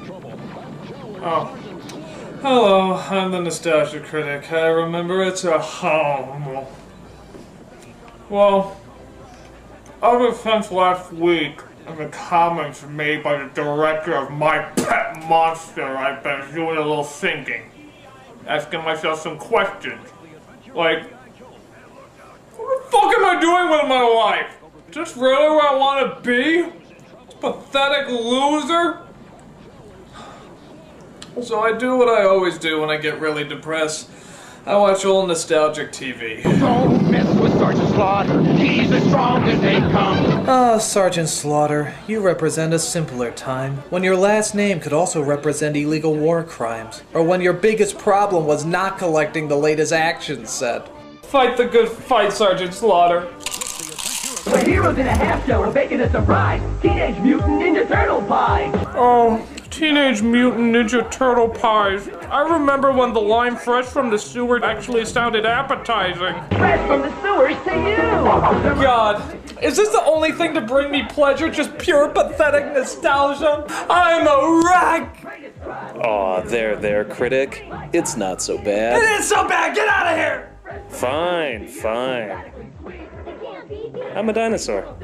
Oh. Hello, I'm the Nostalgia Critic. I remember it's a home. Well, ever since last week, in the comments made by the director of My Pet Monster, I've been doing a little thinking. Asking myself some questions. Like, what the fuck am I doing with my life? Is this really where I want to be? This pathetic loser? So I do what I always do when I get really depressed. I watch old nostalgic TV. Don't mess with Sergeant Slaughter. He's as strong as they come. Ah, Sergeant Slaughter, you represent a simpler time, when your last name could also represent illegal war crimes, or when your biggest problem was not collecting the latest action set. Fight the good fight, Sergeant Slaughter. The heroes in a half shell are making a surprise. Teenage Mutant Ninja Turtle pies. Oh, Teenage Mutant Ninja Turtle pies. I remember when the line fresh from the sewer actually sounded appetizing. Fresh from the sewers to you. God, is this the only thing to bring me pleasure? Just pure pathetic nostalgia? I'm a wreck! Aw, there, critic. It's not so bad. It is so bad! Get out of here! Fine. I'm a dinosaur.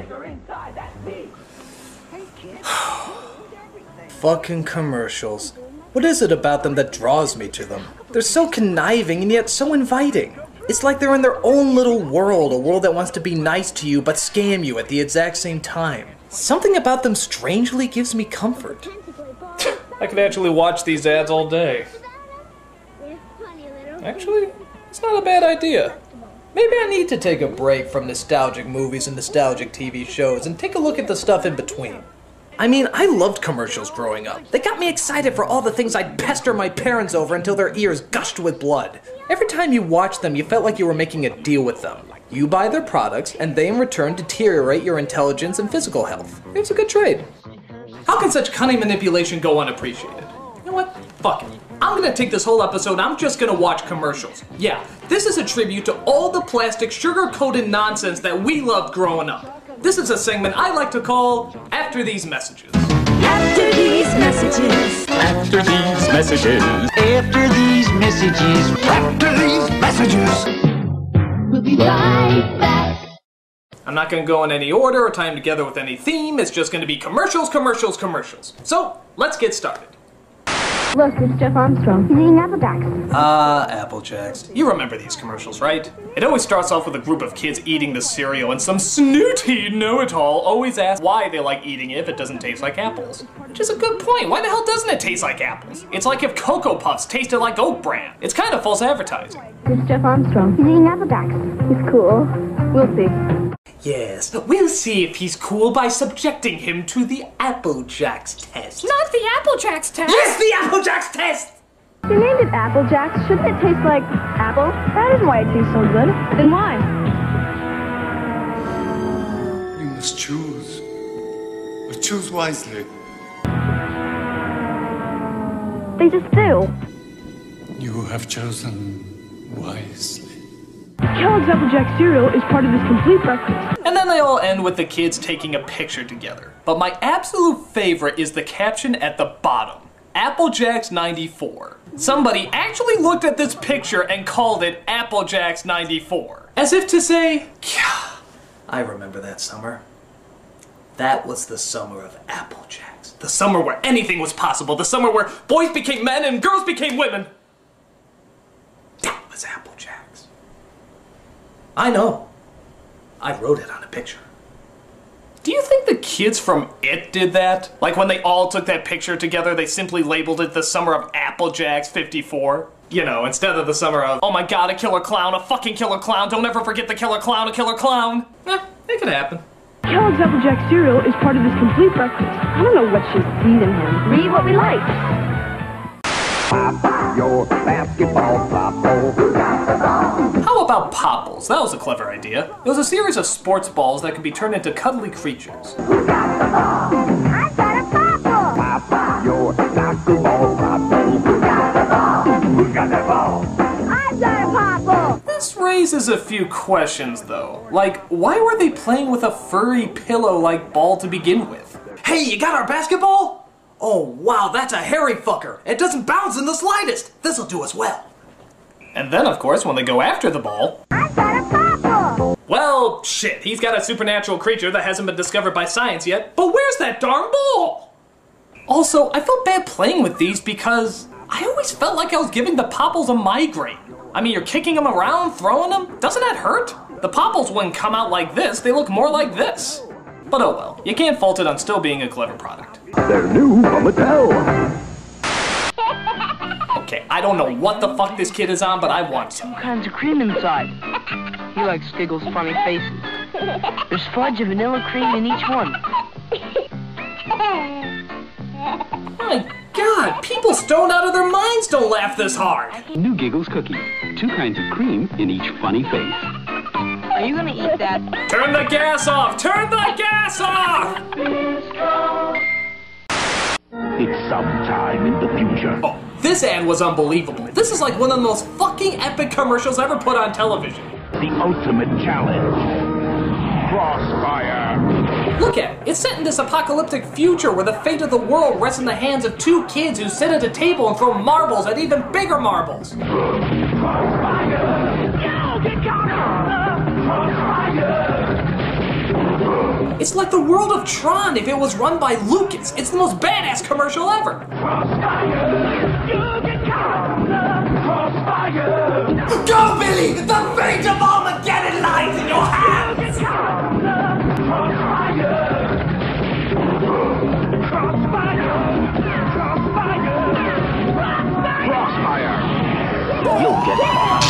Fucking commercials. What is it about them that draws me to them? They're so conniving and yet so inviting. It's like they're in their own little world, a world that wants to be nice to you but scam you at the exact same time. Something about them strangely gives me comfort. I could actually watch these ads all day. Actually, it's not a bad idea. Maybe I need to take a break from nostalgic movies and nostalgic TV shows and take a look at the stuff in between. I mean, I loved commercials growing up. They got me excited for all the things I'd pester my parents over until their ears gushed with blood. Every time you watched them, you felt like you were making a deal with them. You buy their products, and they in return deteriorate your intelligence and physical health. It's a good trade. How can such cunning manipulation go unappreciated? You know what? Fuck it. I'm gonna take this whole episode, I'm just gonna watch commercials. Yeah, this is a tribute to all the plastic, sugar-coated nonsense that we loved growing up. This is a segment I like to call After These Messages. After these messages. After these messages. After these messages. After these messages. We'll be right back. I'm not gonna go in any order or tie them together with any theme, it's just gonna be commercials. So, let's get started. Look, it's Jeff Armstrong. He's eating Applejacks. Applejacks. You remember these commercials, right? It always starts off with a group of kids eating the cereal, and some snooty know-it-all always asks why they like eating it if it doesn't taste like apples. Which is a good point. Why the hell doesn't it taste like apples? It's like if Cocoa Puffs tasted like Oat Bran. It's kind of false advertising. It's Jeff Armstrong. He's eating Applejacks. He's cool. We'll see. Yes, we'll see if he's cool by subjecting him to the Applejacks test. Not the Applejacks test. Yes, the Applejacks test! You named it Applejacks. Shouldn't it taste like apple? That isn't why it tastes so good. Then why? You must choose. But choose wisely. They just do. You have chosen wisely. Kellogg's Applejack cereal is part of this complete breakfast. And then they all end with the kids taking a picture together. But my absolute favorite is the caption at the bottom. Applejacks 94. Somebody actually looked at this picture and called it Applejacks 94. As if to say, yeah, I remember that summer. That was the summer of Applejacks. The summer where anything was possible. The summer where boys became men and girls became women. That was Applejacks. I know. I wrote it on a picture. Do you think the kids from It did that? Like when they all took that picture together, they simply labeled it the summer of Applejacks 54? You know, instead of the summer of, oh my god, a killer clown, a fucking killer clown, don't ever forget the killer clown, a killer clown. It could happen. Kellogg's Applejack cereal is part of this complete breakfast. I don't know what she's feeding him. Read what we like. Pop your basketball, How about Popples? That was a clever idea. It was a series of sports balls that could be turned into cuddly creatures. I've got a popple. Pop your basketball, Who got the ball? Who got the ball? I've got a popple. This raises a few questions though. Like, why were they playing with a furry pillow-like ball to begin with? Hey, you got our basketball? Oh wow, that's a hairy fucker. It doesn't bounce in the slightest. This'll do us well. And then, of course, when they go after the ball... I've got a bubble! Well, shit, he's got a supernatural creature that hasn't been discovered by science yet, but where's that darn ball? Also, I felt bad playing with these because I always felt like I was giving the Popples a migraine. I mean, you're kicking them around, throwing them, doesn't that hurt? The Popples wouldn't come out like this, they look more like this. But oh well, you can't fault it on still being a clever product. They're new from Mattel! Okay, I don't know what the fuck this kid is on, but I want some. All kinds of cream inside. He likes Skiggles' funny faces. There's fudge and vanilla cream in each one. My God, people stoned out of their minds don't laugh this hard. New Giggles cookie. 2 kinds of cream in each funny face. Are you gonna eat that? Turn the gas off! Turn the gas off! It's sometime in the future. Oh, this ad was unbelievable. This is like one of the most fucking epic commercials ever put on television. The ultimate challenge. Crossfire. Look at it. It's set in this apocalyptic future where the fate of the world rests in the hands of 2 kids who sit at a table and throw marbles at even bigger marbles. It's like the world of Tron if it was run by Lucas. It's the most badass commercial ever. Go, Billy! The fate of Armageddon lies in your hands! Crossfire! You'll get caught!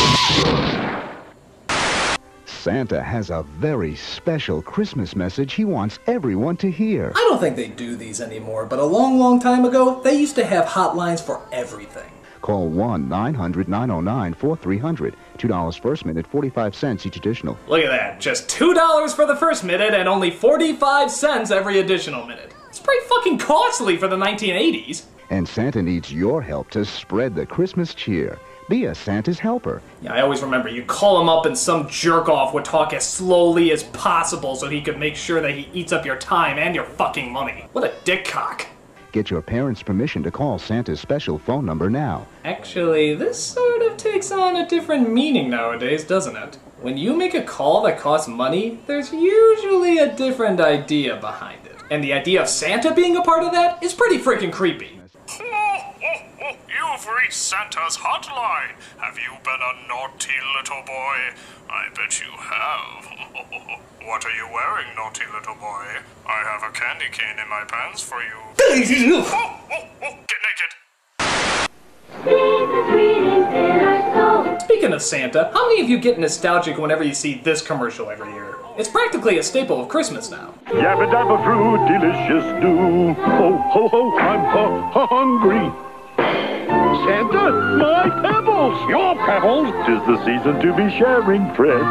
Santa has a very special Christmas message he wants everyone to hear. I don't think they do these anymore, but a long, long time ago, they used to have hotlines for everything. Call 1-900-909-4300. $2 first minute, 45 cents each additional. Look at that. Just $2 for the first minute and only 45 cents every additional minute. It's pretty fucking costly for the 1980s. And Santa needs your help to spread the Christmas cheer. Be a Santa's helper. Yeah, I always remember you call him up and some jerk-off would talk as slowly as possible so he could make sure that he eats up your time and your fucking money. What a dick cock. Get your parents' permission to call Santa's special phone number now. Actually, this sort of takes on a different meaning nowadays, doesn't it? When you make a call that costs money, there's usually a different idea behind it. And the idea of Santa being a part of that is pretty freaking creepy. You've reached Santa's hotline. Have you been a naughty little boy? I bet you have. What are you wearing, naughty little boy? I have a candy cane in my pants for you. Get naked. Speaking of Santa, how many of you get nostalgic whenever you see this commercial every year? It's practically a staple of Christmas now. Yabba dabba brew, delicious do. Ho ho ho, I'm hungry. Santa, my pebbles! Your pebbles? 'Tis the season to be sharing, Fred.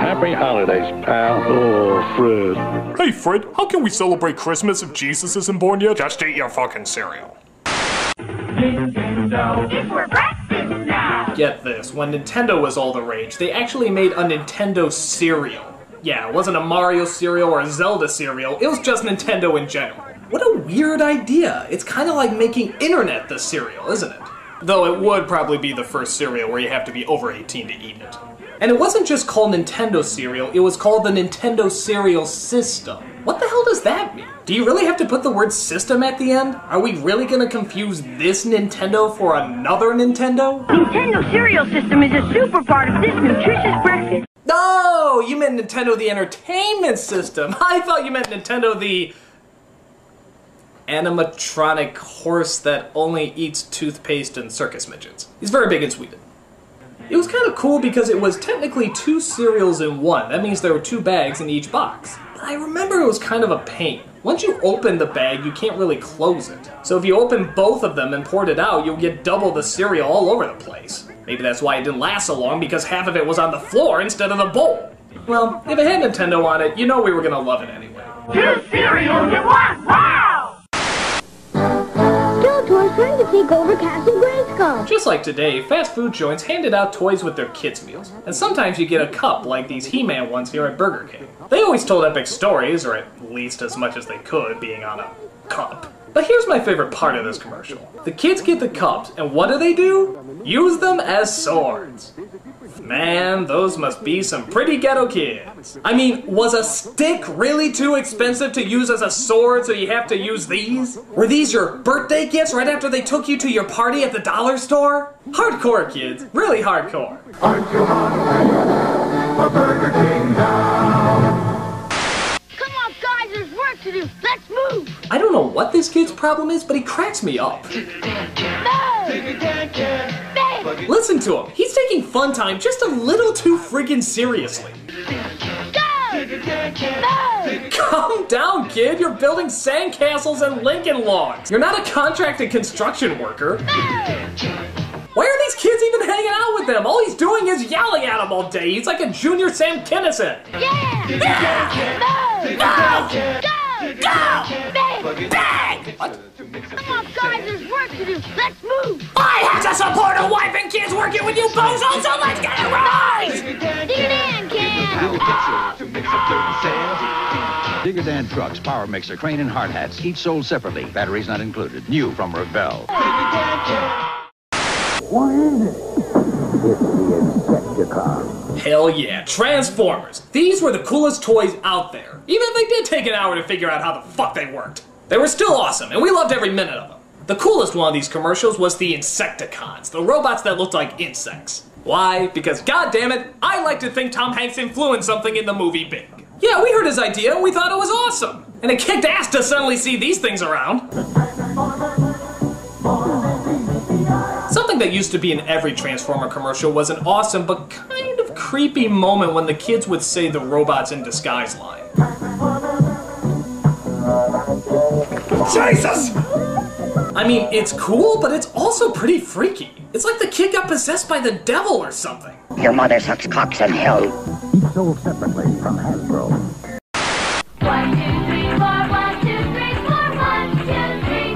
Happy holidays, pal. Oh, Fred. Hey, Fred, how can we celebrate Christmas if Jesus isn't born yet? Just eat your fucking cereal. Nintendo, it's for breakfast now! Get this, when Nintendo was all the rage, they actually made a Nintendo cereal. Yeah, it wasn't a Mario cereal or a Zelda cereal, it was just Nintendo in general. What a weird idea. It's kind of like making internet the cereal, isn't it? Though it would probably be the first cereal where you have to be over 18 to eat it. And it wasn't just called Nintendo cereal, it was called the Nintendo Cereal System. What the hell does that mean? Do you really have to put the word system at the end? Are we really gonna confuse this Nintendo for another Nintendo? Nintendo Cereal System is a super part of this nutritious breakfast. No, you meant Nintendo the Entertainment System. I thought you meant Nintendo the animatronic horse that only eats toothpaste and circus midgets. He's very big in Sweden. It was kind of cool because it was technically 2 cereals in one. That means there were 2 bags in each box. But I remember it was kind of a pain. Once you open the bag, you can't really close it. So if you open both of them and poured it out, you'll get double the cereal all over the place. Maybe that's why it didn't last so long, because half of it was on the floor instead of the bowl. Well, if it had Nintendo on it, you know we were gonna love it anyway. 2 cereals in one! Wow! Toys trying to take over Captain Grayskull. go! Just like today, fast food joints handed out toys with their kids' meals. And sometimes you get a cup like these He-Man ones here at Burger King. They always told epic stories, or at least as much as they could, being on a cup. But here's my favorite part of this commercial. The kids get the cups, and what do? Use them as swords. Man, those must be some pretty ghetto kids. I mean, was a stick really too expensive to use as a sword, so you have to use these? Were these your birthday gifts right after they took you to your party at the dollar store? Hardcore, kids. Really hardcore. Aren't you hungry for Burger King now? Come on, guys, there's work to do. Let's move! I don't know what this kid's problem is, but he cracks me up. Listen to him. He's taking fun time just a little too friggin' seriously. Calm down, kid. You're building sandcastles and Lincoln logs. You're not a contracted construction worker. Why are these kids even hanging out with him? All he's doing is yelling at them all day. He's like a junior Sam Kinison. What? Come on, guys, there's work to do. Let's move! I have to support a wife and kids working with you bozos, so let's get it right! Dig it in, kid! Digger Dan Trucks, Power Mixer, Crane, and Hard Hats, each sold separately. Batteries not included. New from Revell. What is it? It's the Insecticon. Hell yeah, Transformers. These were the coolest toys out there. Even if they did take an hour to figure out how the fuck they worked. They were still awesome, and we loved every minute of them. The coolest one of these commercials was the Insecticons, the robots that looked like insects. Why? Because goddammit, I like to think Tom Hanks influenced something in the movie big. Yeah, we heard his idea and we thought it was awesome. And it kicked ass to suddenly see these things around. Something that used to be in every Transformer commercial was an awesome but kind of creepy moment when the kids would say the robots in disguise line. Jesus! I mean, it's cool, but it's also pretty freaky. It's like the kid got possessed by the devil or something. Your mother sucks cocks in hell. Each sold separately from Hasbro. 1, 2, 3, 4, 1, 2, 3, 4, 1, 2, 3,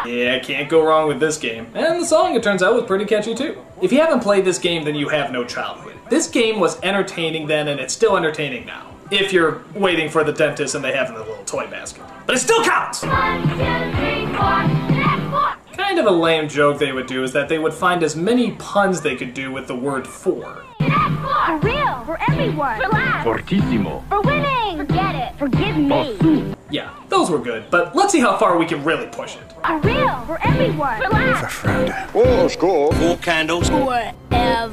4. Yeah, can't go wrong with this game. And the song, it turns out, was pretty catchy too. If you haven't played this game, then you have no childhood. This game was entertaining then, and it's still entertaining now. If you're waiting for the dentist and they have in the little toy basket. But it still counts! 1, 2, 3, 4. Kind of a lame joke they would do is that they would find as many puns they could do with the word for. For real, for everyone, for laughs, Fortissimo. for winning, forget it, forgive me. Yeah, those were good, but let's see how far we can really push it. For real, for everyone, for laughs, Oh, score. 4 candles. forever.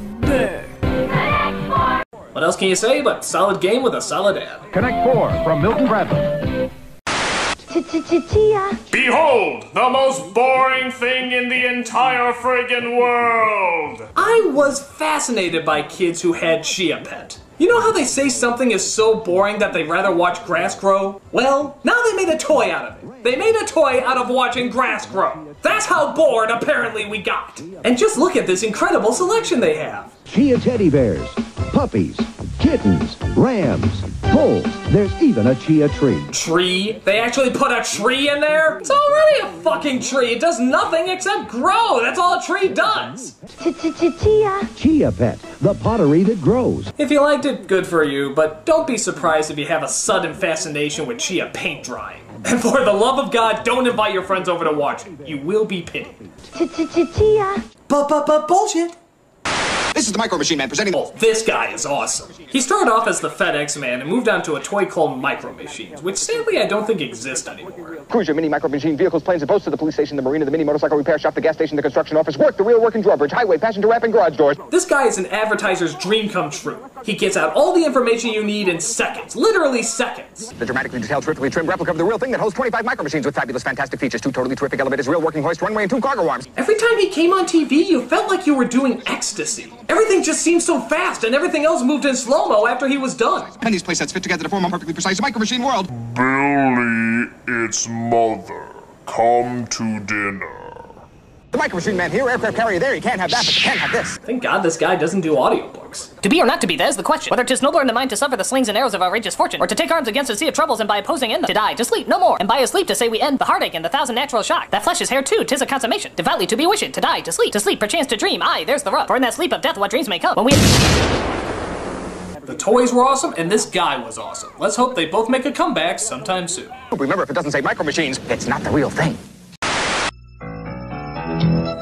What else can you say but solid game with a solid ad? Connect 4 from Milton Bradley. Chia. Behold, the most boring thing in the entire friggin' world! I was fascinated by kids who had Chia Pet. You know how they say something is so boring that they'd rather watch grass grow? Well, now they made a toy out of it. They made a toy out of watching grass grow. That's how bored apparently we got. And just look at this incredible selection they have. Chia teddy bears, puppies, kittens, rams, bulls. There's even a chia tree. Tree? They actually put a tree in there? It's already a fucking tree. It does nothing except grow. That's all a tree does. Chia. Chia Pet, the pottery that grows. If you liked it, good for you, but don't be surprised if you have a sudden fascination with chia paint drying. And for the love of God, don't invite your friends over to watch it. You will be pitied. Chia. Bullshit. This is the Micro Machine Man presenting... Oh, this guy is awesome. He started off as the FedEx Man and moved on to a toy called Micro Machines, which sadly I don't think exist anymore. Cruiser, mini micro machine vehicles, planes, and boats to the police station, the marina, the mini motorcycle repair shop, the gas station, the construction office, work, the real working drawbridge, highway, passenger ramp, and garage doors. This guy is an advertiser's dream come true. He gets out all the information you need in seconds. Literally seconds. The dramatically detailed, terrifically trimmed replica of the real thing that holds 25 micro machines with fabulous, fantastic features, 2 totally terrific elevators, real working hoist, runway, and 2 cargo arms. Every time he came on TV, you felt like you were doing ecstasy. Everything just seemed so fast, and everything else moved in slow-mo after he was done. And these playsets fit together to form a perfectly precise micro machine world. Billy, it's mother. Come to dinner. The Micro Machine Man here, aircraft carrier there. You can't have that, but you can have this. Thank God this guy doesn't do audiobooks. works. To be or not to be, that is the question. Whether 'tis nobler in the mind to suffer the slings and arrows of outrageous fortune, or to take arms against a sea of troubles and by opposing in them, to die, to sleep, no more, and by a sleep to say we end the heartache and the thousand natural shock. That flesh is hair too, 'tis a consummation. Devoutly to be wished, to die, to sleep, perchance to dream. Aye, there's the rub. For in that sleep of death, what dreams may come when we... The toys were awesome, and this guy was awesome. Let's hope they both make a comeback sometime soon. Remember, if it doesn't say Micro Machines, it's not the real thing.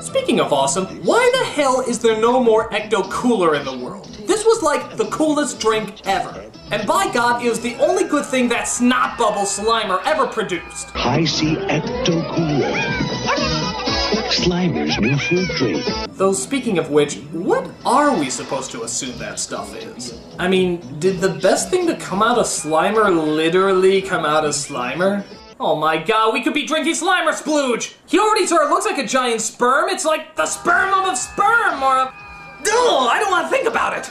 Speaking of awesome, why the hell is there no more Ecto Cooler in the world? This was like the coolest drink ever. And by God, it was the only good thing that Snot Bubble Slimer ever produced. I see Ecto Cooler. Slimer's new fruit drink. Though speaking of which, what are we supposed to assume that stuff is? I mean, did the best thing to come out of Slimer literally come out of Slimer? Oh my God, we could be drinking Slimer splooge! He already sort of looks like a giant sperm. It's like the sperm of sperm, or a... Ugh, I don't want to think about it!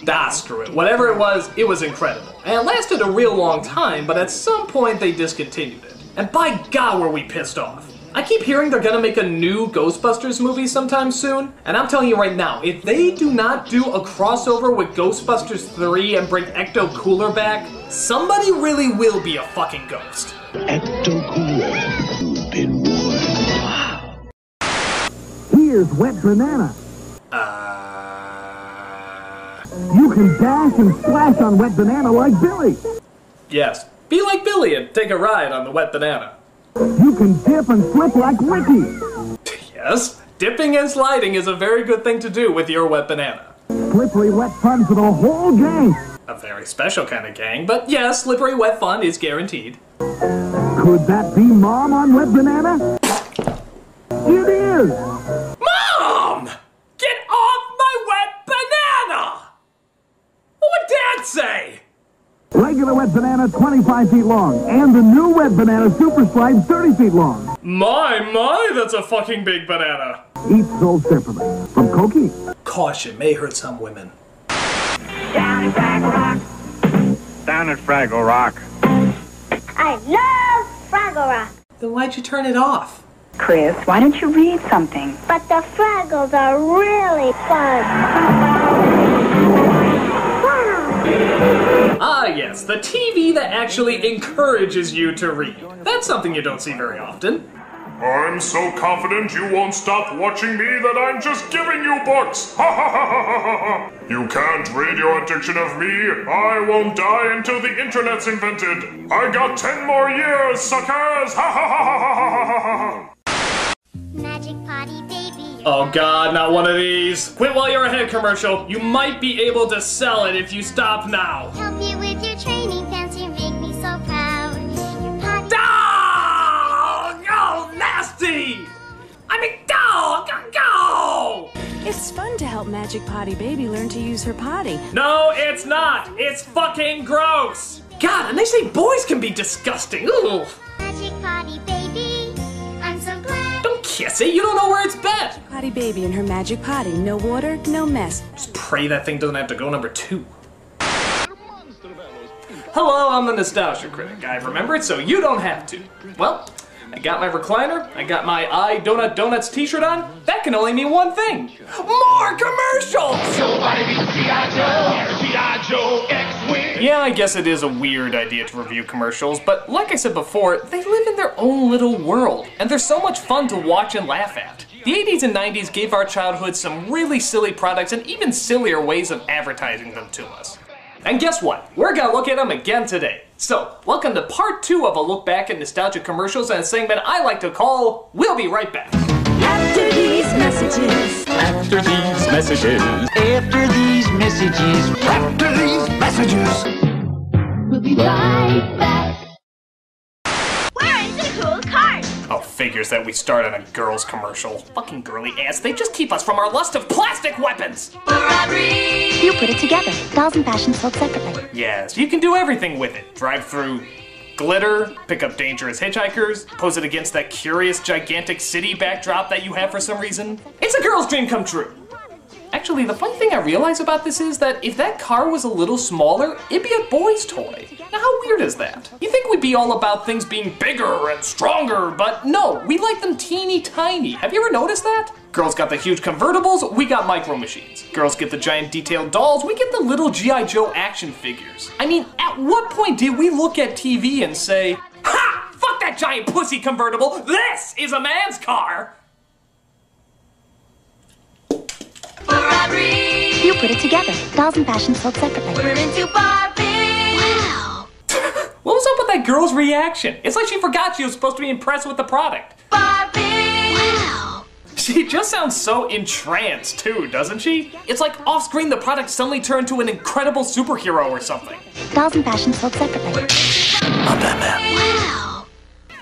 Ah, screw it. Whatever it was incredible. And it lasted a real long time, but at some point they discontinued it. And by God, were we pissed off. I keep hearing they're gonna make a new Ghostbusters movie sometime soon, and I'm telling you right now, if they do not do a crossover with Ghostbusters 3 and bring Ecto Cooler back, somebody really will be a fucking ghost. Ecto Cooler. You've been warned. Wow. Here's Wet Banana. You can dash and splash on Wet Banana like Billy. Yes, be like Billy and take a ride on the Wet Banana. You can dip and slip like Ricky. Yes, dipping and sliding is a very good thing to do with your Wet Banana. Slippery wet fun for the whole gang. A very special kind of gang, but yes, slippery wet fun is guaranteed. Could that be Mom on Wet Banana? It is! Mom! Get off my Wet Banana! What would Dad say? Regular Wet Banana 25 feet long, and the new Wet Banana Super Slide 30 feet long. My, that's a fucking big banana. Each sold separately. From Cokie. Caution, may hurt some women. Down at Fraggle Rock. Down at Fraggle Rock. I love Fraggle Rock. Then why'd you turn it off? Chris, why don't you read something? But the Fraggles are really fun. Ah yes, the TV that actually encourages you to read. That's something you don't see very often. I'm so confident you won't stop watching me that I'm just giving you books! Ha ha ha ha ha ha! You can't read your addiction of me. I won't die until the internet's invented. I got 10 more years, suckers! Ha ha ha ha ha ha ha ha! Magic Potty Baby. Oh God, not one of these. Quit while you're ahead, commercial. You might be able to sell it if you stop now. Help you with your training pants, you make me so proud. Your potty... Oh, nasty! I mean, go! It's fun to help Magic Potty Baby learn to use her potty. No, it's not. It's fucking gross. God, and they say boys can be disgusting. Ooh. Magic Potty Baby, I'm so glad. Don't kiss it. You don't know where it's been. Potty Baby and her magic potty. No water, no mess. Just pray that thing doesn't have to go number 2. Hello, I'm the Nostalgia Critic. I remember it so you don't have to. Well, I got my recliner, I got my I Donut Donuts t-shirt on. That can only mean one thing. More commercials! Yeah, I guess it is a weird idea to review commercials, but like I said before, they live in their own little world, and they're so much fun to watch and laugh at. The 80s and 90s gave our childhood some really silly products and even sillier ways of advertising them to us. And guess what? We're gonna look at them again today. So, welcome to part 2 of a look back at nostalgic commercials and a segment I like to call We'll Be Right Back. After these messages. After these messages. After these messages. After these messages. We'll be right back. Where is the cool card? Oh, figures that we start on a girl's commercial. Fucking girly ass, they just keep us from our lust of plastic weapons! You put it together. Dolls and fashion sold separately. Yes, you can do everything with it. Drive through glitter, pick up dangerous hitchhikers, pose it against that curious, gigantic city backdrop that you have for some reason. It's a girl's dream come true. Actually, the funny thing I realize about this is that if that car was a little smaller, it'd be a boy's toy. Now, how weird is that? You think we'd be all about things being bigger and stronger, but no, we like them teeny tiny. Have you ever noticed that? Girls got the huge convertibles, we got micro machines. Girls get the giant detailed dolls, we get the little G.I. Joe action figures. I mean, at what point did we look at TV and say, ha! Fuck that giant pussy convertible! This is a man's car! You put it together. Dolls and fashion sold separately. We're into Barbie. Wow. What was up with that girl's reaction? It's like she forgot she was supposed to be impressed with the product. Barbie. Wow. She just sounds so entranced too, doesn't she? It's like off-screen the product suddenly turned to an incredible superhero or something. Dolls and fashion sold separately. I'm Batman. Wow.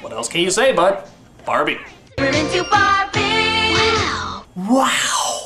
What else can you say, bud? Barbie. We're into Barbie. Wow. Wow.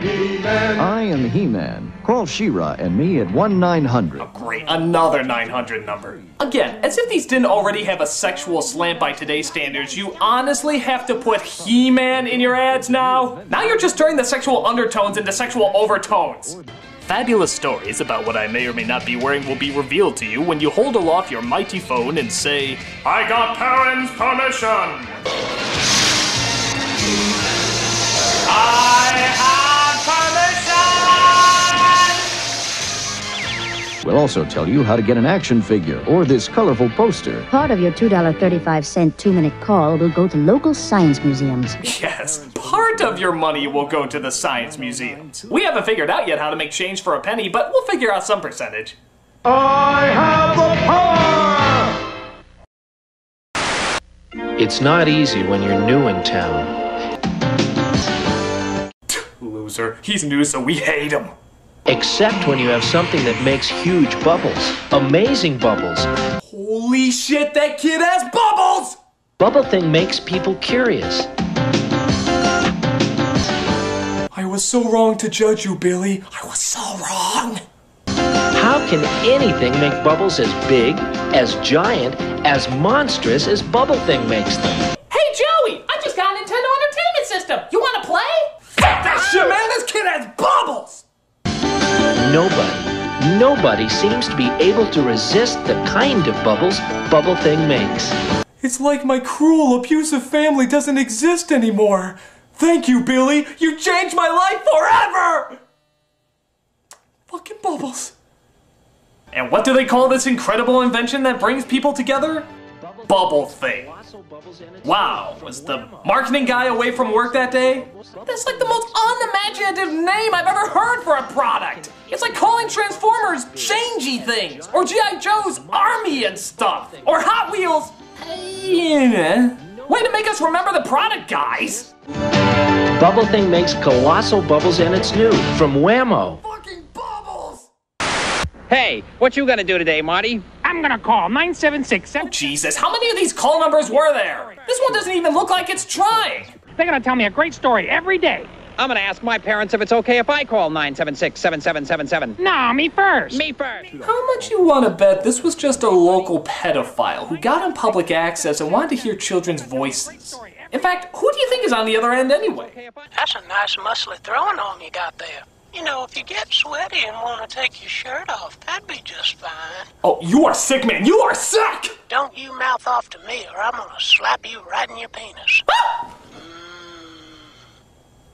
I am He-Man. Call She-Ra and me at 1-900. Oh, great, another 900 number. Again, as if these didn't already have a sexual slant by today's standards, you honestly have to put He-Man in your ads now? Now you're just turning the sexual undertones into sexual overtones. Fabulous stories about what I may or may not be wearing will be revealed to you when you hold aloft your mighty phone and say, I got parents' permission. I have We'll also tell you how to get an action figure or this colorful poster. Part of your $2.35 2-minute call will go to local science museums. Yes, part of your money will go to the science museums. We haven't figured out yet how to make change for a penny, but we'll figure out some percentage. I have the power! It's not easy when you're new in town. Loser. He's new, so we hate him. Except when you have something that makes huge bubbles. Amazing bubbles. Holy shit, that kid has bubbles! Bubble thing makes people curious. I was so wrong to judge you, Billy. I was so wrong. How can anything make bubbles as big, as giant, as monstrous as Bubble Thing makes them? Hey, Joey! I just got a Nintendo Entertainment System. You want to play? Fuck that shit, man! This kid has bubbles! Nobody seems to be able to resist the kind of bubbles Bubble Thing makes. It's like my cruel, abusive family doesn't exist anymore. Thank you, Billy. You changed my life forever! Fucking bubbles. And what do they call this incredible invention that brings people together? Bubble Thing. Wow, was the marketing guy away from work that day? That's like the most unimaginative name I've ever heard for a product. It's like calling Transformers Changey Things, or G.I. Joe's Army and stuff, or Hot Wheels. Way to make us remember the product, guys. Bubble Thing makes colossal bubbles and it's new from Whammo. Fucking bubbles! Hey, what you gonna do today, Marty? I'm gonna call 976. Oh, Jesus, how many of these call numbers were there? This one doesn't even look like it's trying. They're gonna tell me a great story every day. I'm gonna ask my parents if it's okay if I call 976-7777. No, me first. Me first. How much you want to bet this was just a local pedophile who got on public access and wanted to hear children's voices? In fact, who do you think is on the other end anyway? That's a nice muscly throwing arm you got there. You know, if you get sweaty and want to take your shirt off, that'd be just fine. Oh, you are sick, man. You are sick! Don't you mouth off to me or I'm gonna slap you right in your penis.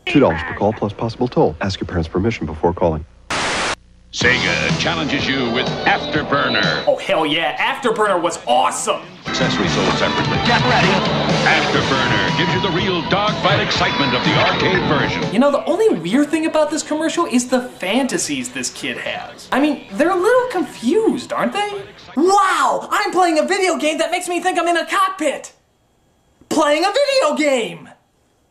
$2 per call plus possible toll. Ask your parents' permission before calling. Sega challenges you with Afterburner. Oh, hell yeah. Afterburner was awesome. Accessories sold separately. Get ready. Afterburner gives you the real dogfight excitement of the arcade version. You know, the only weird thing about this commercial is the fantasies this kid has. I mean, they're a little confused, aren't they? Wow! I'm playing a video game that makes me think I'm in a cockpit. Playing a video game!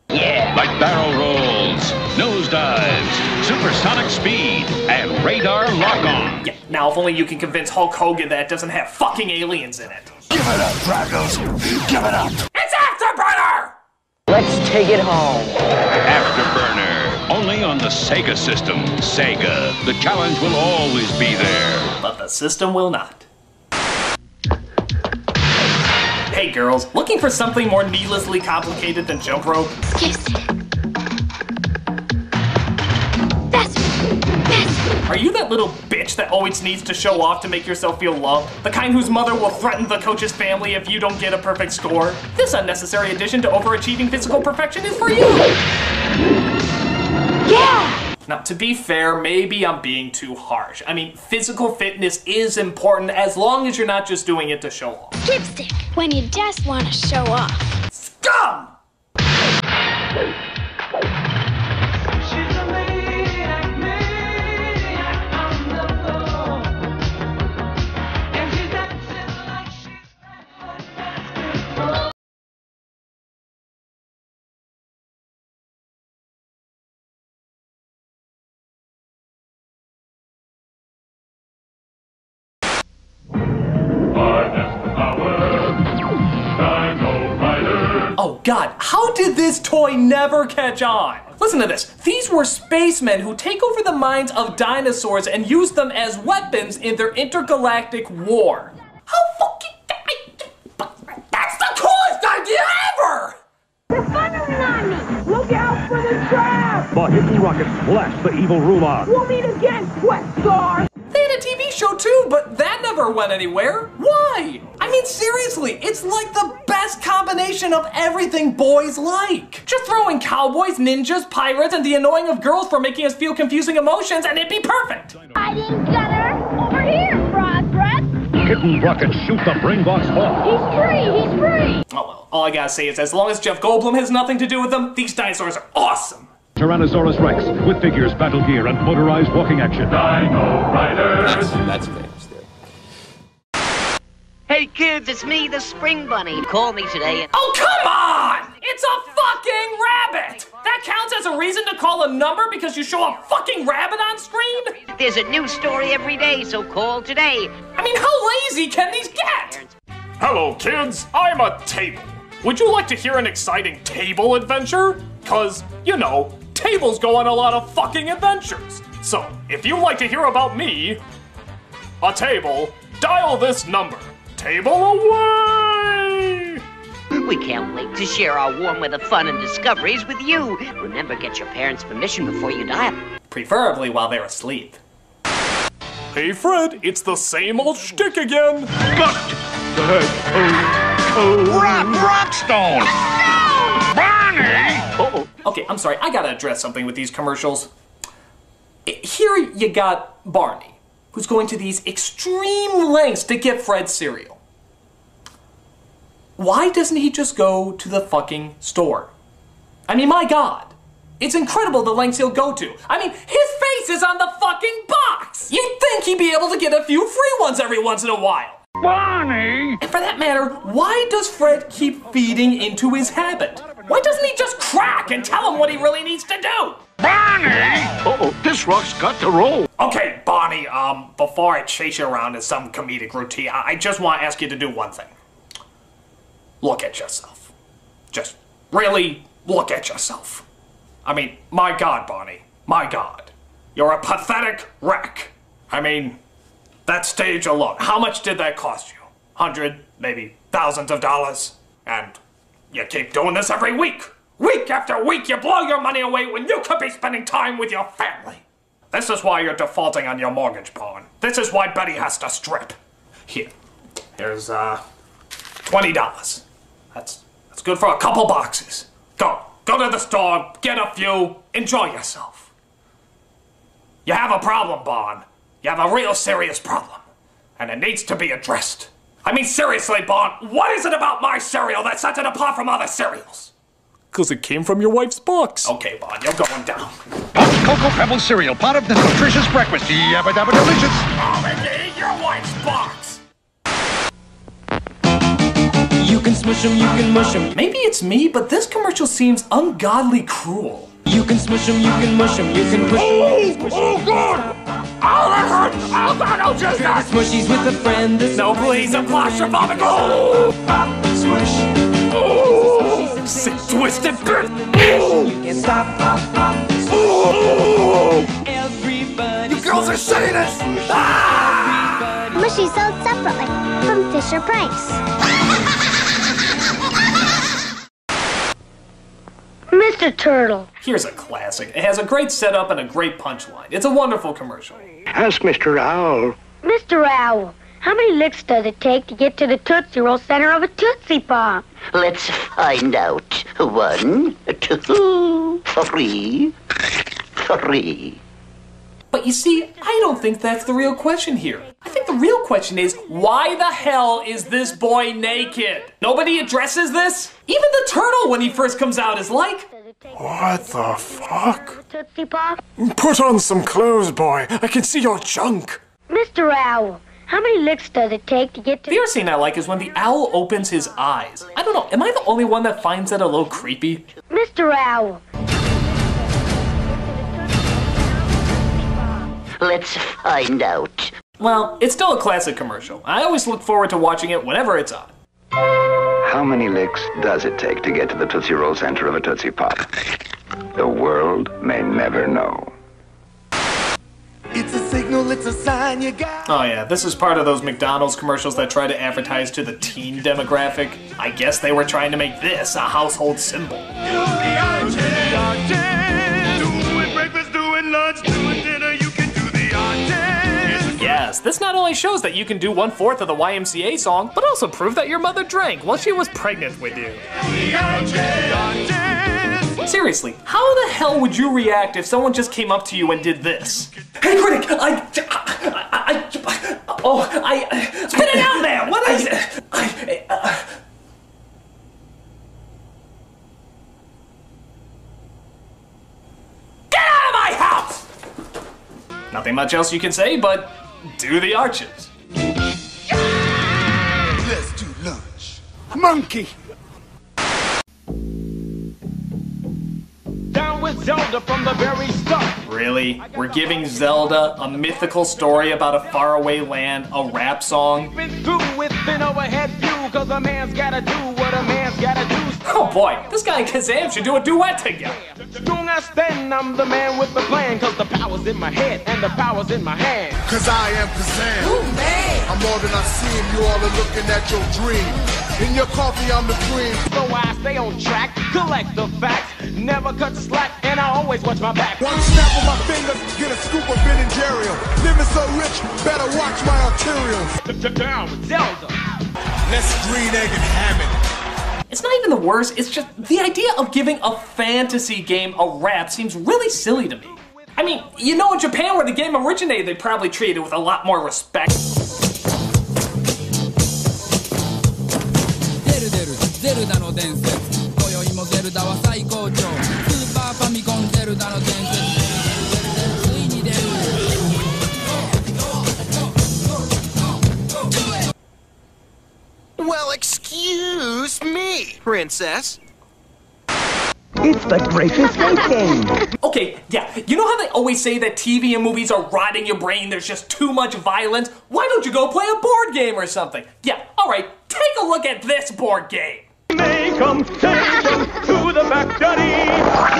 Yeah! Like barrel rolls, nosedives, supersonic speed, and radar lock-on. Yeah, now if only you can convince Hulk Hogan that it doesn't have fucking aliens in it. Give it up, Fraggles. Give it up. It's Afterburner! Let's take it home. Afterburner, only on the Sega system. Sega, the challenge will always be there. But the system will not. Hey girls, looking for something more needlessly complicated than jump rope? Yes. Are you that little bitch that always needs to show off to make yourself feel loved? The kind whose mother will threaten the coach's family if you don't get a perfect score? This unnecessary addition to overachieving physical perfection is for you! Yeah! Now, to be fair, maybe I'm being too harsh. I mean, physical fitness is important as long as you're not just doing it to show off. Dipstick, when you just want to show off. Scum! Oh god, how did this toy never catch on? Listen to this. These were spacemen who take over the minds of dinosaurs and use them as weapons in their intergalactic war. How fucking... That's the coolest idea ever! They're firing on me! Look out for the trap! The hidden rocket splashed the evil Rulon. We'll meet again, Quest Star! They had a TV show too, but that never went anywhere. Why? I mean, seriously, it's like the best combination of everything boys like. Just throw in cowboys, ninjas, pirates, and the annoying of girls for making us feel confusing emotions, and it'd be perfect. Hiding gutter! Over here, Frog Breath! Hidden rocket shoot the brain box off. He's free! He's free! Oh well, all I gotta say is as long as Jeff Goldblum has nothing to do with them, these dinosaurs are awesome. Tyrannosaurus Rex with figures, battle gear, and motorized walking action. Dino Riders! That's famous there. Hey kids, it's me, the Spring Bunny. Call me today and... Oh, come on! It's a fucking rabbit! That counts as a reason to call a number because you show a fucking rabbit on screen? There's a new story every day, so call today. I mean, how lazy can these get? Hello, kids. I'm a table. Would you like to hear an exciting table adventure? 'Cause, you know, tables go on a lot of fucking adventures. So, if you'd like to hear about me, a table, dial this number. Table away! We can't wait to share our warm weather fun and discoveries with you. Remember, get your parents' permission before you dial. Preferably while they're asleep. Hey, Fred, it's the same old shtick again. Rockstone! Bonnie! Okay, I'm sorry, I gotta address something with these commercials. Here you got Barney, who's going to these extreme lengths to get Fred cereal. Why doesn't he just go to the fucking store? I mean, my god. It's incredible the lengths he'll go to. I mean, his face is on the fucking box! You'd think he'd be able to get a few free ones every once in a while. Bonnie! And for that matter, why does Fred keep feeding into his habit? Why doesn't he just crack and tell him what he really needs to do? Bonnie! Uh-oh, this rock's got to roll. Okay, Bonnie, before I chase you around in some comedic routine, I just want to ask you to do one thing. Look at yourself. Just really look at yourself. I mean, my god, Bonnie, my god. You're a pathetic wreck. I mean, that stage alone, how much did that cost you? 100, maybe thousands of dollars? And you keep doing this every week. Week after week, you blow your money away when you could be spending time with your family. This is why you're defaulting on your mortgage, Pawn. This is why Betty has to strip. Here's, $20. That's good for a couple boxes. Go to the store, get a few, enjoy yourself. You have a problem, Bon. You have a real serious problem. And it needs to be addressed. I mean, seriously, Bon, what is it about my cereal that sets it apart from other cereals? 'Cause it came from your wife's box. Okay, Bon, you're going down. Hot Cocoa Pebbles cereal, part of the nutritious breakfast. Yabba dabba delicious. Oh, and eat your wife's box! You can smush 'em, you can mush 'em. Maybe it's me, but this commercial seems ungodly cruel. You can smush 'em, you can mush 'em, you can push 'em. Oh, God! Oh, that hurts! Oh, God, oh, just that! Smushies with a friend. No, please, I'm claustrophobic. Oh! Smush. Oh! Sick, twisted bit! You can stop. Oh! Everybody. You girls are Satanists! Ah! Mushies sold separately from Fisher Price. Miss Mr. Turtle. Here's a classic. It has a great setup and a great punchline. It's a wonderful commercial. Ask Mr. Owl. Mr. Owl, how many licks does it take to get to the Tootsie Roll center of a Tootsie Pop? Let's find out. 1, 2, 3, 3. But you see, I don't think that's the real question here. I think the real question is, why the hell is this boy naked? Nobody addresses this? Even the turtle, when he first comes out, is like... What the fuck? Tootsie Pop? Put on some clothes, boy. I can see your junk. Mr. Owl, how many licks does it take to get to... The other scene I like is when the owl opens his eyes. I don't know, am I the only one that finds that a little creepy? Mr. Owl. Let's find out. Well, it's still a classic commercial. I always look forward to watching it whenever it's on. How many licks does it take to get to the Tootsie Roll center of a Tootsie Pop? The world may never know. It's a signal, it's a sign you got. Oh yeah, this is part of those McDonald's commercials that try to advertise to the teen demographic. I guess they were trying to make this a household symbol. Doing breakfast, doing lunch, doing dinner, you can do the artist. Yes, this not only shows that you can do 1/4 of the YMCA song, but also prove that your mother drank while she was pregnant with you. Seriously, how the hell would you react if someone just came up to you and did this? Hey, critic, spit it out there! What is it? Get out of my house! Nothing much else you can say, but do the arches. Let's do lunch. Monkey! Down with Zelda from the very start. Really? We're giving Zelda a mythical story about a faraway land, a rap song? Been through with an overhead view, cause a man's gotta do what a man's gotta do. Oh boy, this guy and Kazam should do a duet together. Don't understand, I'm the man with the plan, cause the power's in my head and the power's in my hand. Cause I am Kazam. Ooh, man. I'm more than I seem, you all are looking at your dream. In your coffee, I'm the cream. So I stay on track, collect the facts, never cut the slack, and I always watch my back. One snap of my fingers, get a scoop of Ben and Jerry. Living so rich, better watch my arterials. Down with Zelda. Let's green egg and ham it. It's not even the worst, it's just the idea of giving a fantasy game a rap seems really silly to me. I mean, you know, in Japan where the game originated, they probably treated it with a lot more respect. Well, excuse me, princess. It's the Great Escape Game. Okay, yeah, you know how they always say that TV and movies are rotting your brain, there's just too much violence? Why don't you go play a board game or something? Yeah, alright, take a look at this board game. Make 'em, take 'em to the back daddy.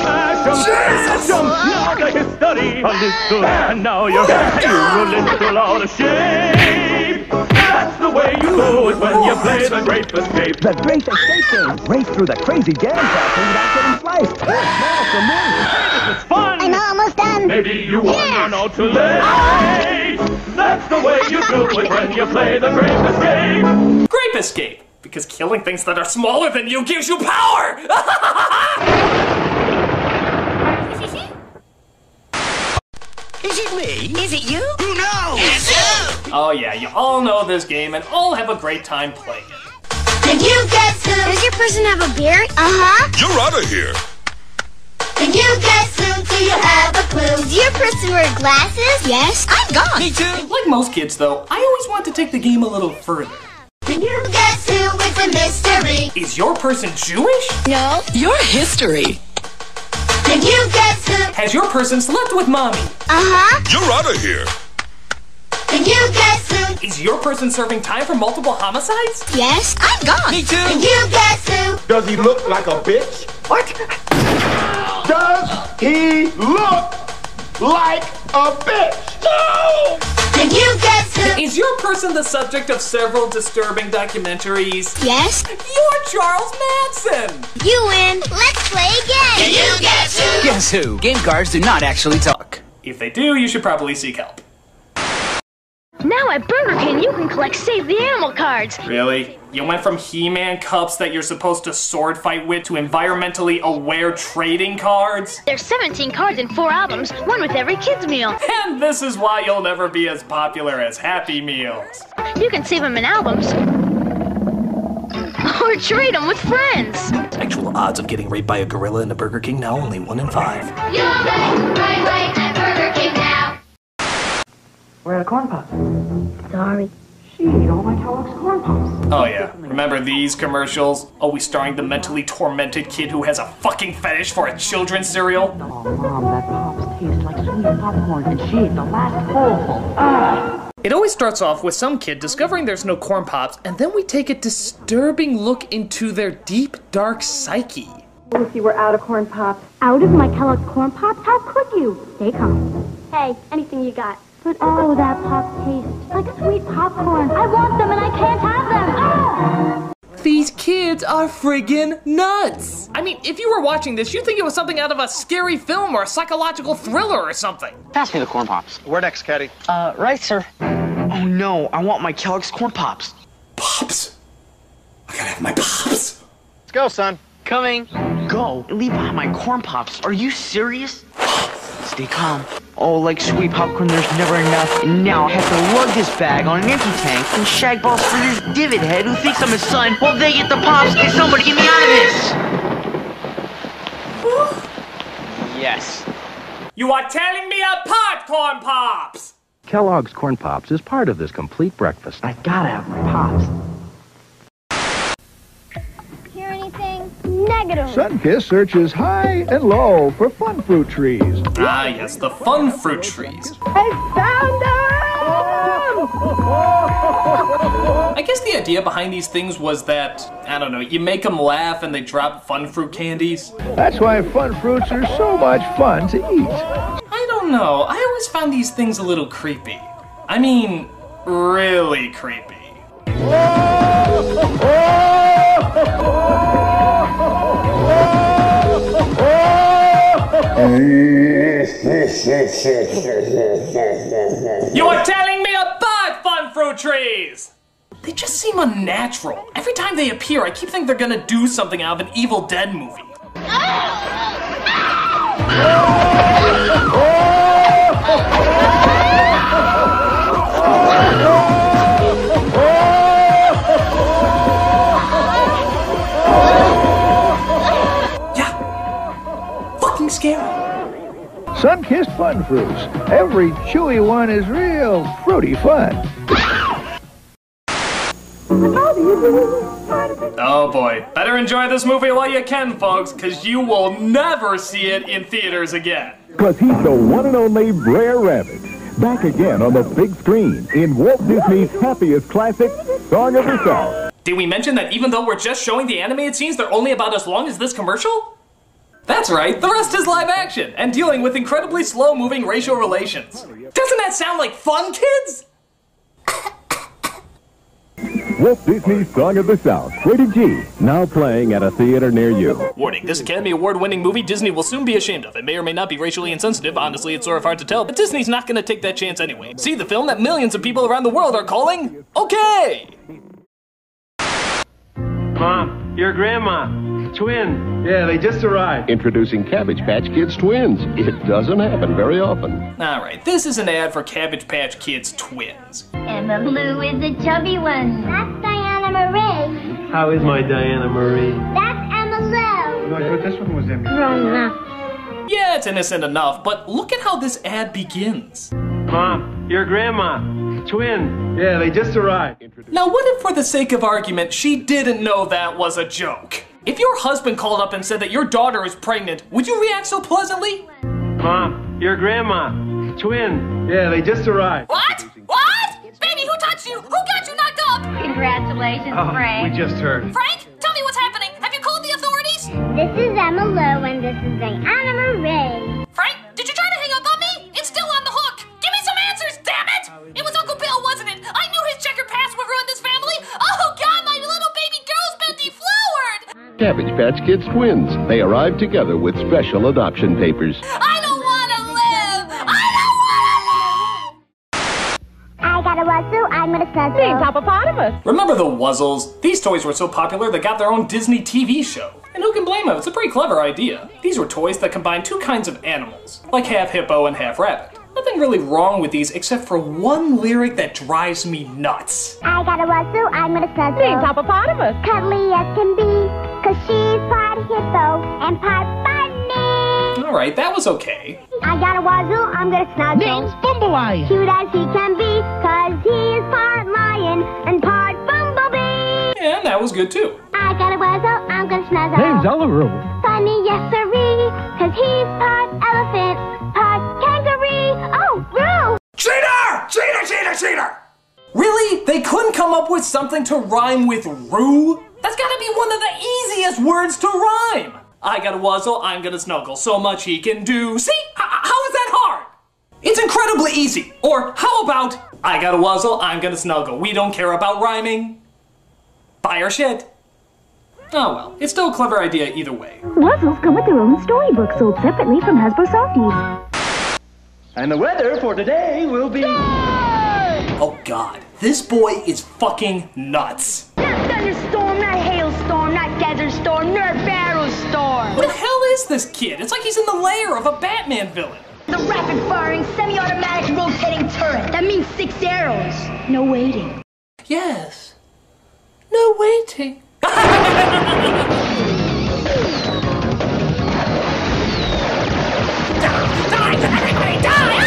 Smash 'em, smash 'em, now they can study. A little, and now you're a little out of shape. That's the way you do it when you play the Great Escape. The Great Escape Game. Race through the crazy jam castle without getting sliced. Or smash the moon. It's fun. I'm almost done. Maybe you wanna know too late. That's the way you do it when you play the Great Escape. Grape Escape, because killing things that are smaller than you gives you power! Is it me? Is it you? Who knows? It's you! Oh yeah, you all know this game and all have a great time playing it. Can you guess who? Does your person have a beard? Uh-huh. You're out of here. Can you guess who? Do you have a clue? Does your person wear glasses? Yes. I'm gone. Me too. Like most kids though, I always want to take the game a little further. Can you guess who? It's a mystery. Is your person Jewish? No. Your history. Can you guess who? Has your person slept with mommy? Uh-huh. You're out of here. Can you guess who? Is your person serving time for multiple homicides? Yes. I'm gone. Me too. Can you guess who? Does he look like a bitch? What? Does he look like a bitch? No! And you get to... Is your person the subject of several disturbing documentaries? Yes. You're Charles Manson! You win. Let's play again. And you get to... Guess who? Game cards do not actually talk. If they do, you should probably seek help. Now at Burger King, you can collect Save the Animal cards. Really? You went from He-Man cups that you're supposed to sword fight with to environmentally aware trading cards? There's 17 cards in 4 albums, one with every kid's meal. And this is why you'll never be as popular as Happy Meals. You can save them in albums. Or trade them with friends. Actual odds of getting raped by a gorilla in a Burger King now only 1 in 5. You'll get right at Burger King now. We're at a corn pop. Sorry. She ate all my Kellogg's corn pops. Oh yeah, remember these commercials? Always starring the mentally tormented kid who has a fucking fetish for a children's cereal? Oh, Mom, that pops taste like sweet popcorn, and she ate the last bowl. Ah! It always starts off with some kid discovering there's no corn pops, and then we take a disturbing look into their deep, dark psyche. If you were out of corn pops. Out of my Kellogg's corn pops? How could you? Stay calm. Hey, anything you got. But oh, that pop tastes like sweet popcorn. I want them and I can't have them. Ah! These kids are friggin' nuts! I mean, if you were watching this, you'd think it was something out of a scary film or a psychological thriller or something. Pass me the corn pops. Where next, Caddy? Right, sir. Oh no, I want my Kellogg's corn pops. Pops? I gotta have my pops. Let's go, son. Coming. Go. Leave behind my corn pops. Are you serious? Stay calm. Oh, like sweet popcorn, there's never enough. And now I have to lug this bag on an empty tank and shag balls for this divot head who thinks I'm his son while they get the pops. And somebody get me out of this! Yes. You are tearing me apart, corn pops! Kellogg's Corn Pops is part of this complete breakfast. I gotta have my pops. Hear anything? Negative. Sunkist searches high and low for fun fruit trees. Ah, yes, the fun fruit trees. I found them! I guess the idea behind these things was that, I don't know, you make them laugh and they drop fun fruit candies. That's why fun fruits are so much fun to eat. I don't know, I always found these things a little creepy. I mean, really creepy. You are telling me about fun fruit trees! They just seem unnatural. Every time they appear, I keep thinking they're gonna do something out of an Evil Dead movie. Yeah. Fucking scary. Sunkist fun fruits. Every chewy one is real fruity fun. Oh boy. Better enjoy this movie while you can, folks, because you will never see it in theaters again. Because he's the one and only Brer Rabbit. Back again on the big screen in Walt Disney's happiest classic, Song of the South. Did we mention that even though we're just showing the animated scenes, they're only about as long as this commercial? That's right, the rest is live action, and dealing with incredibly slow-moving racial relations. Doesn't that sound like fun, kids? Walt Disney's Song of the South, rated G, now playing at a theater near you. Warning, this Academy Award-winning movie Disney will soon be ashamed of. It may or may not be racially insensitive, honestly it's sort of hard to tell, but Disney's not gonna take that chance anyway. See the film that millions of people around the world are calling okay! Mom, your grandma. Twin. Yeah, they just arrived. Introducing Cabbage Patch Kids Twins. It doesn't happen very often. Alright, this is an ad for Cabbage Patch Kids Twins. Emma Blue is the chubby one. That's Diana Marie. How is my Diana Marie? That's Emma Lou. No, I thought this one was Emma. Grown up. Yeah, it's innocent enough, but look at how this ad begins. Mom, your grandma. Twin. Yeah, they just arrived. Now what if, for the sake of argument, she didn't know that was a joke? If your husband called up and said that your daughter is pregnant, would you react so pleasantly? Mom, your grandma. Twin. Yeah, they just arrived. What? What? Baby, who touched you? Who got you knocked up? Congratulations, Frank. We just heard. Frank, tell me what's happening. Have you called the authorities? This is Emma Lou and this is Diana Marie. Frank, did you try to hang up on me? It's still on the hook. Give me some answers, damn it! It was Cabbage Patch Kids twins. They arrive together with special adoption papers. I don't want to live! I got a wazoo, I'm gonna snuggle. Named Hippopotamus. Remember the Wuzzles? These toys were so popular they got their own Disney TV show. And who can blame them? It's a pretty clever idea. These were toys that combine two kinds of animals, like half hippo and half rabbit. Nothing really wrong with these except for one lyric that drives me nuts. I got a wazoo, I'm gonna snuggle. Named Hippopotamus. Cuddly as can be, cause she's part hippo and part bunny. Alright, that was okay. I got a wazoo, I'm gonna snuggle. Name's Bumblebee. Cute as he can be, cause he's part lion and part bumblebee. And that was good too. I got a wazoo, I'm gonna snuggle. Name's Oliver. Funny, yes sirree, cause he's part elephant, part kangaroo. Oh, Roo! Cheater! Cheater, cheater, cheater! Really? They couldn't come up with something to rhyme with Roo? That's gotta be one of the easiest words to rhyme. I got a wuzzle, I'm gonna snuggle, so much he can do. See? How is that hard? It's incredibly easy. Or how about, I got a wuzzle, I'm gonna snuggle. We don't care about rhyming. Buy our shit. Oh well, it's still a clever idea either way. Wuzzles come with their own storybook sold separately from Hasbro Softies. And the weather for today will be... Oh god, this boy is fucking nuts. Not thunderstorm, not hailstorm, not desert storm, nor barrel storm. What the hell is this kid? It's like he's in the lair of a Batman villain. The rapid-firing, semi-automatic rotating turret. That means 6 arrows. No waiting. Yes. No waiting. Die! Everybody die!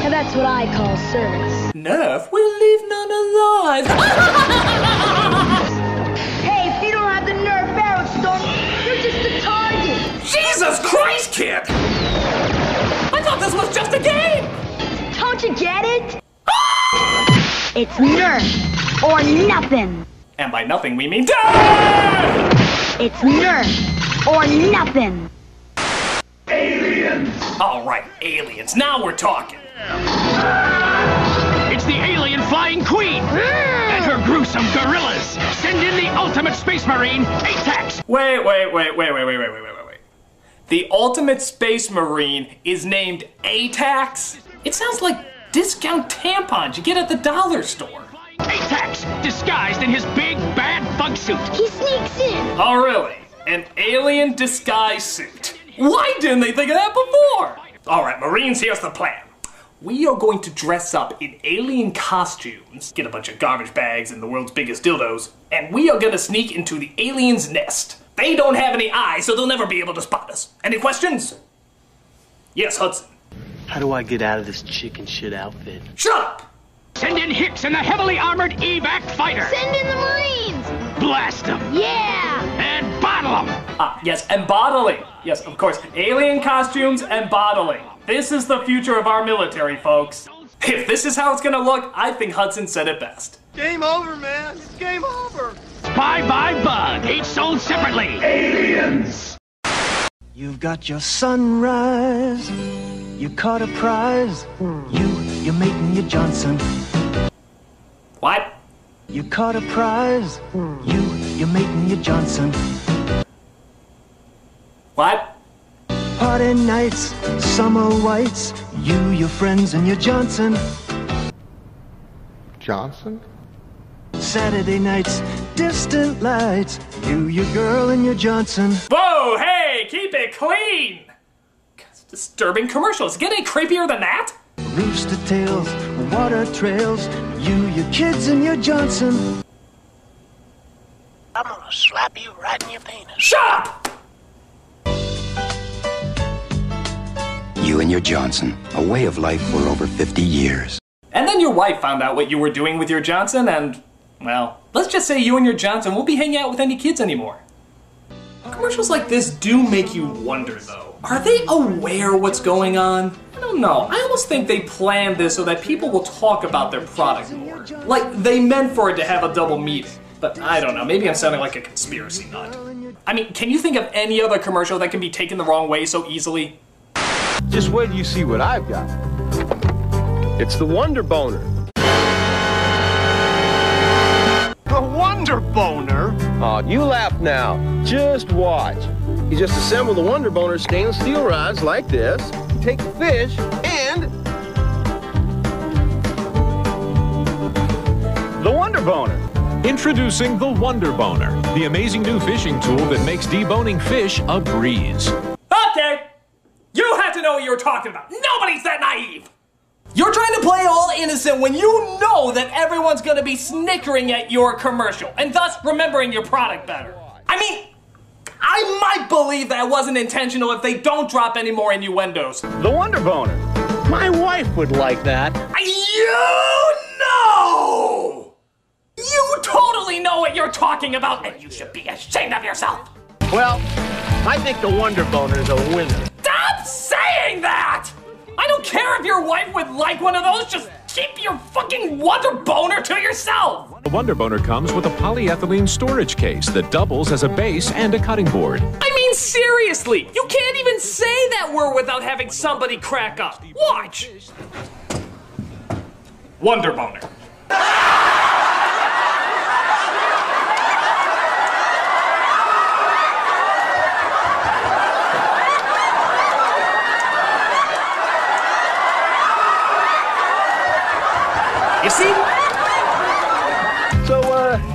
And that's what I call service. Nerf will leave none alive. Hey, if you don't have the Nerf arrow storm, you're just a target. Jesus Christ, kid! I thought this was just a game! Don't you get it? It's Nerf or nothing. And by nothing we mean die! It's Nerf or nothing. Aliens! Alright, aliens, now we're talking. It's the alien flying queen and her gruesome gorillas. Send in the ultimate space marine, ATAX. Wait. The ultimate space marine is named ATAX? It sounds like discount tampons you get at the dollar store. ATAX, disguised in his big bad bug suit. He sneaks in. Oh really? An alien disguise suit. Why didn't they think of that before? Alright, Marines, here's the plan. We are going to dress up in alien costumes, get a bunch of garbage bags and the world's biggest dildos, and we are gonna sneak into the alien's nest. They don't have any eyes, so they'll never be able to spot us. Any questions? Yes, Hudson. How do I get out of this chicken shit outfit? Shut up! Send in Hicks and the heavily armored evac fighter. Send in the Marines. Blast them. Yeah. And bottle them. Yes, and bottling. Yes, of course. Alien costumes and bottling. This is the future of our military, folks. If this is how it's gonna look, I think Hudson said it best. Game over, man. It's game over. Spy by bug, each sold separately. Aliens. You've got your sunrise. You caught a prize. You're making your Johnson. What? You caught a prize. You're making your Johnson. What? Party nights, summer whites. You, your friends, and your Johnson. Johnson? Saturday nights, distant lights. You, your girl, and your Johnson. Whoa, hey, keep it clean! Disturbing commercials. Get any creepier than that? Rooster tails, water trails. You, your kids, and your Johnson. I'm gonna slap you right in your penis. Shut up! You and your Johnson, a way of life for over 50 years. And then your wife found out what you were doing with your Johnson and, well, let's just say you and your Johnson won't be hanging out with any kids anymore. Commercials like this do make you wonder, though. Are they aware what's going on? I don't know. I almost think they planned this so that people will talk about their product more. Like, they meant for it to have a double meaning. But I don't know, maybe I'm sounding like a conspiracy nut. I mean, can you think of any other commercial that can be taken the wrong way so easily? Just wait till you see what I've got. It's the Wonder Boner. The Wonder Wonder Boner? Oh, you laugh now. Just watch. You just assemble the Wonder Boner stainless steel rods like this, take the fish, and... The Wonder Boner. Introducing the Wonder Boner, the amazing new fishing tool that makes deboning fish a breeze. Okay! You had to know what you were talking about. Nobody's that naive! You're trying to play all innocent when you know that everyone's gonna be snickering at your commercial, and thus remembering your product better. I mean, I might believe that wasn't intentional if they don't drop any more innuendos. The Wonder Boner. My wife would like that. You know! You totally know what you're talking about, and you should be ashamed of yourself! Well, I think the Wonder Boner is a winner. Stop saying that! I don't care if your wife would like one of those, just keep your fucking Wonder Boner to yourself! The Wonder Boner comes with a polyethylene storage case that doubles as a base and a cutting board. I mean, seriously, you can't even say that word without having somebody crack up. Watch! Wonder Boner. You see? So,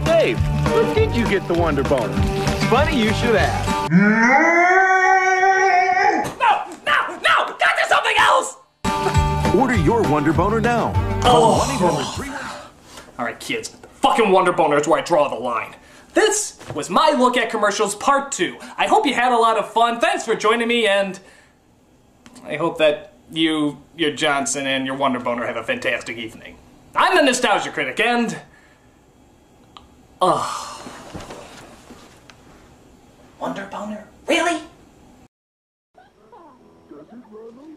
Dave, when did you get the Wonder Boner? It's funny you should ask. No! Got to something else! Order your Wonder Boner now. Alright, kids. Fucking Wonder Boner is where I draw the line. This was my look at commercials part 2. I hope you had a lot of fun. Thanks for joining me, and I hope that you, your Johnson, and your Wonder Boner have a fantastic evening. I'm the Nostalgia Critic, and... Wonder Boner? Really?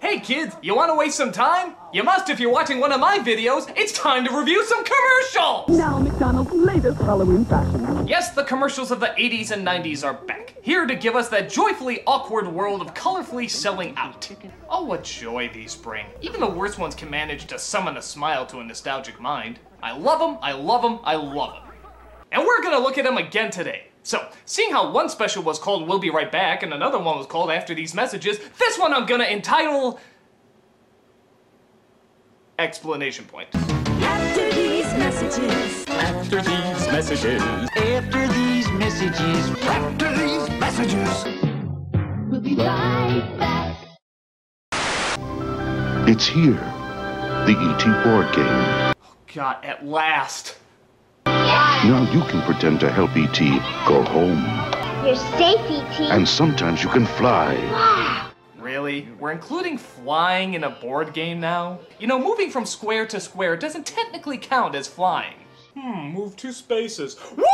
Hey kids, you want to waste some time? You must if you're watching one of my videos. It's time to review some commercials! Now McDonald's latest Halloween fashion. Yes, the commercials of the 80s and 90s are back, here to give us that joyfully awkward world of colorfully selling out. Oh, what joy these bring. Even the worst ones can manage to summon a smile to a nostalgic mind. I love them, I love them, I love them. And we're gonna look at them again today. So, seeing how one special was called We'll Be Right Back and another one was called After These Messages, this one I'm gonna entitle... Explanation point. After these messages. After these messages. After these messages. After these messages. We'll be right back. It's here. The E.T. board game. God, at last. Now you can pretend to help E.T. go home. You're safe, E.T. And sometimes you can fly. Wow. Really? We're including flying in a board game now? You know, moving from square to square doesn't technically count as flying. Move 2 spaces. Woo! I'm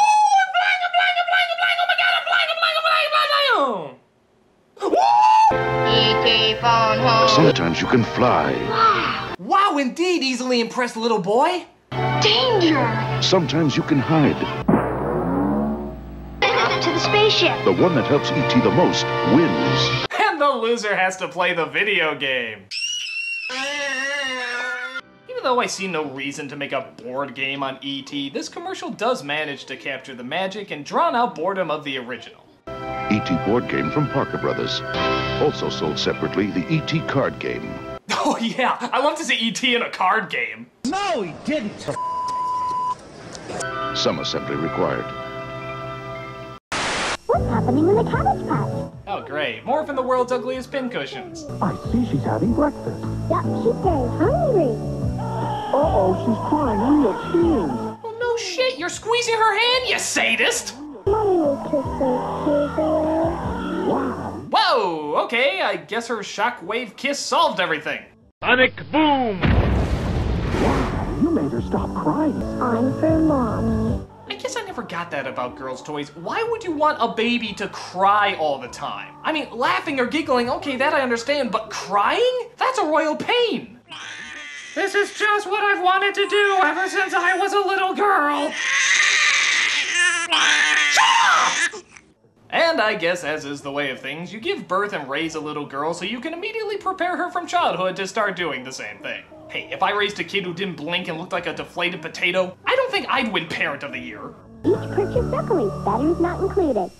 flying, oh my god, I'm flying, Woo! E.T. phone home. Sometimes you can fly. Wow, indeed, easily impressed little boy. Danger. Sometimes you can hide. Up to the spaceship. The one that helps E.T. the most wins. And the loser has to play the video game. Even though I see no reason to make a board game on E.T., this commercial does manage to capture the magic and drawn-out boredom of the original. E.T. board game from Parker Brothers. Also sold separately, the E.T. card game. Oh yeah, I love to see E.T. in a card game. No, he didn't. Some assembly required. What's happening in the Cabbage Patch? Oh great, more from the world's ugliest pincushions. I see she's having breakfast. Yep, she's very hungry. Uh-oh, she's crying real tears. Well no shit, you're squeezing her hand, you sadist! Mommy will kiss her tears away. Wow. Whoa, okay, I guess her shockwave kiss solved everything. Sonic boom! Wow, you made her stop crying. I'm for Mommy. I guess I never got that about girls' toys. Why would you want a baby to cry all the time? I mean, laughing or giggling, okay, that I understand, but crying? That's a royal pain. This is just what I've wanted to do ever since I was a little girl. And I guess, as is the way of things, you give birth and raise a little girl so you can immediately prepare her from childhood to start doing the same thing. Hey, if I raised a kid who didn't blink and looked like a deflated potato, I don't think I'd win Parent of the Year. Each purchase separately. Batteries not included.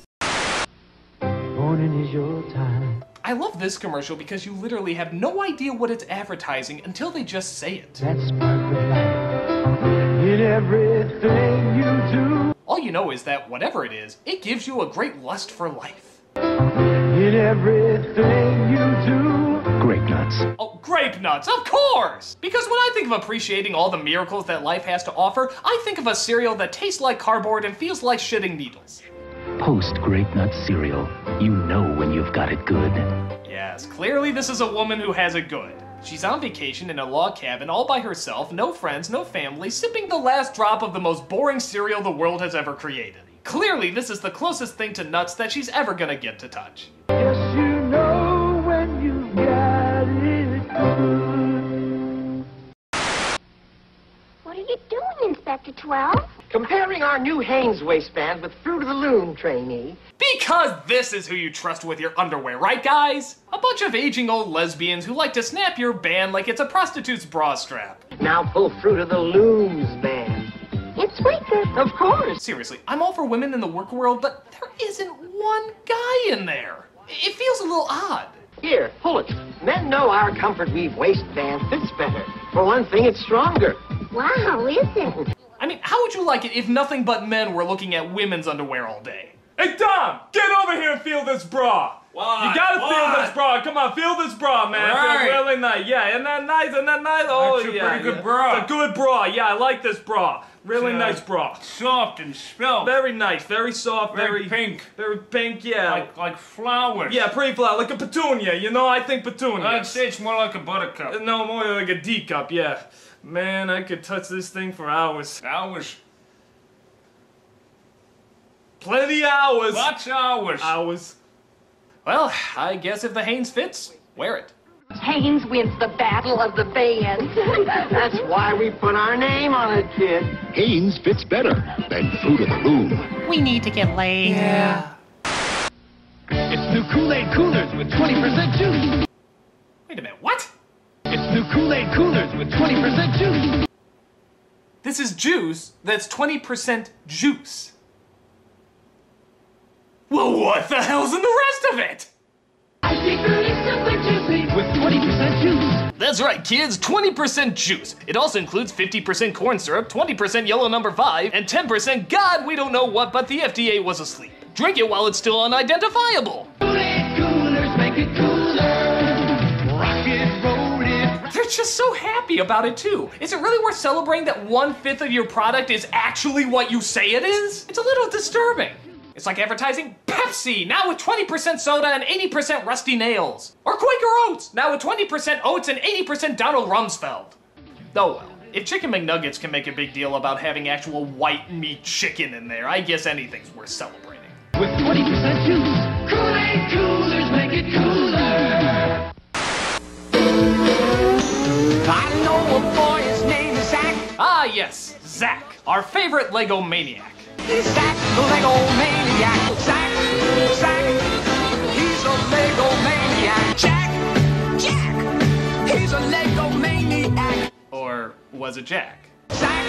Morning is your time. I love this commercial because you literally have no idea what it's advertising until they just say it. That sparkling light in everything you do. All you know is that whatever it is, it gives you a great lust for life. In everything you do. Grape nuts. Oh, grape nuts, of course! Because when I think of appreciating all the miracles that life has to offer, I think of a cereal that tastes like cardboard and feels like shitting needles. Post Grape Nut cereal. You know when you've got it good. Yes, clearly this is a woman who has it good. She's on vacation in a log cabin all by herself, no friends, no family, sipping the last drop of the most boring cereal the world has ever created. Clearly this is the closest thing to nuts that she's ever gonna get to touch. Yes, you know when you've got it good. What are you doing, Inspector 12? Comparing our new Hanes waistband with Fruit of the Loom, trainee. Because this is who you trust with your underwear, right guys? A bunch of aging old lesbians who like to snap your band like it's a prostitute's bra strap. Now pull Fruit of the Loom's band. It's weaker. Of course. Seriously, I'm all for women in the work world, but there isn't one guy in there. It feels a little odd. Here, pull it. Men know our Comfort Weave waistband fits better. For one thing, it's stronger. Wow, is it? I mean, how would you like it if nothing but men were looking at women's underwear all day? Hey, Dom, get over here and feel this bra. What? You gotta feel this bra. Come on, feel this bra, man. Right. Feel really nice. Yeah, isn't that nice? Isn't that nice? Oh, That's a yeah. pretty good bra. It's a good bra. Yeah, I like this bra. Really nice bra. Soft and spelt. Very nice. Very soft. Very pink. Very pink, yeah. Like flowers. Yeah, pretty flower. Like a petunia, you know? I think petunia. I'd say it's more like a buttercup. No, more like a D cup, yeah. Man, I could touch this thing for hours. Hours. Plenty of hours. Lots of hours. Hours. Well, I guess if the Hanes fits, wear it. Hanes wins the battle of the bands. That's why we put our name on it, kid. Hanes fits better than Fruit of the Loom. We need to get laid. Yeah. It's new Kool-Aid Coolers with 20% juice. Wait a minute, what? It's new Kool-Aid Coolers with 20% juice. This is juice that's 20% juice. Well, what the hell's in the rest of it? With 20% juice. That's right, kids, 20% juice. It also includes 50% corn syrup, 20% yellow number 5, and 10% God, we don't know what, but the FDA was asleep. Drink it while it's still unidentifiable. Kool-Aid Coolers make it cooler. Rock it, roll it. They're just so happy about it, too. Is it really worth celebrating that 1/5 of your product is actually what you say it is? It's a little disturbing. It's like advertising Pepsi, now with 20% soda and 80% rusty nails. Or Quaker Oats, now with 20% oats and 80% Donald Rumsfeld. Oh well, if Chicken McNuggets can make a big deal about having actual white meat chicken in there, I guess anything's worth celebrating. With 20% juice. Kool-Aid Coolers make it cooler. I know a boy, his name is Zach. Ah yes, Zach, our favorite Lego maniac. Zach, the Lego maniac. Zach, he's a Lego maniac. Jack, he's a Lego maniac. Or was it Jack? Zach,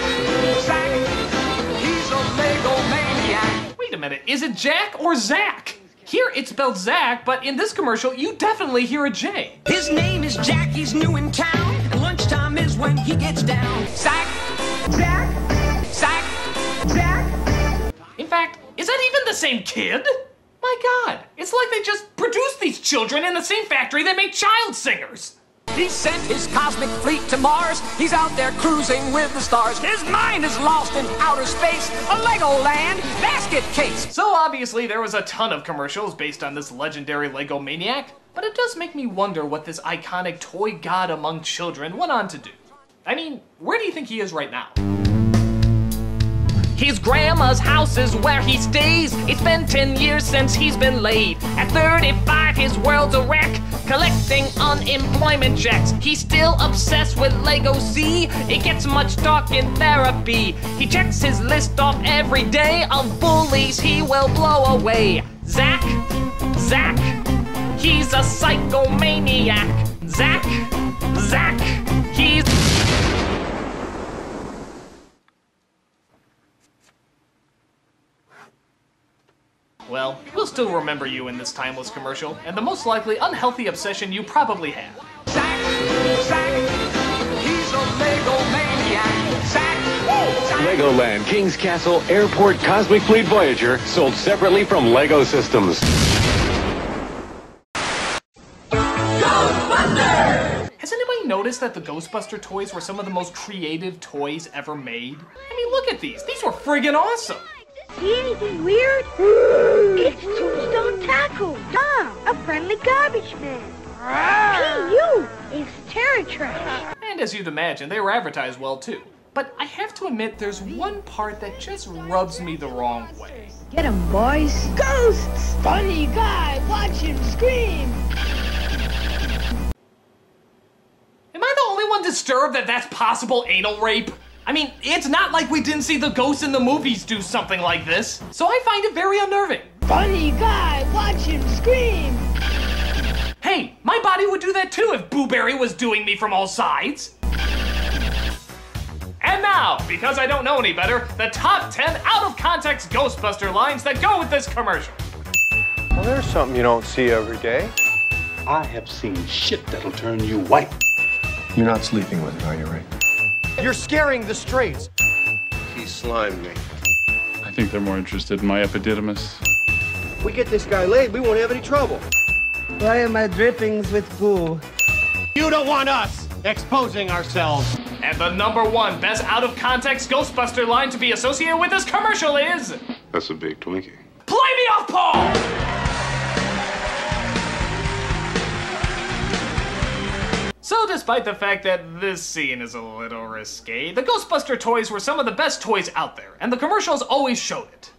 he's a Lego maniac. Wait a minute, is it Jack or Zach? Here it's spelled Zach, but in this commercial you definitely hear a J. His name is Jack, he's new in town, and lunchtime is when he gets down. Zach. In fact, is that even the same kid? My God, it's like they just produced these children in the same factory that made child singers. He sent his cosmic fleet to Mars. He's out there cruising with the stars. His mind is lost in outer space. A Legoland basket case. So obviously there was a ton of commercials based on this legendary Lego maniac, but it does make me wonder what this iconic toy god among children went on to do. I mean, where do you think he is right now? His grandma's house is where he stays. It's been 10 years since he's been laid. At 35, his world's a wreck, collecting unemployment checks. He's still obsessed with Lego C. It gets much talk in therapy. He checks his list off every day of bullies he will blow away. Zach, he's a psychomaniac. Zach, he's... well, we'll still remember you in this timeless commercial, and the most likely unhealthy obsession you probably had. Zack, he's a Lego maniac. Zack, Legoland, King's Castle, Airport, Cosmic Fleet Voyager, sold separately from Lego Systems. Has anybody noticed that the Ghostbuster toys were some of the most creative toys ever made? I mean, look at these. These were friggin' awesome. See anything weird? It's Tombstone Taco. A friendly garbage man. Hey, you! It's terror trash. And as you'd imagine, they were advertised well too. But I have to admit, there's one part that just rubs me the wrong way. Get him, boys. Ghosts! Funny guy, watch him scream. Am I the only one disturbed that that's possible anal rape? I mean, it's not like we didn't see the ghosts in the movies do something like this, so I find it very unnerving. Funny guy, watch him scream. Hey, my body would do that too if Boo Berry was doing me from all sides. And now, because I don't know any better, the top 10 out-of-context Ghostbuster lines that go with this commercial. Well, there's something you don't see every day. I have seen shit that'll turn you white. You're not sleeping with her, are you, Ray? You're scaring the strays. He slimed me. I think they're more interested in my epididymis. If we get this guy laid, we won't have any trouble. Why am I drippings with goo? You don't want us exposing ourselves. And the #1 best out-of-context Ghostbuster line to be associated with this commercial is... That's a big Twinkie. Play me off, Paul! So despite the fact that this scene is a little risque, the Ghostbuster toys were some of the best toys out there, and the commercials always showed it.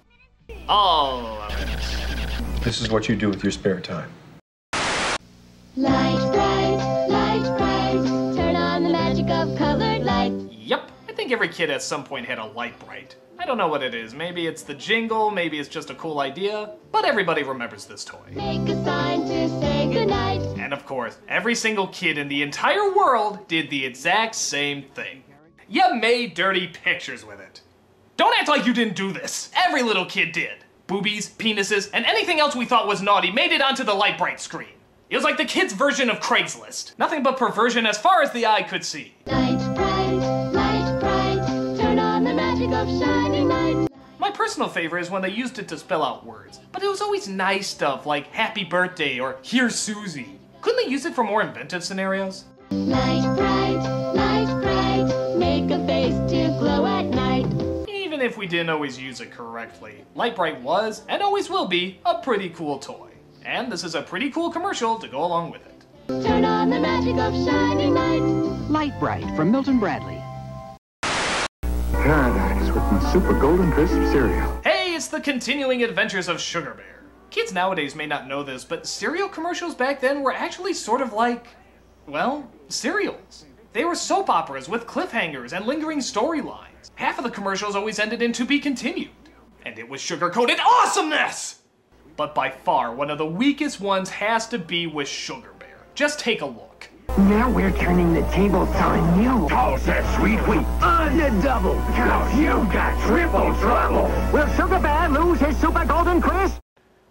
All of it. This is what you do with your spare time. Light bright, turn on the magic of colored light. Yep, I think every kid at some point had a light bright. I don't know what it is, maybe it's the jingle, maybe it's just a cool idea, but everybody remembers this toy. Make a sign to say goodnight. And of course, every single kid in the entire world did the exact same thing. You made dirty pictures with it. Don't act like you didn't do this. Every little kid did. Boobies, penises, and anything else we thought was naughty made it onto the light bright screen. It was like the kids' version of Craigslist. Nothing but perversion as far as the eye could see. Light bright, turn on the magic of shining light. My personal favorite is when they used it to spell out words, but it was always nice stuff like happy birthday or here's Susie. Couldn't they use it for more inventive scenarios? Light bright, make a face to glow at night. Even if we didn't always use it correctly, Light Bright was, and always will be, a pretty cool toy. And this is a pretty cool commercial to go along with it. Turn on the magic of shining light. Light Bright from Milton Bradley. Paradise with my super golden crisp cereal. Hey, it's the continuing adventures of Sugar Bear. Kids nowadays may not know this, but cereal commercials back then were actually sort of like, well, cereals. They were soap operas with cliffhangers and lingering storylines. Half of the commercials always ended in to be continued. And it was sugar-coated awesomeness! But by far, one of the weakest ones has to be with Sugar Bear. Just take a look. Now we're turning the tables on you. Toss that sweet wheat on the double. Cause you got triple trouble. Will Sugar Bear lose his super golden crisp?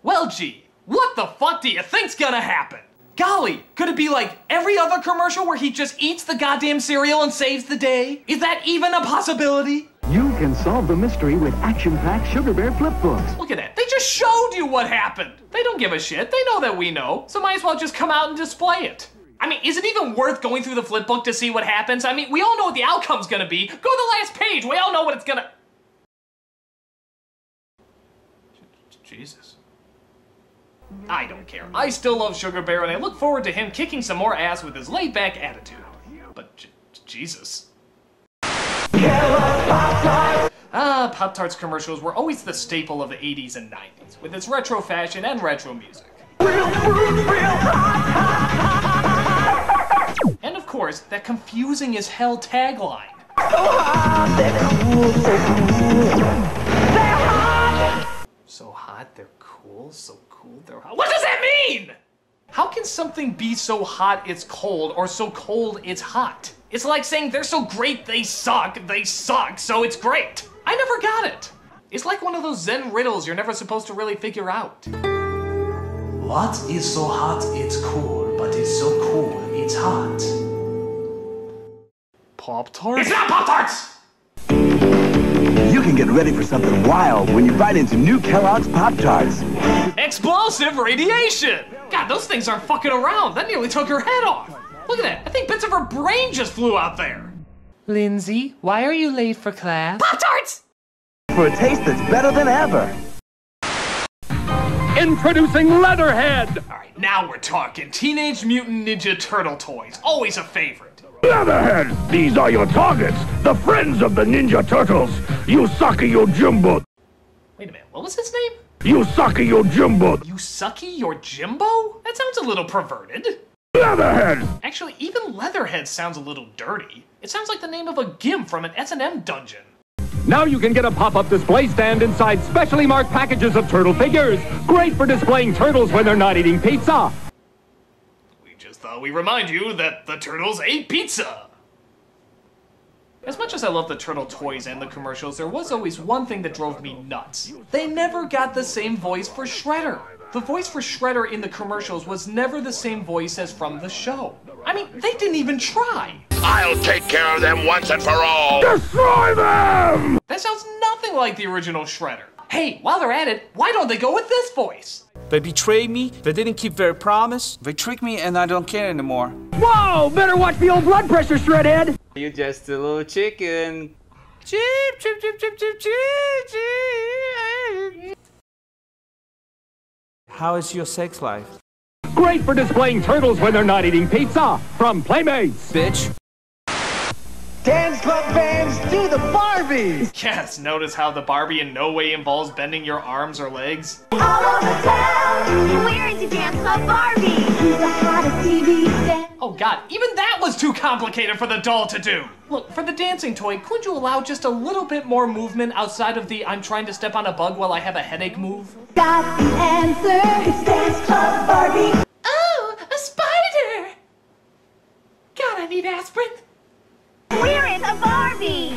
Well, gee, what the fuck do you think's gonna happen? Golly, could it be like every other commercial where he just eats the goddamn cereal and saves the day? Is that even a possibility? You can solve the mystery with action-packed Sugar Bear flip books. Look at that, they just showed you what happened. They don't give a shit, they know that we know, so might as well just come out and display it. I mean, is it even worth going through the flip book to see what happens? I mean, we all know what the outcome's gonna be. Go to the last page, we all know what it's gonna... Jesus. I don't care. I still love Sugar Bear, and I look forward to him kicking some more ass with his laid-back attitude. But, Jesus. Pop-Tarts commercials were always the staple of the 80s and 90s, with its retro fashion and retro music. And of course, that confusing as hell tagline. So hot, they're cool, so cool, they're hot. What does that mean? How can something be so hot it's cold, or so cold it's hot? It's like saying they're so great they suck, so it's great. I never got it. It's like one of those Zen riddles you're never supposed to really figure out. What is so hot it's cool, but it's so cool it's hot? Pop-Tarts? It's not Pop-Tarts! You can get ready for something wild when you bite into new Kellogg's Pop-Tarts. Explosive radiation! God, those things aren't fucking around. That nearly took her head off. Look at that. I think bits of her brain just flew out there. Lindsay, why are you late for class? Pop-Tarts! For a taste that's better than ever. Introducing Leatherhead! Alright, now we're talking. Teenage Mutant Ninja Turtle toys. Always a favorite. Leatherhead! These are your targets, the friends of the Ninja Turtles. Yusaki Yojimbo. Wait a minute, what was his name? Yusaki Yojimbo. Yusaki Yojimbo? That sounds a little perverted. Leatherhead! Actually, even Leatherhead sounds a little dirty. It sounds like the name of a gimp from an S&M dungeon. Now you can get a pop-up display stand inside specially marked packages of turtle figures. Great for displaying turtles when they're not eating pizza. We just thought we'd remind you that the turtles ate pizza. As much as I love the turtle toys and the commercials, there was always one thing that drove me nuts. They never got the same voice for Shredder. The voice for Shredder in the commercials was never the same voice as from the show. I mean, they didn't even try. I'll take care of them once and for all. Destroy them! That sounds nothing like the original Shredder. Hey, while they're at it, why don't they go with this voice? They betrayed me, they didn't keep their promise, they tricked me, and I don't care anymore. Whoa! Better watch the old blood pressure, Shredhead! You're just a little chicken. Chip, chip, chip, chip, chip, chip, chip. How is your sex life? Great for displaying turtles when they're not eating pizza. From Playmates. Bitch. Dance Club fans, do the Barbie! Yes, notice how the Barbie in no way involves bending your arms or legs? All over town, we're into Dance Club Barbie. Who's the hottest TV fan? Oh god, even that was too complicated for the doll to do! Look, for the dancing toy, could you allow just a little bit more movement outside of the I'm trying to step on a bug while I have a headache move? Got the answer, it's Dance Club Barbie. Oh, a spider! God, I need aspirin. We're in a Barbie!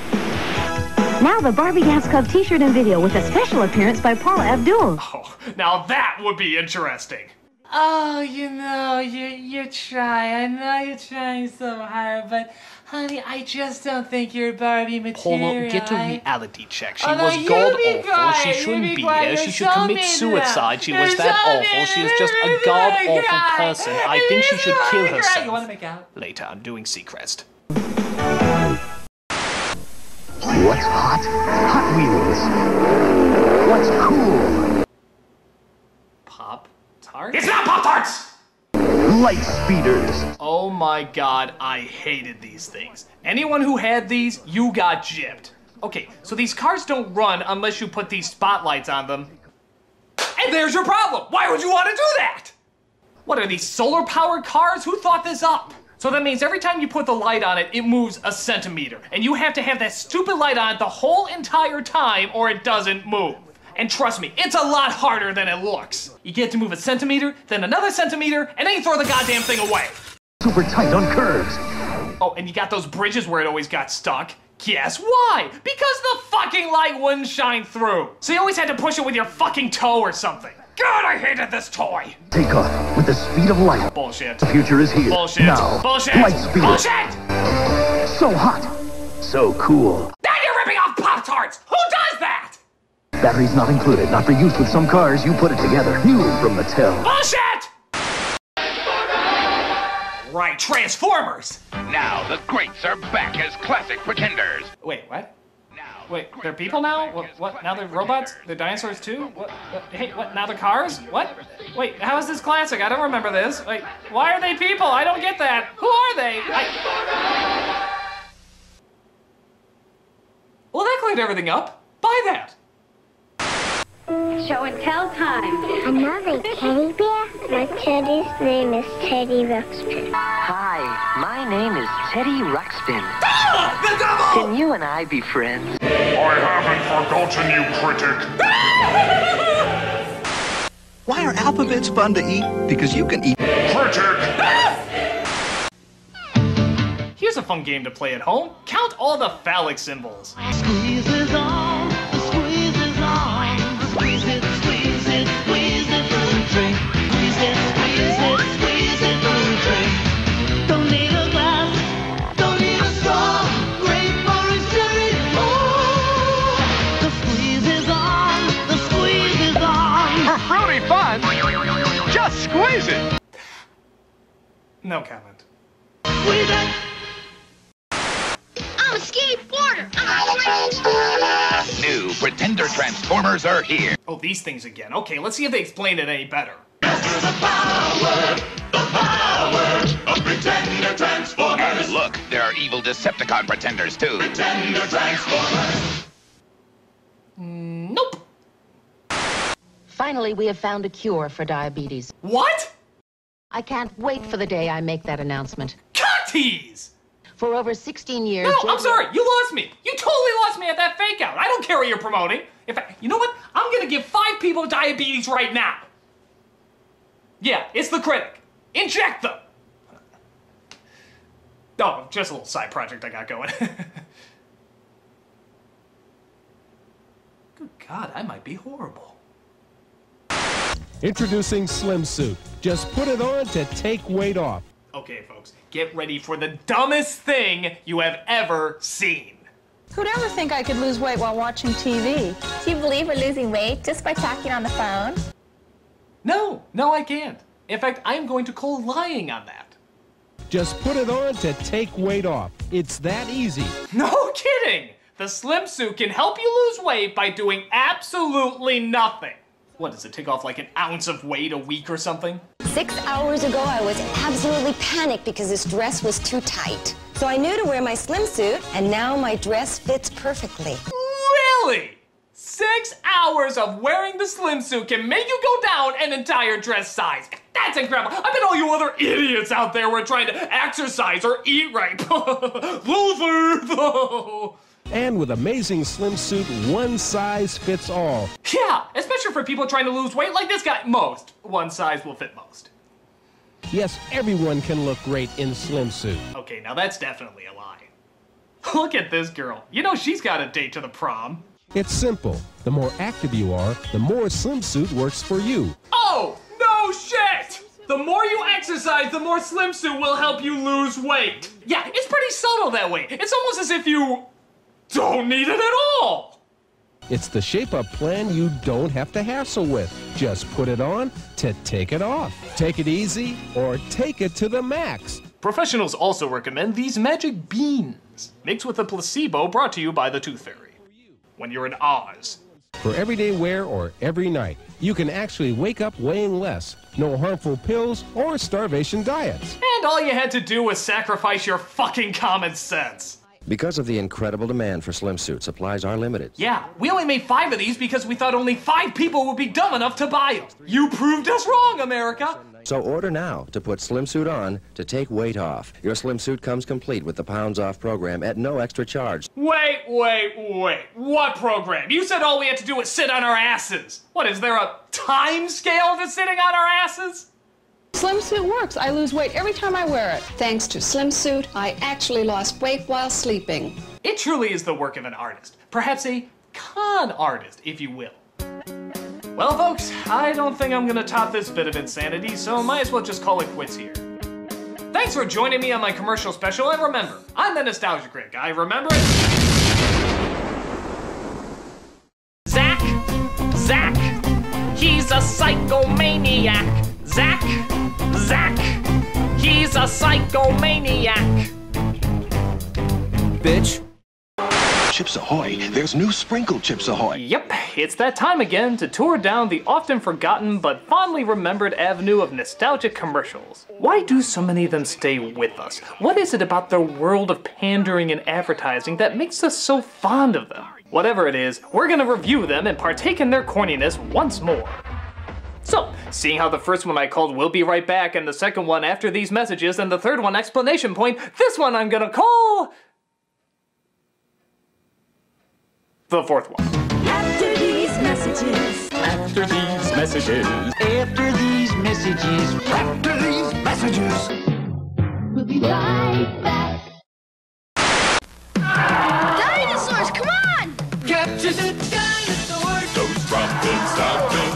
Now the Barbie Dance Club t-shirt and video with a special appearance by Paula Abdul. Oh, now that would be interesting. Oh, you know, you try. I know you're trying so hard, but honey, I just don't think you're Barbie material. Polo, get a reality check. She Oh, no, was you god be awful. quiet, She you shouldn't be be quiet. here. She You're should so commit mean suicide. She now. was You're that so awful. mean. She is just a You're god so awful mean. person. I think she should kill You herself. want to make out? Later, I'm doing Seacrest. What's hot? Hot Wheels. What's cool? Pop-Tarts? It's not Pop-Tarts! Light speeders. Oh my god, I hated these things. Anyone who had these, you got gypped. Okay, so these cars don't run unless you put these spotlights on them. And there's your problem! Why would you want to do that? What are these, solar-powered cars? Who thought this up? So that means every time you put the light on it, it moves a centimeter. And you have to have that stupid light on the whole entire time or it doesn't move. And trust me, it's a lot harder than it looks. You get to move a centimeter, then another centimeter, and then you throw the goddamn thing away. Super tight on curves. Oh, and you got those bridges where it always got stuck. Guess why? Because the fucking light wouldn't shine through. So you always had to push it with your fucking toe or something. God, I hated this toy. Take off with the speed of light. Bullshit. The future is here. Bullshit. Now. Bullshit. Light speed. Bullshit. So hot. So cool. Now you're ripping off Pop-Tarts. Who does that? Batteries not included. Not for use with some cars. You put it together. New from Mattel. Bullshit. Right, Transformers. Now the greats are back as classic pretenders. Wait, what? Wait, they're people now? What? Now they're robots? They're dinosaurs too? What? Hey, what? Now they're cars? What? Wait, how is this classic? I don't remember this. Wait, why are they people? I don't get that. Who are they? Well, that cleared everything up. Buy that. Show and tell time. Another teddy bear? My teddy's name is Teddy Ruxpin. Hi, my name is Teddy Ruxpin. Ah! The devil! Can you and I be friends? I haven't forgotten you, critic. Why are alphabets fun to eat? Because you can eat. Critic! Here's a fun game to play at home. Count all the phallic symbols. Squeezes on, squeezes on. Exquisite! No comment. I'm a skateboarder. New Pretender Transformers are here. Oh, these things again. Okay, let's see if they explain it any better. The power of Pretender Transformers. And look, there are evil Decepticon Pretenders too. Pretender Transformers. Nope. Finally, we have found a cure for diabetes. What? I can't wait for the day I make that announcement. Cutties! For over 16 years... No, I'm sorry, you lost me. You totally lost me at that fake out. I don't care what you're promoting. In fact, you know what? I'm gonna give 5 people diabetes right now. Yeah, it's the Critic. Inject them! Oh, just a little side project I got going. Good God, I might be horrible. Introducing Slim Suit. Just put it on to take weight off. Okay, folks, get ready for the dumbest thing you have ever seen. Who'd ever think I could lose weight while watching TV? Do you believe we're losing weight just by talking on the phone? No, I can't. In fact, I'm going to call lying on that. Just put it on to take weight off. It's that easy. No kidding! The Slim Suit can help you lose weight by doing absolutely nothing. What, does it take off like an ounce of weight a week or something? 6 hours ago, I was absolutely panicked because this dress was too tight. So I knew to wear my slim suit, and now my dress fits perfectly. Really? 6 hours of wearing the Slim Suit can make you go down an entire dress size. That's incredible. I bet all you other idiots out there were trying to exercise or eat right. Loser, though. And with amazing Slim Suit, one size fits all. Yeah, especially for people trying to lose weight like this guy. Most. One size will fit most. Yes, everyone can look great in Slim Suit. Okay, now that's definitely a lie. Look at this girl. You know she's got a date to the prom. It's simple. The more active you are, the more Slim Suit works for you. Oh, no shit! The more you exercise, the more Slim Suit will help you lose weight. Yeah, it's pretty subtle that way. It's almost as if you don't need it at all. It's the shape-up plan you don't have to hassle with. Just put it on to take it off. Take it easy or take it to the max. Professionals also recommend these magic beans, mixed with a placebo brought to you by the Tooth Fairy. When you're in Oz. For everyday wear or every night, you can actually wake up weighing less. No harmful pills or starvation diets. And all you had to do was sacrifice your fucking common sense. Because of the incredible demand for Slim Suit, supplies are limited. Yeah, we only made 5 of these because we thought only 5 people would be dumb enough to buy them. You proved us wrong, America. So order now to put Slim Suit on to take weight off. Your Slim Suit comes complete with the Pounds Off program at no extra charge. Wait. What program? You said all we had to do was sit on our asses. What, is there a time scale to sitting on our asses? Slim Suit works. I lose weight every time I wear it. Thanks to Slim Suit, I actually lost weight while sleeping. It truly is the work of an artist. Perhaps a con artist, if you will. Well, folks, I don't think I'm gonna top this bit of insanity, so might as well just call it quits here. Thanks for joining me on my commercial special, and remember, I'm the Nostalgia Critic. I remember it. Zach, he's a psychomaniac. Zach, he's a psychomaniac. Bitch. Chips Ahoy! There's new sprinkled Chips Ahoy! Yep, it's that time again to tour down the often forgotten but fondly remembered avenue of nostalgic commercials. Why do so many of them stay with us? What is it about their world of pandering and advertising that makes us so fond of them? Whatever it is, we're gonna review them and partake in their corniness once more. So, seeing how the first one I called We'll Be Right Back and the second one After These Messages and the third one Explanation Point, this one I'm gonna call the fourth one. After these messages. After these messages. After these messages. After these messages. We'll be right back. Dinosaurs, come on! Capture the dinosaurs. Those dropping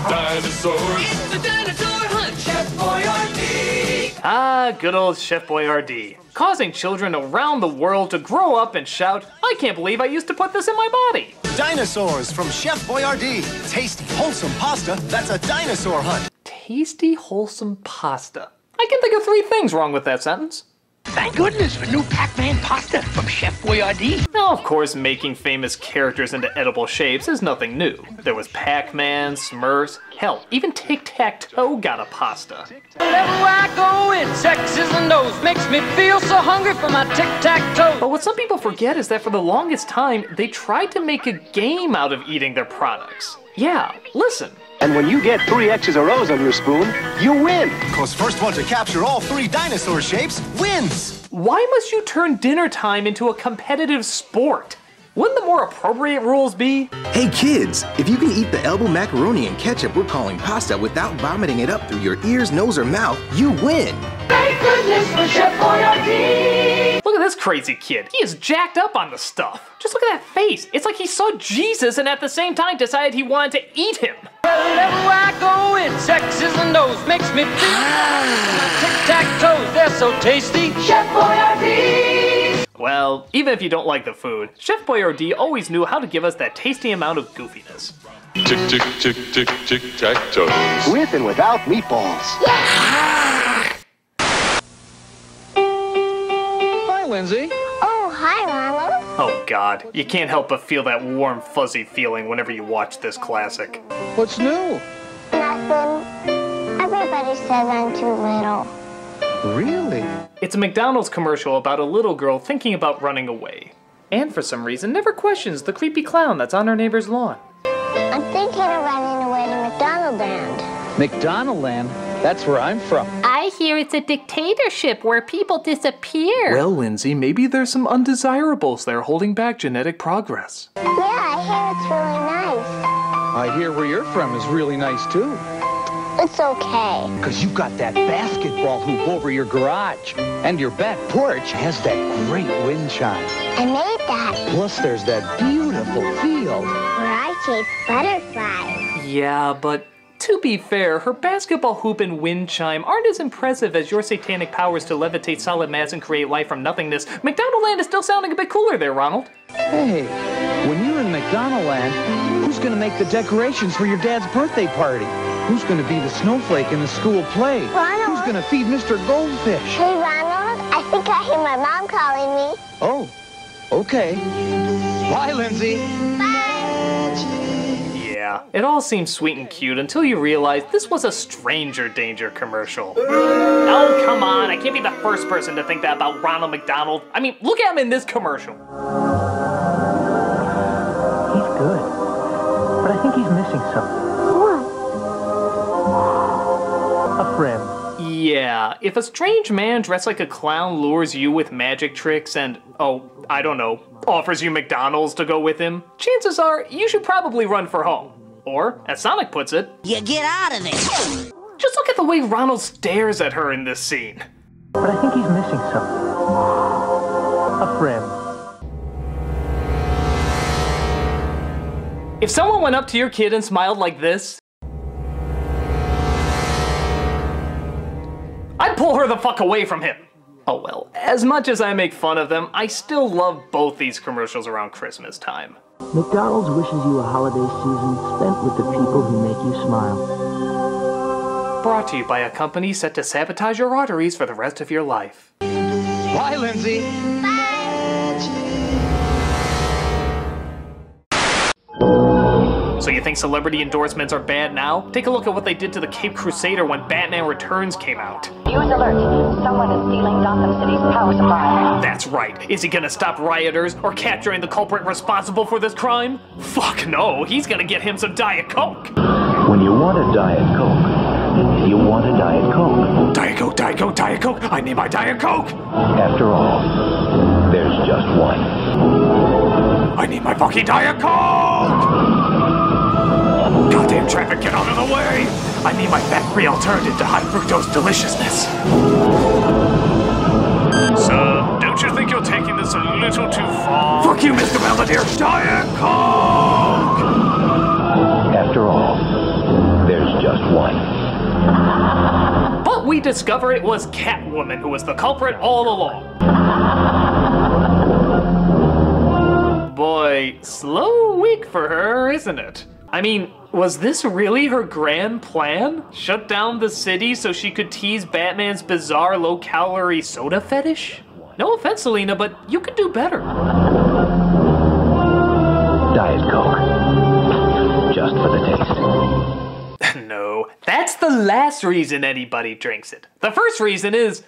dinosaurs. It's the dinosaur hunt. Chef Boyardee. Ah, good old Chef Boyardee. Causing children around the world to grow up and shout, I can't believe I used to put this in my body. Dinosaurs from Chef Boyardee. Tasty, wholesome pasta that's a dinosaur hunt. tasty, wholesome pasta. I can think of 3 things wrong with that sentence. Thank goodness for new Pac-Man Pasta from Chef Boyardee. Now, of course, making famous characters into edible shapes is nothing new. There was Pac-Man, Smurfs, hell, even Tic-Tac-Toe got a pasta. Wherever I go, it X's and O's. Makes me feel so hungry for my tic-tac-toe. But what some people forget is that for the longest time, they tried to make a game out of eating their products. Yeah, listen. And when you get 3 X's or O's on your spoon, you win. Cause first one to capture all 3 dinosaur shapes wins. Why must you turn dinner time into a competitive sport? Wouldn't the more appropriate rules be? Hey kids, if you can eat the elbow macaroni and ketchup we're calling pasta without vomiting it up through your ears, nose, or mouth, you win. Thank goodness for Chef Boyardee. Look at this crazy kid. He is jacked up on the stuff. Just look at that face. It's like he saw Jesus and at the same time decided he wanted to eat him. Wherever I go, it X's and O's. Makes me feel my tic-tac-toes. They're so tasty. Chef Boyardee. Well, even if you don't like the food, Chef Boyardee always knew how to give us that tasty amount of goofiness. Tick, tick, tick, tick, tick, tac-toes. With and without meatballs. Hi, Lindsay. Oh, hi, Ronald. Oh God, you can't help but feel that warm, fuzzy feeling whenever you watch this classic. What's new? Nothing. Everybody says I'm too little. Really? It's a McDonald's commercial about a little girl thinking about running away. And for some reason, never questions the creepy clown that's on her neighbor's lawn. I'm thinking of running away to McDonald Land. McDonald Land? That's where I'm from. I hear it's a dictatorship where people disappear. Well, Lindsay, maybe there's some undesirables there holding back genetic progress. Yeah, I hear it's really nice. I hear where you're from is really nice, too. It's okay. Because you've got that basketball hoop over your garage. And your back porch has that great wind chime. I made that. Plus, there's that beautiful field where I chase butterflies. Yeah, but to be fair, her basketball hoop and wind chime aren't as impressive as your satanic powers to levitate solid mass and create life from nothingness. McDonald Land is still sounding a bit cooler there, Ronald. Hey, when you're in McDonald Land, who's gonna make the decorations for your dad's birthday party? Who's gonna be the snowflake in the school play? Ronald. Who's gonna feed Mr. Goldfish? Hey, Ronald, I think I hear my mom calling me. Oh, okay. Bye, Lindsay. Yeah, it all seems sweet and cute until you realize this was a stranger danger commercial. Oh, come on, I can't be the first person to think that about Ronald McDonald. I mean, look at him in this commercial. He's good, but I think he's missing something. A friend. Yeah, if a strange man dressed like a clown lures you with magic tricks and, oh, I don't know, offers you McDonald's to go with him, chances are you should probably run for home. Or, as Sonic puts it, you get out of there. Just look at the way Ronald stares at her in this scene. But I think he's missing something. A friend. If someone went up to your kid and smiled like this, I'd pull her the fuck away from him. Oh well, as much as I make fun of them, I still love both these commercials around Christmas time. McDonald's wishes you a holiday season spent with the people who make you smile. Brought to you by a company set to sabotage your arteries for the rest of your life. Bye, Lindsay. So you think celebrity endorsements are bad now? Take a look at what they did to the Cape Crusader when Batman Returns came out. News alert. Someone is stealing Gotham City's power supply. That's right. Is he gonna stop rioters or capturing the culprit responsible for this crime? Fuck no, he's gonna get him some Diet Coke. When you want a Diet Coke, you want a Diet Coke. Diet Coke, Diet Coke, Diet Coke. I need my Diet Coke. After all, there's just one. I need my fucking Diet Coke! Goddamn traffic, get out of the way! I need my fat-free alternative to high fructose deliciousness. Sir, don't you think you're taking this a little too far? Fuck you, Mr. Belvedere! Diet Coke! After all, there's just one. But we discover it was Catwoman who was the culprit all along. Boy, slow week for her, isn't it? I mean, was this really her grand plan? Shut down the city so she could tease Batman's bizarre low-calorie soda fetish? No offense, Selena, but you could do better. Diet Coke. Just for the taste. No, that's the last reason anybody drinks it. The first reason is,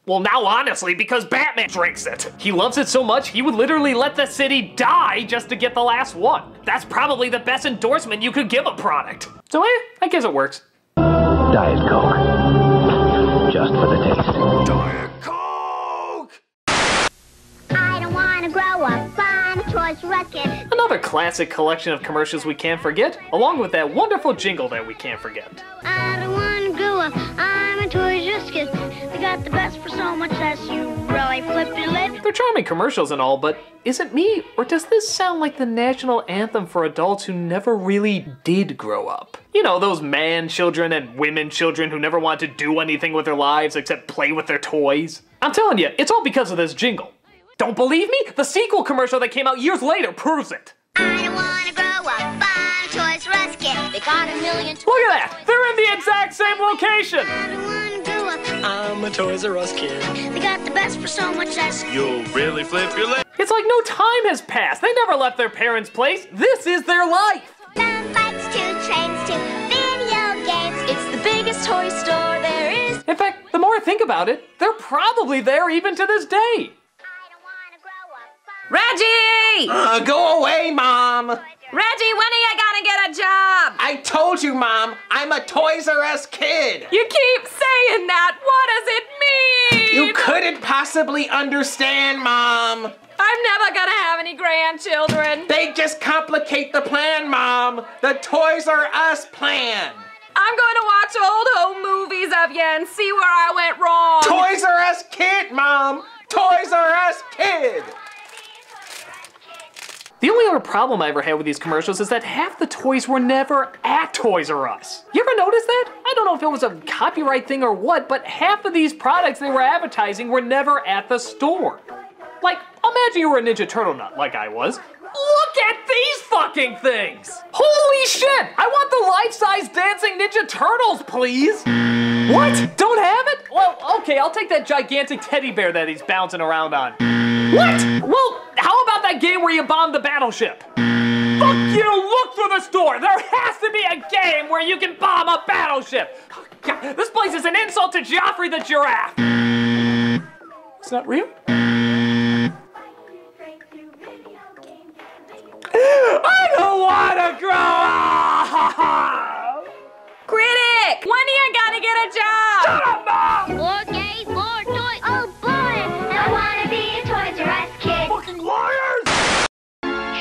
well, now honestly, because Batman drinks it. He loves it so much, he would literally let the city die just to get the last one. That's probably the best endorsement you could give a product. So I guess it works. Diet Coke. Just for the taste. Diet Coke! I don't want to grow up. I'm a Toys R Us kid. Another classic collection of commercials we can't forget, along with that wonderful jingle that we can't forget. I don't want to grow up. I'm a Toys R Us kid. They got the best for so much less. You really flip your lid. They're charming commercials and all, but is it me, or does this sound like the national anthem for adults who never really did grow up? You know, those man children and women children who never wanted to do anything with their lives except play with their toys. I'm telling you, it's all because of this jingle. Don't believe me? The sequel commercial that came out years later proves it. I don't want to grow up. I'm a Toys R Us kid. They got a million toys. Look at that! They're in the exact same location! I don't want to grow up. I'm a Toys R Us kid. They got the best for so much less. You'll really flip your lid. It's like no time has passed. They never left their parents' place. This is their life. From bikes to trains to video games. It's the biggest toy store there is. In fact, the more I think about it, they're probably there even to this day. Reggie! Go away, Mom! Reggie, when are you gonna get a job? I told you, Mom, I'm a Toys R Us kid! You keep saying that, what does it mean? You couldn't possibly understand, Mom! I'm never gonna have any grandchildren. They just complicate the plan, Mom! The Toys R Us plan! I'm going to watch old home movies of you and see where I went wrong. Toys R Us kid, Mom! Toys R Us kid! The only other problem I ever had with these commercials is that half the toys were never at Toys R Us. You ever notice that? I don't know if it was a copyright thing or what, but half of these products they were advertising were never at the store. Like, imagine you were a Ninja Turtle nut, like I was. Look at these fucking things! Holy shit! I want the life-size dancing Ninja Turtles, please! What? Don't have it? Well, okay, I'll take that gigantic teddy bear that he's bouncing around on. What? Well, how about that game where you bomb the battleship? Fuck you! Look through the store! There has to be a game where you can bomb a battleship! God, this place is an insult to Joffrey the giraffe! It's not real? I don't want to grow up! Critic! When are you gonna get a job? Shut up, Mom! More games, more toys. Oh boy, I want to be a Toys R Us kid. Fucking liars!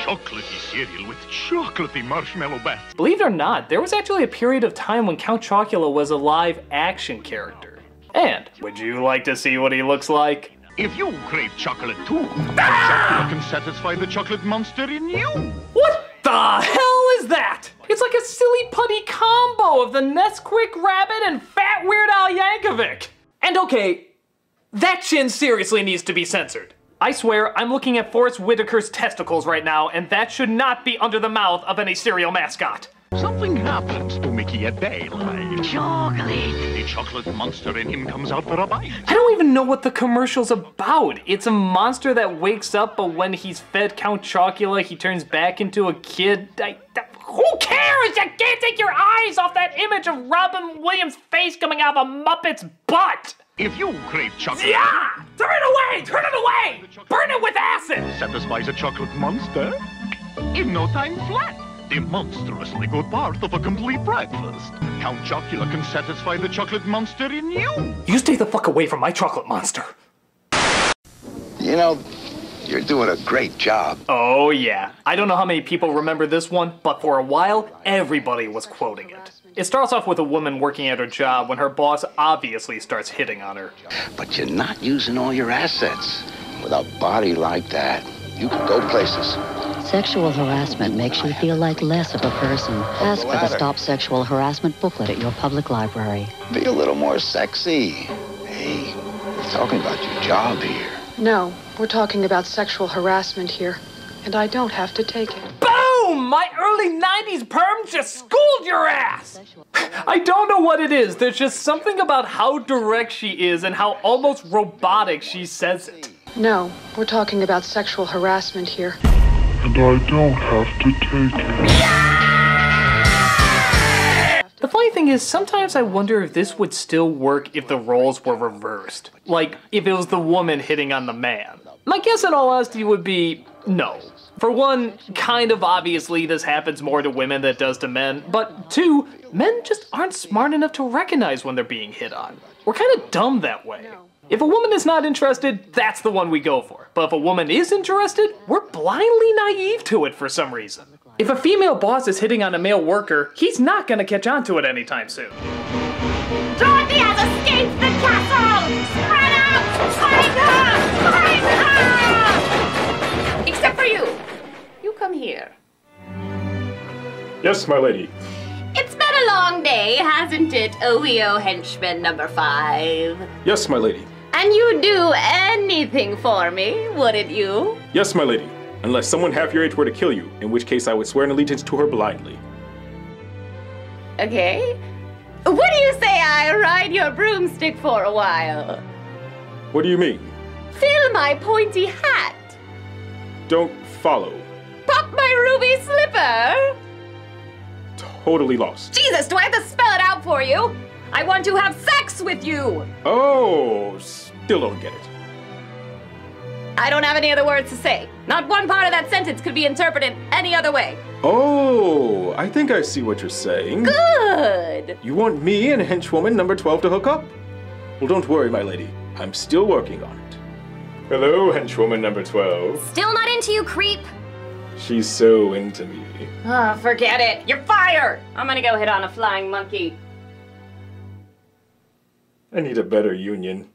Chocolatey cereal with chocolatey marshmallow bats. Believe it or not, there was actually a period of time when Count Chocula was a live action character. And would you like to see what he looks like? If you crave chocolate too, chocolate can satisfy the chocolate monster in you. What the hell is that? It's like a silly putty combo of the Nesquik Rabbit and Fat Weird Al Yankovic. And okay, that chin seriously needs to be censored. I swear, I'm looking at Forrest Whitaker's testicles right now, and that should not be under the mouth of any cereal mascot. Something happens to Mickey a day like chocolate. The chocolate monster in him comes out for a bite. I don't even know what the commercial's about. It's a monster that wakes up, but when he's fed Count Chocula, he turns back into a kid. Who cares? You can't take your eyes off that image of Robin Williams' face coming out of a Muppet's butt. If you crave chocolate... Yeah! Turn it away! Turn it away! Burn it with acid! Satisfies a chocolate monster in no time flat. The monstrously good part of a complete breakfast. Count Chocula can satisfy the chocolate monster in you. You stay the fuck away from my chocolate monster. You know, you're doing a great job. Oh yeah. I don't know how many people remember this one, but for a while, everybody was quoting it. It starts off with a woman working at her job when her boss obviously starts hitting on her. But you're not using all your assets. With a body like that, you can go places. Sexual harassment makes you feel like less of a person. Ask for the Stop Sexual Harassment booklet at your public library. Be a little more sexy. Hey, we're talking about your job here. No, we're talking about sexual harassment here, and I don't have to take it. Boom! my early 90s perm just schooled your ass! I don't know what it is, there's just something about how direct she is and how almost robotic she says it. No, we're talking about sexual harassment here. And I don't have to take it. The funny thing is, sometimes I wonder if this would still work if the roles were reversed. Like, if it was the woman hitting on the man. My guess in all honesty would be no. For one, kind of obviously this happens more to women than it does to men, but two, men just aren't smart enough to recognize when they're being hit on. We're kind of dumb that way. If a woman is not interested, that's the one we go for. But if a woman is interested, we're blindly naive to it for some reason. If a female boss is hitting on a male worker, he's not gonna catch on to it anytime soon. Dorothy has escaped the castle! Spread out! Find her! Find her! Except for you. You come here. Yes, my lady. It's been a long day, hasn't it, OEO henchman number 5? Yes, my lady. And you'd do anything for me, wouldn't you? Yes, my lady. Unless someone half your age were to kill you, in which case I would swear an allegiance to her blindly. Okay. What do you say I ride your broomstick for a while? What do you mean? Fill my pointy hat. Don't follow. Pop my ruby slipper. Totally lost. Jesus, do I have to spell it out for you? I want to have sex with you. Oh, still don't get it. I don't have any other words to say. Not one part of that sentence could be interpreted any other way. Oh, I think I see what you're saying. Good. You want me and henchwoman number 12 to hook up? Well, don't worry, my lady. I'm still working on it. Hello, henchwoman number 12. Still not into you, creep? She's so into me. Oh, forget it. You're fired. I'm gonna go hit on a flying monkey. I need a better union.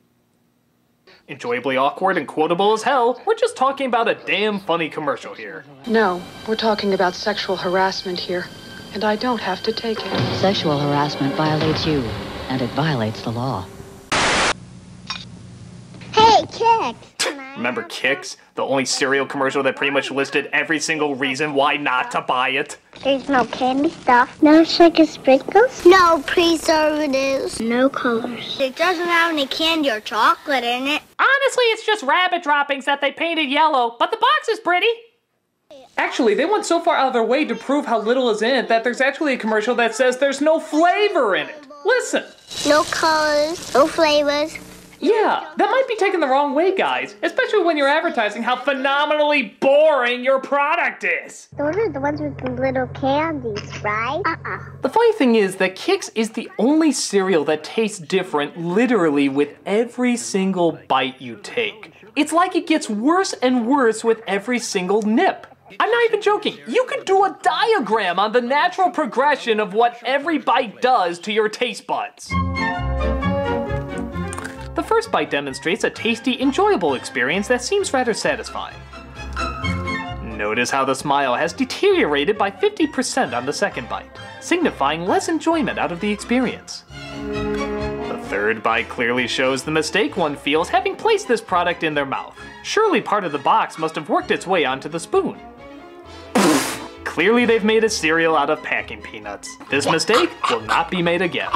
Enjoyably awkward and quotable as hell, we're just talking about a damn funny commercial here. No, we're talking about sexual harassment here. And I don't have to take it. Sexual harassment violates you, and it violates the law. Hey, Kicks! Remember Kicks? The only cereal commercial that pretty much listed every single reason why not to buy it? There's no candy stuff. No sugar sprinkles. No preservatives. No colors. It doesn't have any candy or chocolate in it. Honestly, it's just rabbit droppings that they painted yellow, but the box is pretty. Actually, they went so far out of their way to prove how little is in it that there's actually a commercial that says there's no flavor in it. Listen. No colors, no flavors. Yeah, that might be taken the wrong way, guys. Especially when you're advertising how phenomenally boring your product is. Those are the ones with the little candies, right? The funny thing is that Kix is the only cereal that tastes different literally with every single bite you take. It's like it gets worse and worse with every single nip. I'm not even joking. You could do a diagram on the natural progression of what every bite does to your taste buds. The first bite demonstrates a tasty, enjoyable experience that seems rather satisfying. Notice how the smile has deteriorated by 50% on the second bite, signifying less enjoyment out of the experience. The third bite clearly shows the mistake one feels having placed this product in their mouth. Surely part of the box must have worked its way onto the spoon. Clearly they've made a cereal out of packing peanuts. This mistake will not be made again.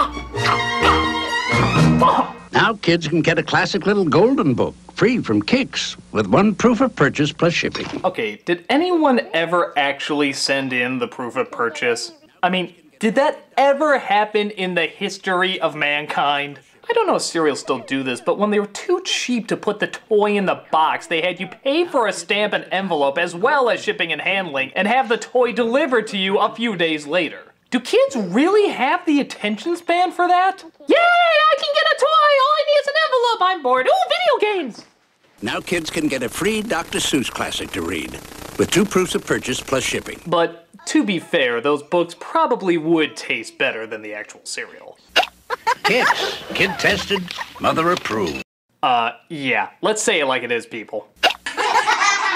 Now kids can get a classic little golden book, free from Kicks, with 1 proof of purchase plus shipping. Okay, did anyone ever actually send in the proof of purchase? I mean, did that ever happen in the history of mankind? I don't know if cereals still do this, but when they were too cheap to put the toy in the box, they had you pay for a stamp and envelope as well as shipping and handling, and have the toy delivered to you a few days later. Do kids really have the attention span for that? Yay! I can get a toy! All I need is an envelope! I'm bored. Ooh, video games! Now kids can get a free Dr. Seuss classic to read, with 2 proofs of purchase plus shipping. But to be fair, those books probably would taste better than the actual cereal. Kicks, kid tested, mother approved. Yeah, let's say it like it is, people.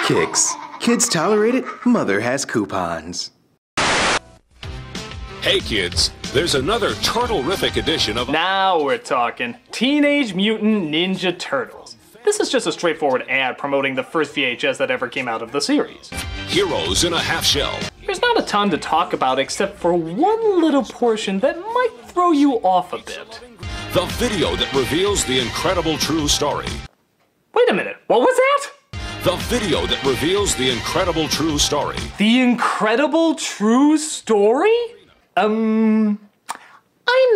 Kicks. Kids tolerate it, mother has coupons. Hey kids, there's another turtle-rific edition of... Now we're talking. Teenage Mutant Ninja Turtles. This is just a straightforward ad promoting the first VHS that ever came out of the series. Heroes in a Half Shell. There's not a ton to talk about except for one little portion that might throw you off a bit. The video that reveals the incredible true story. Wait a minute, what was that? The video that reveals the incredible true story. The incredible true story? I'm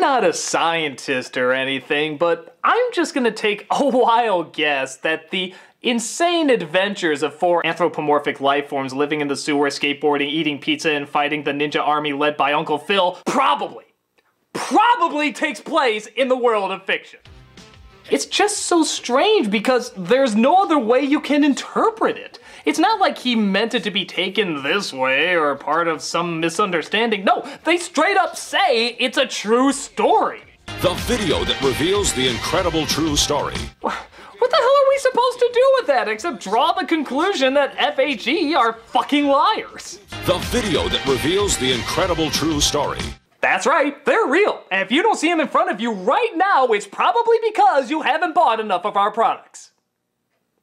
not a scientist or anything, but I'm just gonna take a wild guess that the insane adventures of 4 anthropomorphic life forms living in the sewer, skateboarding, eating pizza, and fighting the ninja army led by Uncle Phil probably takes place in the world of fiction. It's just so strange because there's no other way you can interpret it. It's not like he meant it to be taken this way or part of some misunderstanding. No, they straight up say it's a true story. The video that reveals the incredible true story. What the hell are we supposed to do with that except draw the conclusion that FHE are fucking liars? The video that reveals the incredible true story. That's right, they're real. And if you don't see them in front of you right now, it's probably because you haven't bought enough of our products.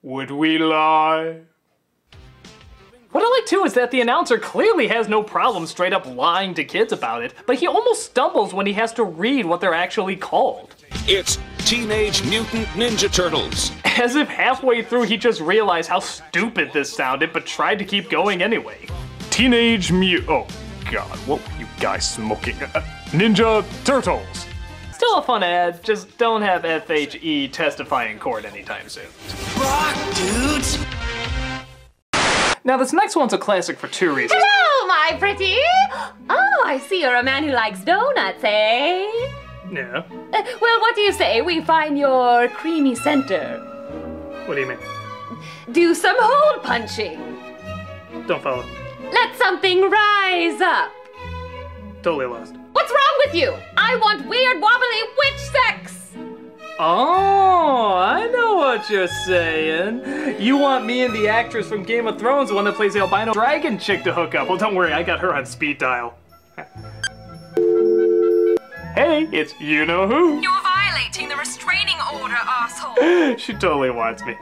Would we lie? What I like too is that the announcer clearly has no problem straight up lying to kids about it, but he almost stumbles when he has to read what they're actually called. It's Teenage Mutant Ninja Turtles. As if halfway through he just realized how stupid this sounded, but tried to keep going anyway. Teenage Mutant... Oh god, what were you guys smoking? Ninja Turtles. Still a fun ad, just don't have FHE testify in court anytime soon. Rock, dudes! Now this next one's a classic for 2 reasons. Hello, my pretty! Oh, I see you're a man who likes donuts, eh? Yeah. Well, what do you say we find your creamy center? What do you mean? Do some hole punching. Don't follow. Let something rise up. Totally lost. What's wrong with you? I want weird, wobbly witch sex. Oh, I know what you're saying. You want me and the actress from Game of Thrones, the one that plays the albino dragon chick, to hook up. Well, don't worry, I got her on speed dial. Hey, it's you-know-who. You're violating the restraining order, asshole. She totally wants me.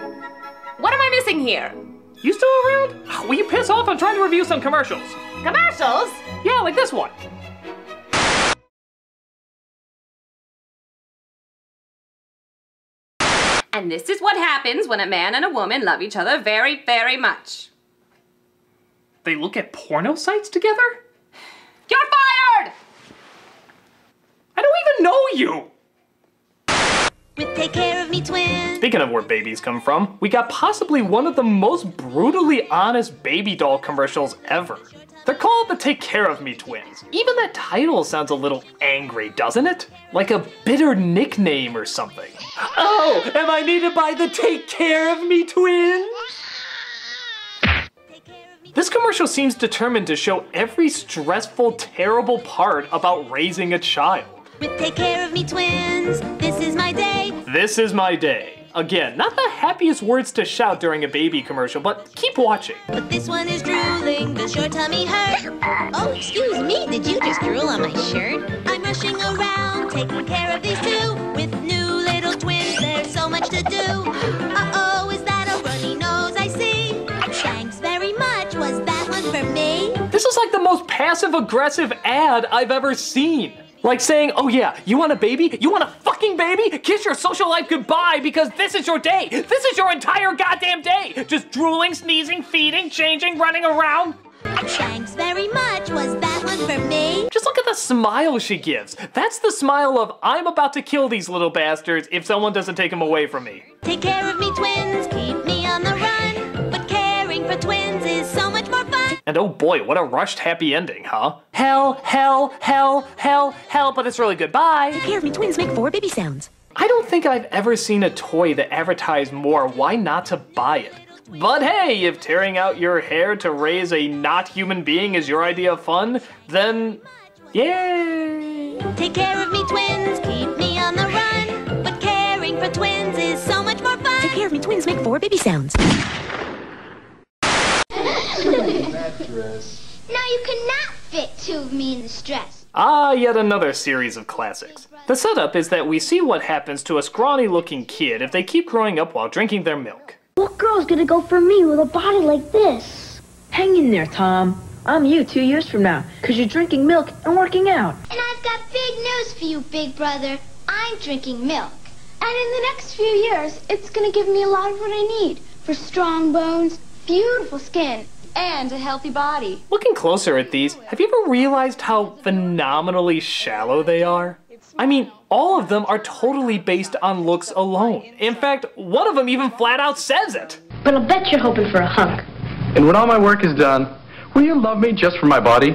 What am I missing here? You still around? Will you piss off? I'm trying to review some commercials. Commercials? Yeah, like this one. And this is what happens when a man and a woman love each other very, very much. They look at porno sites together? You're fired! I don't even know you! With Take Care of Me Twins. Speaking of where babies come from, we got possibly one of the most brutally honest baby doll commercials ever. They're called the Take Care of Me Twins. Even that title sounds a little angry, doesn't it? Like a bitter nickname or something. Oh, am I needed by the Take Care of Me Twins? This commercial seems determined to show every stressful, terrible part about raising a child. With Take Care of Me Twins, this is my day. This is my day. Again, not the happiest words to shout during a baby commercial, but keep watching. But this one is drooling, does your tummy hurt? Oh, excuse me, did you just drool on my shirt? I'm rushing around, taking care of these two. With new little twins, there's so much to do. Uh-oh, is that a runny nose I see? Thanks very much, was that one for me? This is like the most passive-aggressive ad I've ever seen. Like saying, oh yeah, you want a baby? You want a fucking baby? Kiss your social life goodbye because this is your day. This is your entire goddamn day. Just drooling, sneezing, feeding, changing, running around. Thanks very much, was that one for me? Just look at the smile she gives. That's the smile of, I'm about to kill these little bastards if someone doesn't take them away from me. Take care of me, twins, keep me on the run. But caring for twins is so much more fun. And oh boy, what a rushed happy ending, huh? Hell, hell, hell, hell, hell, but it's really good. Bye. Take Care of Me Twins make 4 baby sounds. I don't think I've ever seen a toy that advertised more why not to buy it. But hey, if tearing out your hair to raise a not human being is your idea of fun, then yay! Take care of me, twins, keep me on the run. But caring for twins is so much more fun. Take Care of Me Twins make 4 baby sounds. Now you cannot fit 2 of me in this dress. Ah, yet another series of classics. The setup is that we see what happens to a scrawny-looking kid if they keep growing up while drinking their milk. What girl's gonna go for me with a body like this? Hang in there, Tom. I'm you 2 years from now, because you're drinking milk and working out. And I've got big news for you, big brother. I'm drinking milk. And in the next few years, it's going to give me a lot of what I need for strong bones, beautiful skin, and a healthy body. Looking closer at these, have you ever realized how phenomenally shallow they are? I mean, all of them are totally based on looks alone. In fact, one of them even flat out says it. But I'll bet you're hoping for a hunk. And when all my work is done, will you love me just for my body?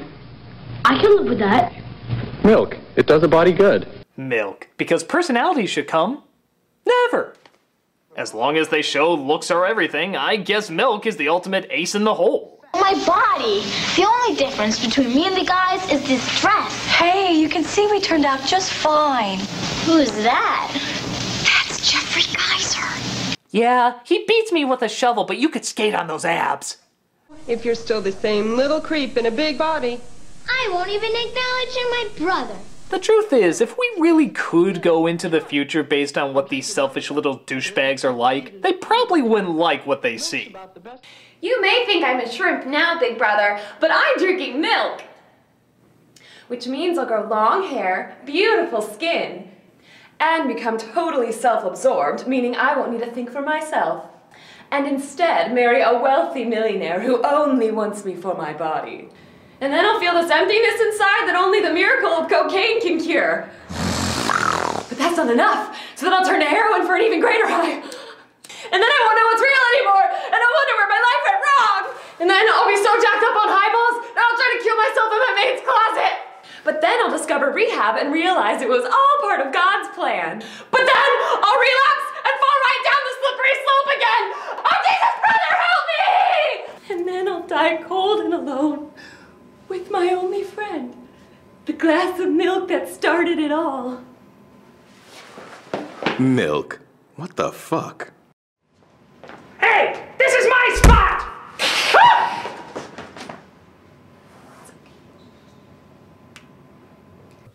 I can live with that. Milk. It does a body good. Milk. Because personality should come. Never. As long as they show looks are everything, I guess milk is the ultimate ace in the hole. My body. The only difference between me and the guys is this dress. Hey, you can see we turned out just fine. Who's that? That's Jeffrey Geyser. Yeah, he beats me with a shovel, but you could skate on those abs. If you're still the same little creep in a big body. I won't even acknowledge you're my brother. The truth is, if we really could go into the future based on what these selfish little douchebags are like, they probably wouldn't like what they see. You may think I'm a shrimp now, big brother, but I'm drinking milk. Which means I'll grow long hair, beautiful skin, and become totally self-absorbed, meaning I won't need to think for myself. And instead marry a wealthy millionaire who only wants me for my body. And then I'll feel this emptiness inside that only the miracle of cocaine can cure. But that's not enough, so then I'll turn to heroin for an even greater high. And then I won't know what's real anymore, and I'll wonder where my life went wrong. And then I'll be so jacked up on highballs that I'll try to kill myself in my maid's closet. But then I'll discover rehab and realize it was all part of God's plan. But then I'll relapse and fall right down the slippery slope again. Oh, Jesus, brother, help me! And then I'll die cold and alone with my only friend, the glass of milk that started it all. Milk? What the fuck? Hey, this is my spot!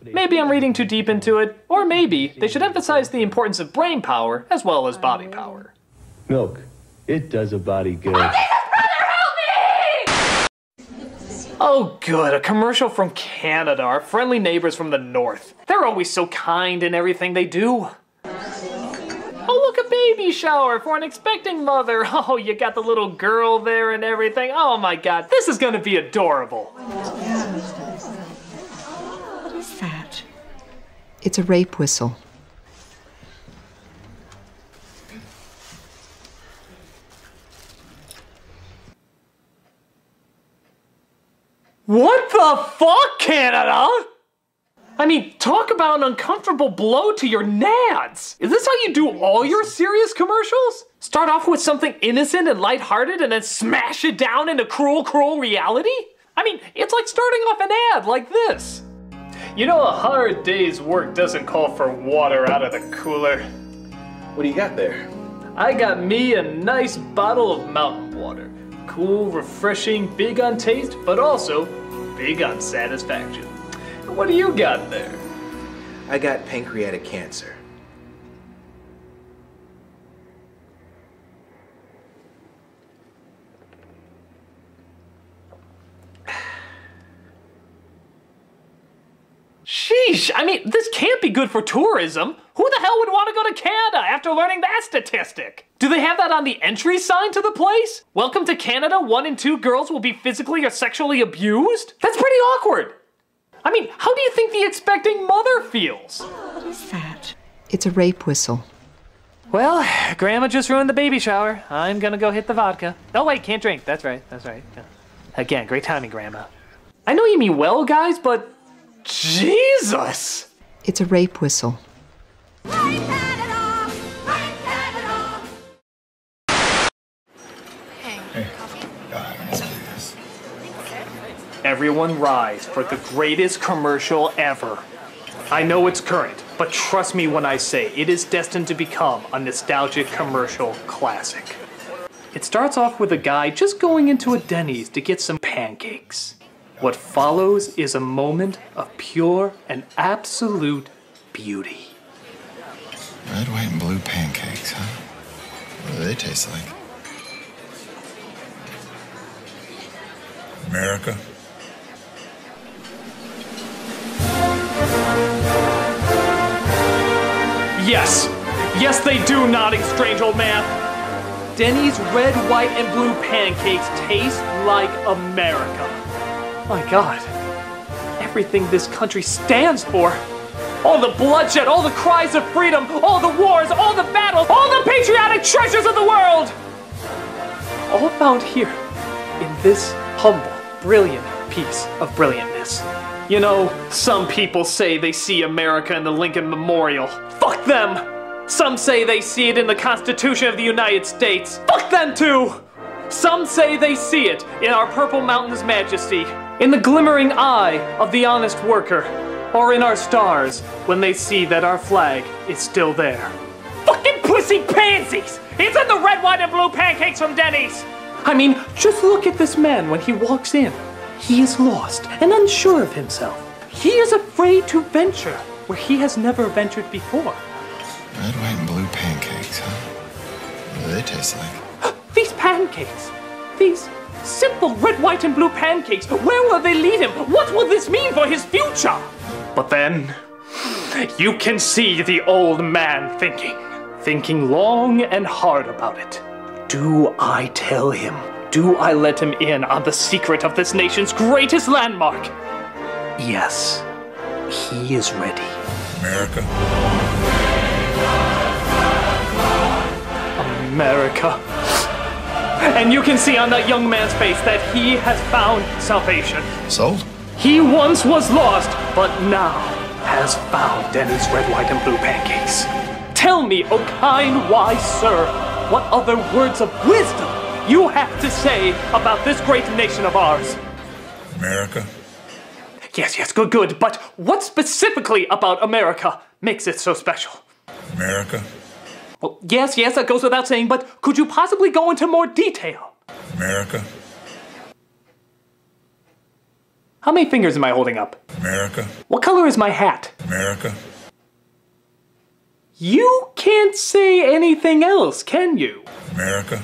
Maybe I'm reading too deep into it, or maybe they should emphasize the importance of brain power as well as body power. Milk. It does a body good. Oh good, a commercial from Canada, our friendly neighbors from the north. They're always so kind in everything they do. Oh look, a baby shower for an expecting mother. Oh, you got the little girl there and everything. Oh my god, this is gonna be adorable. What is that? It's a rape whistle. What the fuck, Canada? I mean, talk about an uncomfortable blow to your nads. Is this how you do all your serious commercials? Start off with something innocent and lighthearted and then smash it down into cruel, cruel reality? I mean, it's like starting off an ad like this. You know, a hard day's work doesn't call for water out of the cooler. What do you got there? I got me a nice bottle of mountain water. Cool, refreshing, big on taste, but also big on satisfaction. What do you got there? I got pancreatic cancer. Sheesh, I mean, this can't be good for tourism. Who the hell would want to go to Canada after learning that statistic? Do they have that on the entry sign to the place? Welcome to Canada, 1 in 2 girls will be physically or sexually abused? That's pretty awkward. I mean, how do you think the expecting mother feels? What is that? It's a rape whistle. Well, Grandma just ruined the baby shower. I'm gonna go hit the vodka. Oh wait, can't drink. That's right, that's right. Again, great timing, Grandma. I know you mean well, guys, but Jesus! It's a rape whistle. Everyone rise for the greatest commercial ever. I know it's current, but trust me when I say it is destined to become a nostalgic commercial classic. It starts off with a guy just going into a Denny's to get some pancakes. What follows is a moment of pure and absolute beauty. Red, white, and blue pancakes, huh? What do they taste like? America? Yes! Yes, they do, nodding strange old man! Denny's red, white, and blue pancakes taste like America. My God. Everything this country stands for. All the bloodshed, all the cries of freedom, all the wars, all the battles, all the patriotic treasures of the world! All found here in this humble, brilliant piece of brilliantness. You know, some people say they see America in the Lincoln Memorial. Fuck them! Some say they see it in the Constitution of the United States. Fuck them too! Some say they see it in our Purple Mountain's majesty, in the glimmering eye of the honest worker, or in our stars when they see that our flag is still there. Fucking pussy pansies! It's in the red, white, and blue pancakes from Denny's! I mean, just look at this man when he walks in. He is lost and unsure of himself. He is afraid to venture where he has never ventured before. Red, white, and blue pancakes, huh? What do they taste like? These pancakes! These simple red, white, and blue pancakes! Where will they lead him? What will this mean for his future? But then, you can see the old man thinking long and hard about it. Do I tell him? Do I let him in on the secret of this nation's greatest landmark? Yes, he is ready. America? America. And you can see on that young man's face that he has found salvation. Sold? He once was lost, but now has found Denny's red, white, and blue pancakes. Tell me, O kind, wise sir, what other words of wisdom you have to say about this great nation of ours? America? Yes, good. But what specifically about America makes it so special? America? Well, yes, that goes without saying, but could you possibly go into more detail? America? How many fingers am I holding up? America? What color is my hat? America? You can't say anything else, can you? America?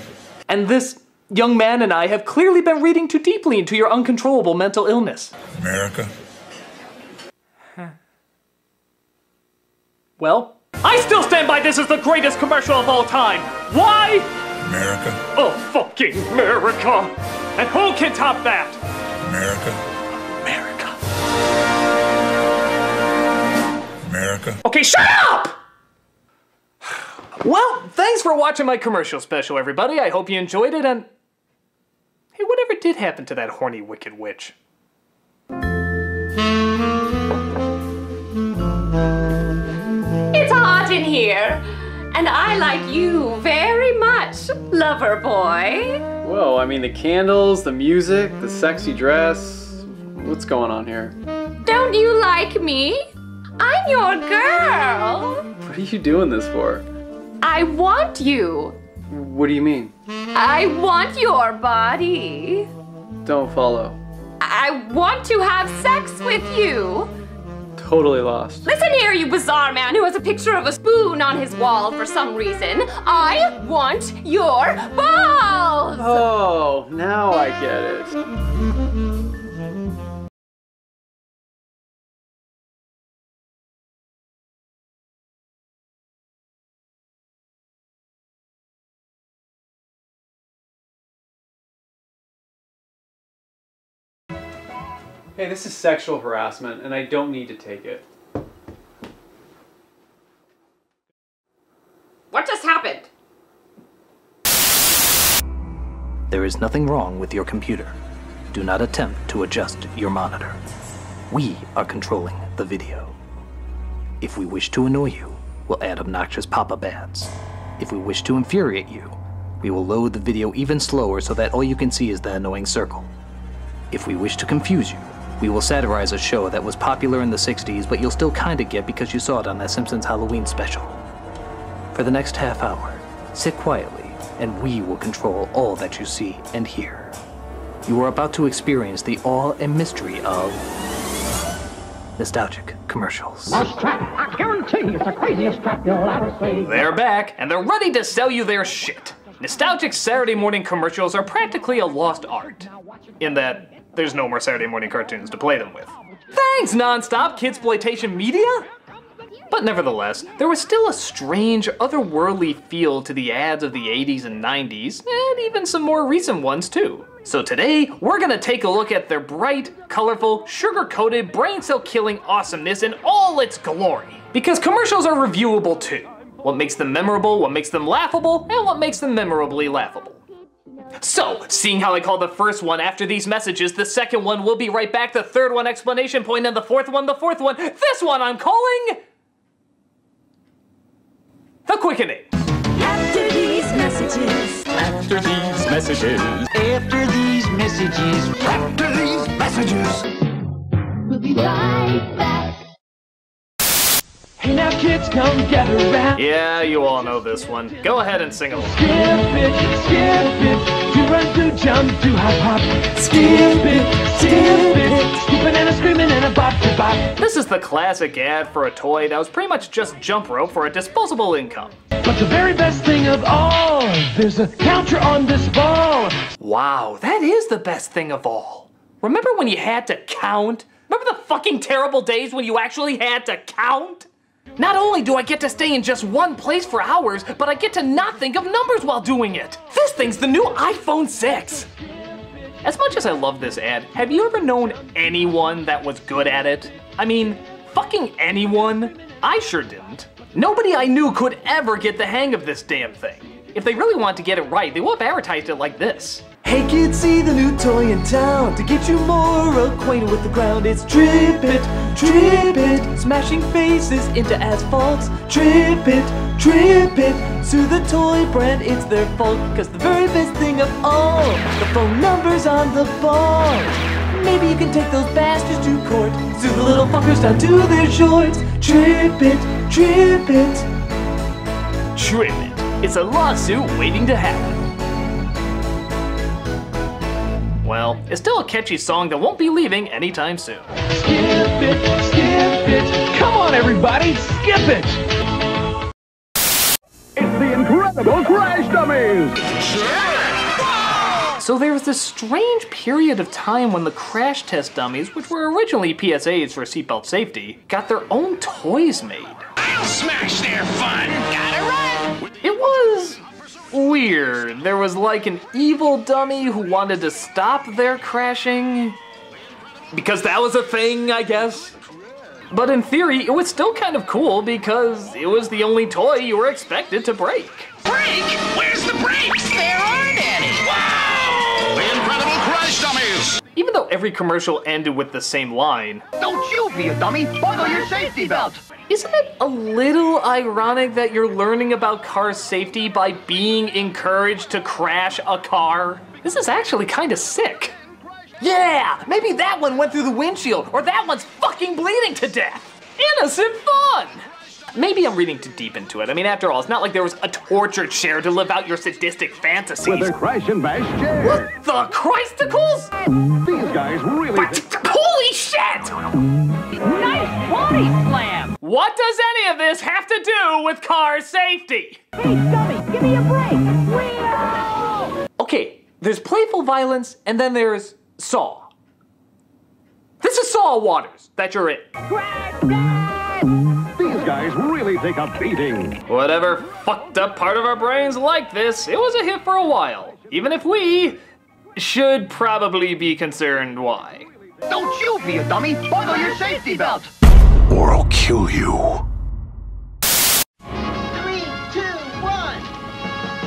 And this young man and I have clearly been reading too deeply into your uncontrollable mental illness. America? Well, I still stand by this as the greatest commercial of all time. Why? America? Oh, fucking America! And who can top that? America? America? Okay, shut up! Well, thanks for watching my commercial special, everybody. I hope you enjoyed it, and... Hey, whatever did happen to that horny, wicked witch? It's hot in here, and I like you very much, lover boy. Whoa, I mean the candles, the music, the sexy dress. What's going on here? Don't you like me? I'm your girl. What are you doing this for? I want you. What do you mean? I want your body. Don't follow. I want to have sex with you. Totally lost. Listen here, you bizarre man who has a picture of a spoon on his wall for some reason. I want your balls! Oh, now I get it. Hey, this is sexual harassment, and I don't need to take it. What just happened? There is nothing wrong with your computer. Do not attempt to adjust your monitor. We are controlling the video. If we wish to annoy you, we'll add obnoxious pop-up ads. If we wish to infuriate you, we will load the video even slower so that all you can see is the annoying circle. If we wish to confuse you, we will satirize a show that was popular in the 60s, but you'll still kinda get because you saw it on that Simpsons Halloween special. For the next half hour, sit quietly, and we will control all that you see and hear. You are about to experience the awe and mystery of nostalgic commercials. I guarantee it's the craziest trap you'll ever see. They're back, and they're ready to sell you their shit. Nostalgic Saturday morning commercials are practically a lost art, in that there's no more Saturday morning cartoons to play them with. Thanks, non-stop kidsploitation media! But nevertheless, there was still a strange, otherworldly feel to the ads of the 80s and 90s, and even some more recent ones too. So today, we're gonna take a look at their bright, colorful, sugar-coated, brain cell-killing awesomeness in all its glory. Because commercials are reviewable too. What makes them memorable, what makes them laughable, and what makes them memorably laughable. So, seeing how I called the first one after these messages, the second one will be right back, the third one exclamation point, and the fourth one, this one I'm calling... The Quickening. After these messages. After these messages. After these messages. After these messages. We'll be right back. Hey now kids, come get around. Yeah, you all know this one. Go ahead and sing along. Skip it, do run, do jump, do hop, hop. Skip it, skipping and a screaming and a bop, bop. This is the classic ad for a toy that was pretty much just jump rope for a disposable income. But the very best thing of all, there's a counter on this ball. Wow, that is the best thing of all. Remember when you had to count? Remember the fucking terrible days when you actually had to count? Not only do I get to stay in just one place for hours, but I get to not think of numbers while doing it. This thing's the new iPhone 6. As much as I love this ad, have you ever known anyone that was good at it? I mean, fucking anyone? I sure didn't. Nobody I knew could ever get the hang of this damn thing. If they really wanted to get it right, they would have advertised it like this. Hey kids, see the new toy in town. To get you more acquainted with the ground, it's Trip It, smashing faces into asphalts. Trip it, sue the toy brand, it's their fault. Cause the very best thing of all, the phone number's on the ball. Maybe you can take those bastards to court, sue the little fuckers down to their shorts. Trip it. It's a lawsuit waiting to happen. Well, it's still a catchy song that won't be leaving anytime soon. Skip it, come on everybody, skip it! It's the incredible Crash Dummies! So there was this strange period of time when the crash test dummies, which were originally PSAs for seatbelt safety, got their own toys made. I'll smash their fun! Gotta run! It was weird. There was like an evil dummy who wanted to stop their crashing. Because that was a thing, I guess. But in theory, it was still kind of cool because it was the only toy you were expected to break. Break? Where's the brakes? There aren't any! Wow! The incredible Crash Dummies! Even though every commercial ended with the same line, Don't you be a dummy! Buckle your safety belt! isn't it a little ironic that you're learning about car safety by being encouraged to crash a car? This is actually kind of sick. Yeah, maybe that one went through the windshield, or that one's fucking bleeding to death. Innocent fun! Maybe I'm reading too deep into it. I mean, after all, it's not like there was a torture chair to live out your sadistic fantasies. With a crash and bash chair! What the Christacles? These guys really... Holy shit! Nice body slam! What does any of this have to do with car safety? Hey dummy, give me a break! Wheel! Okay, there's playful violence, and then there's Saw. This is Saw Waters that you're in. These guys really take a beating. Whatever fucked up part of our brains like this, it was a hit for a while. Even if we should probably be concerned why. Don't you be a dummy! Buckle your safety belt! Or I'll kill you. 3, 2, 1.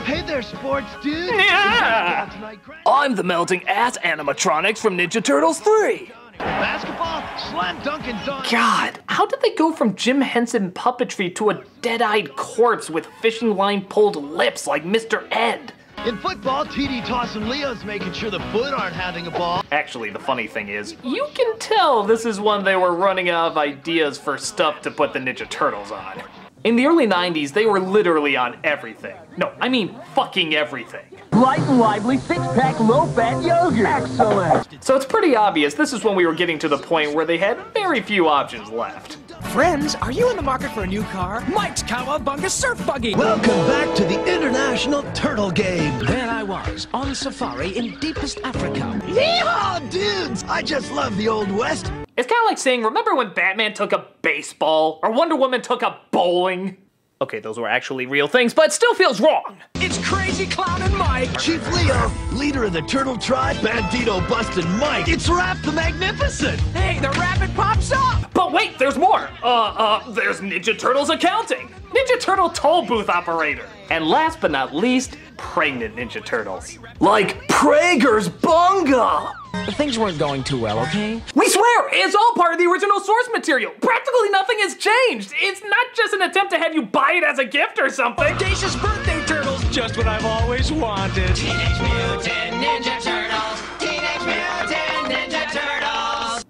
Hey there, sports dude. Yeah. I'm the melting ass animatronics from Ninja Turtles 3. Basketball, slam dunk and dunk. God, how did they go from Jim Henson puppetry to a dead-eyed corpse with fishing line pulled lips like Mr. Ed? In football, TD Toss and Leo's making sure the foot aren't having a ball. Actually, the funny thing is, you can tell this is when they were running out of ideas for stuff to put the Ninja Turtles on. In the early 90s, they were literally on everything. No, I mean fucking everything. Light and lively, six-pack, low-fat yogurt. Excellent. So it's pretty obvious this is when we were getting to the point where they had very few options left. Friends, are you in the market for a new car? Mike's Cowabunga Surf Buggy! Welcome back to the International Turtle Game. There I was, on safari in deepest Africa. Yeehaw, dudes! I just love the Old West. It's kind of like saying, remember when Batman took a baseball? Or Wonder Woman took a bowling? Okay, those were actually real things, but it still feels wrong. It's Crazy Clown and Mike! Chief Leo, leader of the Turtle Tribe, Bandito Bustin' Mike. It's Raph the Magnificent. Hey, the rabbit pops up! But wait, there's more. There's Ninja Turtles Accounting. Ninja Turtle Toll Booth Operator. And last but not least, pregnant Ninja Turtles. Like Prager's Bunga! Things weren't going too well, okay? We swear, it's all part of the original source material. Practically nothing has changed. It's not just an attempt to have you buy it as a gift or something. Audacious birthday turtles, just what I've always wanted. Teenage Mutant Ninja Turtles! Teenage Mutant Ninja Turtles!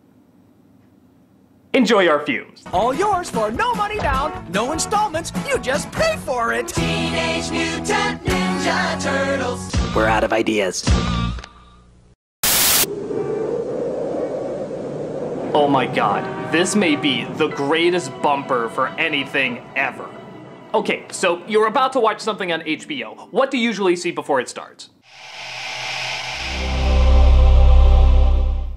Enjoy our fumes. All yours for no money down, no installments, you just pay for it! Teenage Mutant Ninja Turtles! We're out of ideas. Oh my god, this may be the greatest bumper for anything ever. Okay, so you're about to watch something on HBO. What do you usually see before it starts?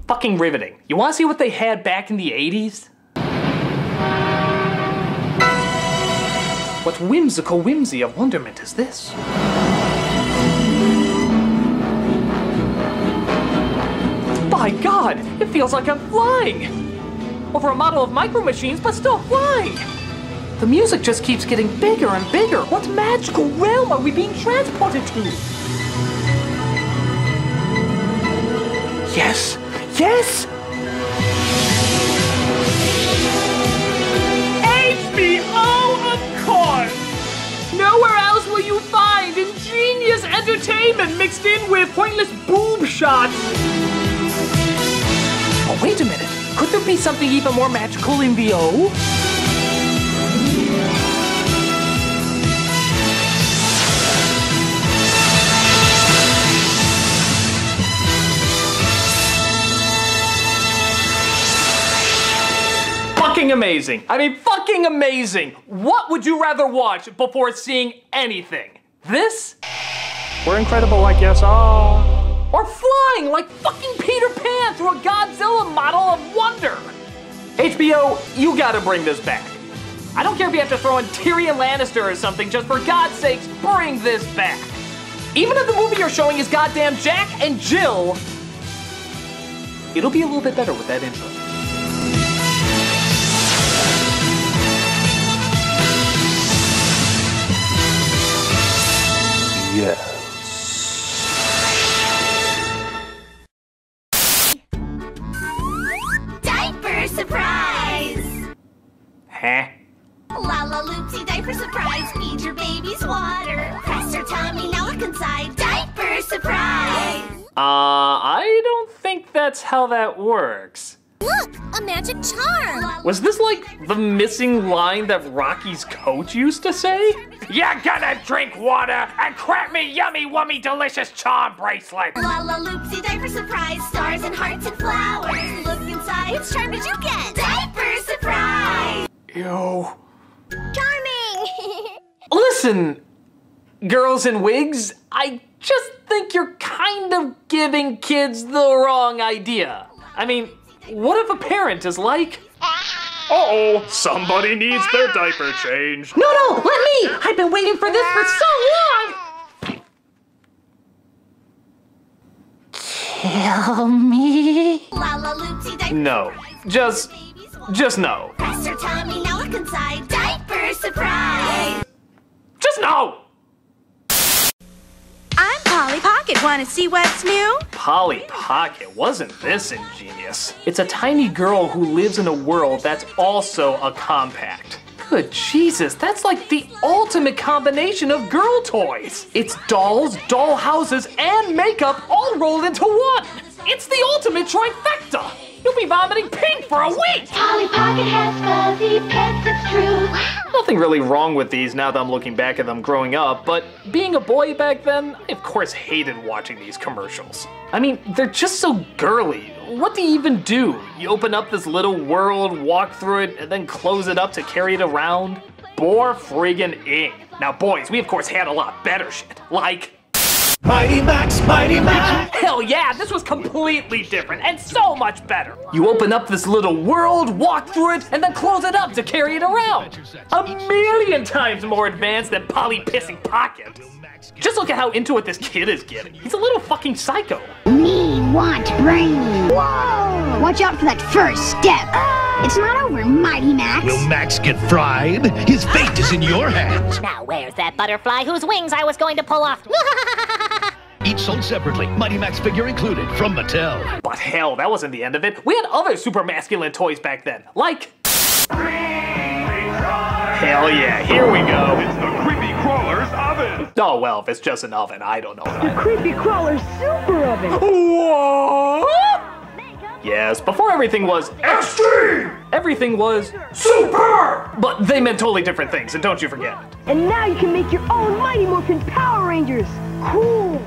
Fucking riveting. You wanna see what they had back in the 80s? What whimsical whimsy of wonderment is this? My god, it feels like I'm flying! Over a model of Micro Machines, but still flying! The music just keeps getting bigger and bigger. What magical realm are we being transported to? Yes! Yes! HBO, of course! Nowhere else will you find ingenious entertainment mixed in with pointless boob shots. Oh, wait a minute. Could there be something even more magical in the O? Fucking amazing. I mean, fucking amazing. What would you rather watch before seeing anything? This? We're incredible, I guess. Or flying like fucking Peter Pan through a Godzilla model of wonder. HBO, you gotta bring this back. I don't care if you have to throw in Tyrion Lannister or something, just for God's sakes, bring this back. Even if the movie you're showing is goddamn Jack and Jill, it'll be a little bit better with that intro. Yeah. Surprise! Huh? La Loopsy diaper surprise. Feed your babies water. Press her tummy, now look inside. Diaper surprise! I don't think that's how that works. Look, a magic charm! Was this like the missing line that Rocky's coach used to say? You're gonna drink water and crap me yummy wummy delicious charm bracelet! La Loopsy diaper surprise. Stars and hearts and flowers. Look inside. Which charm did you get? Diaper surprise! Ew. Charming! Listen, girls in wigs, I just think you're kind of giving kids the wrong idea. I mean, what if a parent is like, uh-oh, somebody needs their diaper changed. No, let me! I've been waiting for this for so long! Kill me? La Loopsy diaper No, just no. Press her tummy, now look inside. Diaper surprise! Just no! I'm Polly Pocket. Want to see what's new? Polly Pocket, wasn't this ingenious? It's a tiny girl who lives in a world that's also a compact. Good Jesus, that's like the ultimate combination of girl toys. It's dolls, doll houses, and makeup all rolled into one. It's the ultimate trifecta. You'll be vomiting pink for a week. Polly Pocket has fuzzy pets, it's true. Nothing really wrong with these now that I'm looking back at them growing up, but being a boy back then, I of course hated watching these commercials. I mean, they're just so girly. what do you even do? You open up this little world, walk through it, and then close it up to carry it around? Bore friggin' ing. Now boys, we of course had a lot better shit, like Mighty Max, Mighty Max! Hell yeah, this was completely different and so much better. You open up this little world, walk through it, and then close it up to carry it around. A million times more advanced than Polly Pissing Pocket. Just look at how into it this kid is getting. He's a little fucking psycho. Me want brain. Whoa! Watch out for that first step. It's not over, Mighty Max. Will Max get fried? His fate is in your hands. Now where's that butterfly whose wings I was going to pull off? Each sold separately, Mighty Max figure included, from Mattel. But hell, that wasn't the end of it. We had other super masculine toys back then, like... Hell yeah, here we go. It's the Creepy Crawler's oven. Oh well, if it's just an oven, I don't know. The Creepy Crawler's super oven. Whoa! Yes, before everything was extreme, everything was super. But they meant totally different things, and don't you forget it. And now you can make your own Mighty Morphin Power Rangers. Cool.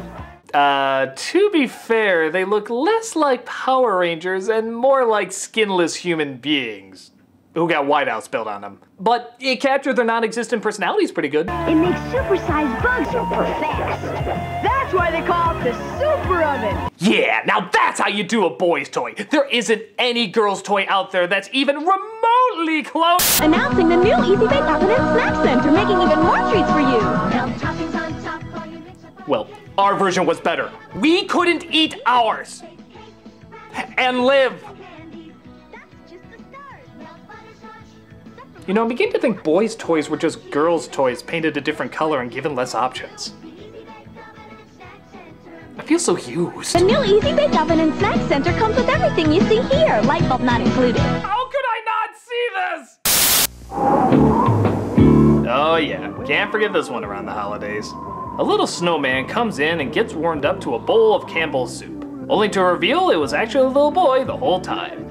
To be fair, they look less like Power Rangers and more like skinless human beings who got whiteout spilled on them. But it captured their non-existent personalities pretty good. It makes super-sized bugs super fast. That's why they call it the Super Oven. Yeah, now that's how you do a boy's toy. There isn't any girl's toy out there that's even remotely close. Announcing the new Easy Bake Oven and Snack Center, making even more treats for you. Well, our version was better. We couldn't eat ours and live. You know, I'm beginning to think boys' toys were just girls' toys painted a different color and given less options. I feel so used. The new Easy Bake Oven and Snack Center comes with everything you see here, light bulb not included. How could I not see this? Oh yeah, can't forget this one around the holidays. A little snowman comes in and gets warmed up to a bowl of Campbell's soup, only to reveal it was actually a little boy the whole time.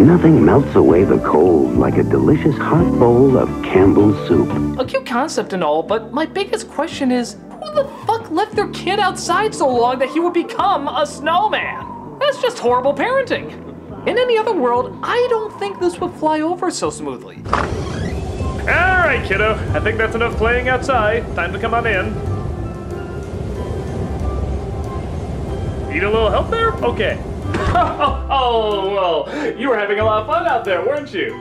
Nothing melts away the cold like a delicious hot bowl of Campbell's soup. A cute concept and all, but my biggest question is, who the fuck left their kid outside so long that he would become a snowman? That's just horrible parenting. In any other world, I don't think this would fly over so smoothly. All right, kiddo, I think that's enough playing outside. Time to come on in. Need a little help there? Okay. Oh, well, you were having a lot of fun out there, weren't you?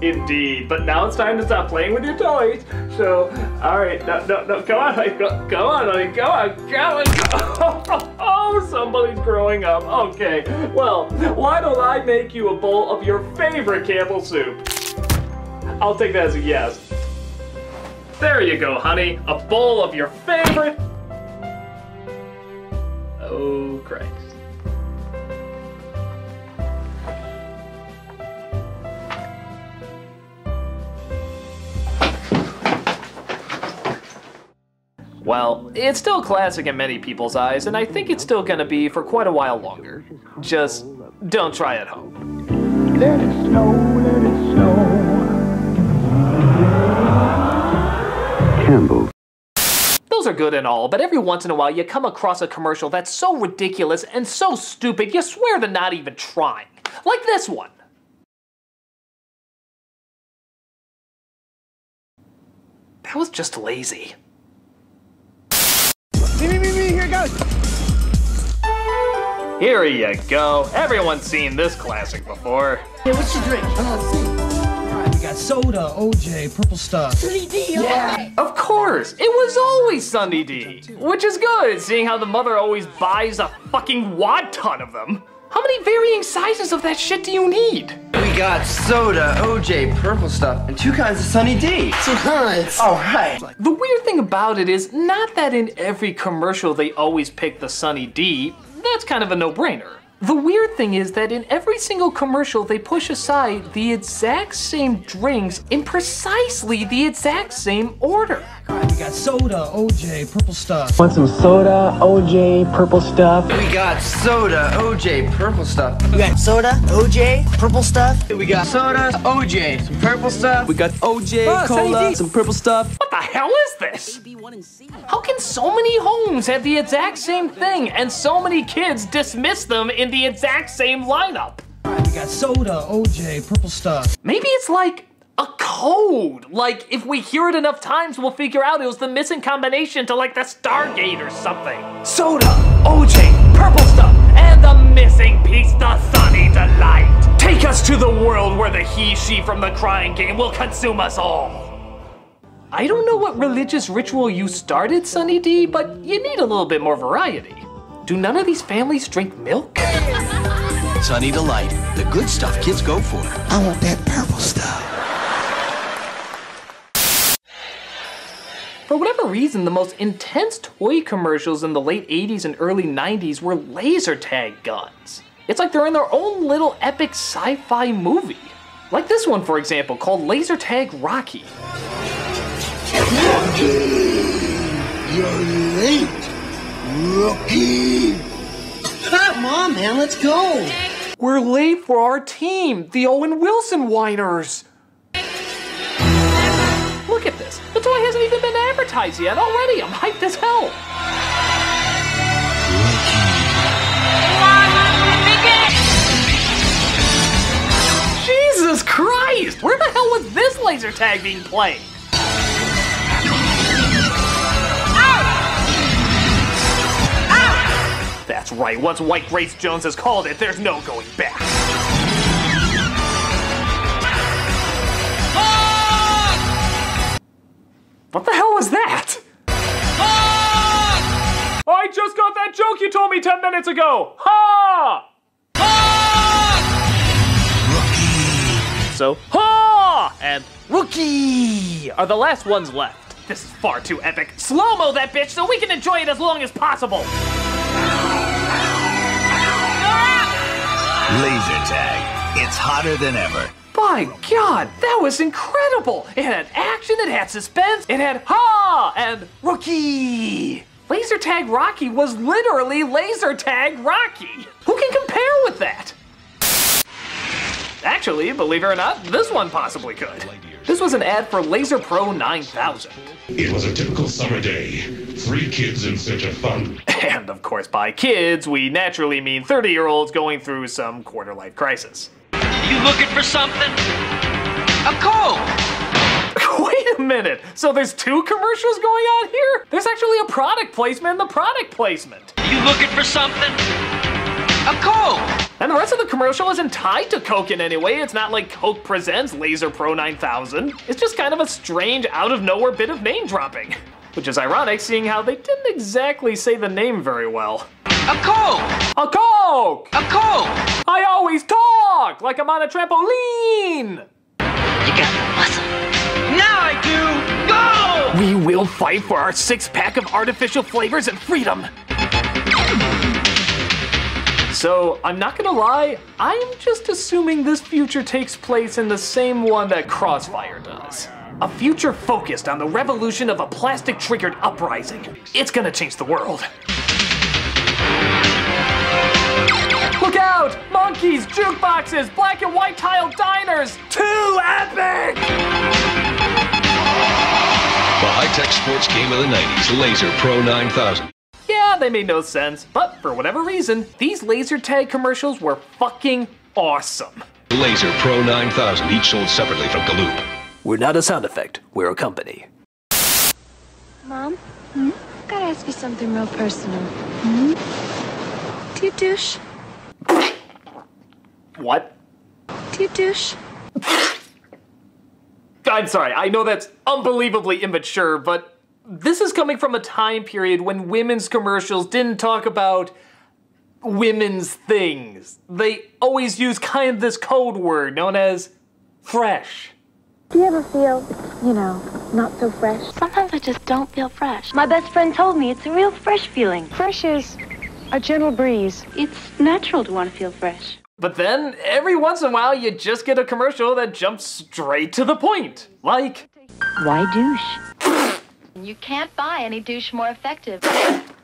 Indeed, but now it's time to stop playing with your toys. So, all right, no, come on, honey, come on, honey, come on. Oh, somebody's growing up. Okay, well, why don't I make you a bowl of your favorite Campbell soup? I'll take that as a yes. There you go, honey, a bowl of your favorite. Oh, Christ. Well, it's still classic in many people's eyes, and I think it's still gonna be for quite a while longer. Just don't try at home. Let it snow, let it snow. Campbell. Those are good and all, but every once in a while you come across a commercial that's so ridiculous and so stupid you swear they're not even trying. Like this one. That was just lazy. Me, here it goes. Here you go. Everyone's seen this classic before. Hey, what's your drink? Alright, we got soda, OJ, purple stuff. Sunny D, yeah. Of course, it was always Sunny D. Which is good, seeing how the mother always buys a fucking wad ton of them. How many varying sizes of that shit do you need? We got soda, OJ, purple stuff, and 2 kinds of Sunny D. 2 kinds? Alright. The weird thing about it is not that in every commercial they always pick the Sunny D. That's kind of a no-brainer. The weird thing is that in every single commercial they push aside the exact same drinks in precisely the exact same order. Alright, we got soda, OJ, purple stuff. Want some soda, OJ, purple stuff? We got soda, OJ, purple stuff. We got soda, OJ, purple stuff. We got soda, OJ, some purple stuff. We got OJ, cola, some purple stuff. What the hell is this? How can so many homes have the exact same thing and so many kids dismiss them in the exact same lineup? We got soda, OJ, purple stuff. Maybe it's like a code. Like, if we hear it enough times, we'll figure out it was the missing combination to like the Stargate or something. Soda, OJ, purple stuff, and the missing piece, the Sunny Delight. Take us to the world where the he-she from the crying game will consume us all. I don't know what religious ritual you started, Sunny D, but you need a little bit more variety. Do none of these families drink milk? Sunny Delight, the good stuff kids go for. I want that purple stuff. For whatever reason, the most intense toy commercials in the late 80s and early 90s were laser tag guns. It's like they're in their own little epic sci-fi movie. Like this one, for example, called Laser Tag Rocky. You're late, rookie. Come on, man, let's go. We're late for our team, the Owen Wilson whiners. Look at this. The toy hasn't even been advertised yet. Already, I'm hyped as hell. Jesus Christ! Where the hell was this laser tag being played? That's right, once White Grace Jones has called it, there's no going back. What the hell was that? I just got that joke you told me 10 minutes ago! Ha! So, ha! And rookie are the last ones left. This is far too epic. Slow-mo that bitch so we can enjoy it as long as possible. Laser tag. It's hotter than ever. By God, that was incredible! It had action, it had suspense, it had ha! And rookie! Laser Tag Rocky was literally Laser Tag Rocky. Who can compare with that? Actually, believe it or not, this one possibly could. This was an ad for Laser Pro 9000. It was a typical summer day. 3 kids in search of fun. And of course, by kids, we naturally mean 30-year-olds going through some quarter-life crisis. You looking for something? A Coke! Wait a minute, so there's 2 commercials going on here? There's actually a product placement in the product placement. You looking for something? A Coke! And the rest of the commercial isn't tied to Coke in any way. It's not like Coke presents Laser Pro 9000. It's just kind of a strange, out-of-nowhere bit of name-dropping. Which is ironic, seeing how they didn't exactly say the name very well. A Coke! A Coke! A Coke! I always talk like I'm on a trampoline! You got the muscle. Now I do! Go! We will fight for our 6-pack of artificial flavors and freedom! So, I'm not gonna lie, I'm just assuming this future takes place in the same one that Crossfire does. A future focused on the revolution of a plastic-triggered uprising. It's gonna change the world. Look out! Monkeys, jukeboxes, black and white tile diners! Too epic! The high-tech sports game of the 90s, Laser Pro 9000. Yeah, they made no sense, but for whatever reason, these laser tag commercials were fucking awesome. Laser Pro 9000, each sold separately from Galoob. We're not a sound effect, we're a company. Mom? Gotta ask you something real personal. Do you douche? What? Do you douche? I'm sorry, I know that's unbelievably immature, but this is coming from a time period when women's commercials didn't talk about women's things. They always use kind of this code word known as fresh. Do you ever feel, not so fresh? Sometimes I just don't feel fresh. My best friend told me it's a real fresh feeling. Fresh is a gentle breeze. It's natural to want to feel fresh. But then, every once in a while, you just get a commercial that jumps straight to the point. Like, why douche? You can't buy any douche more effective.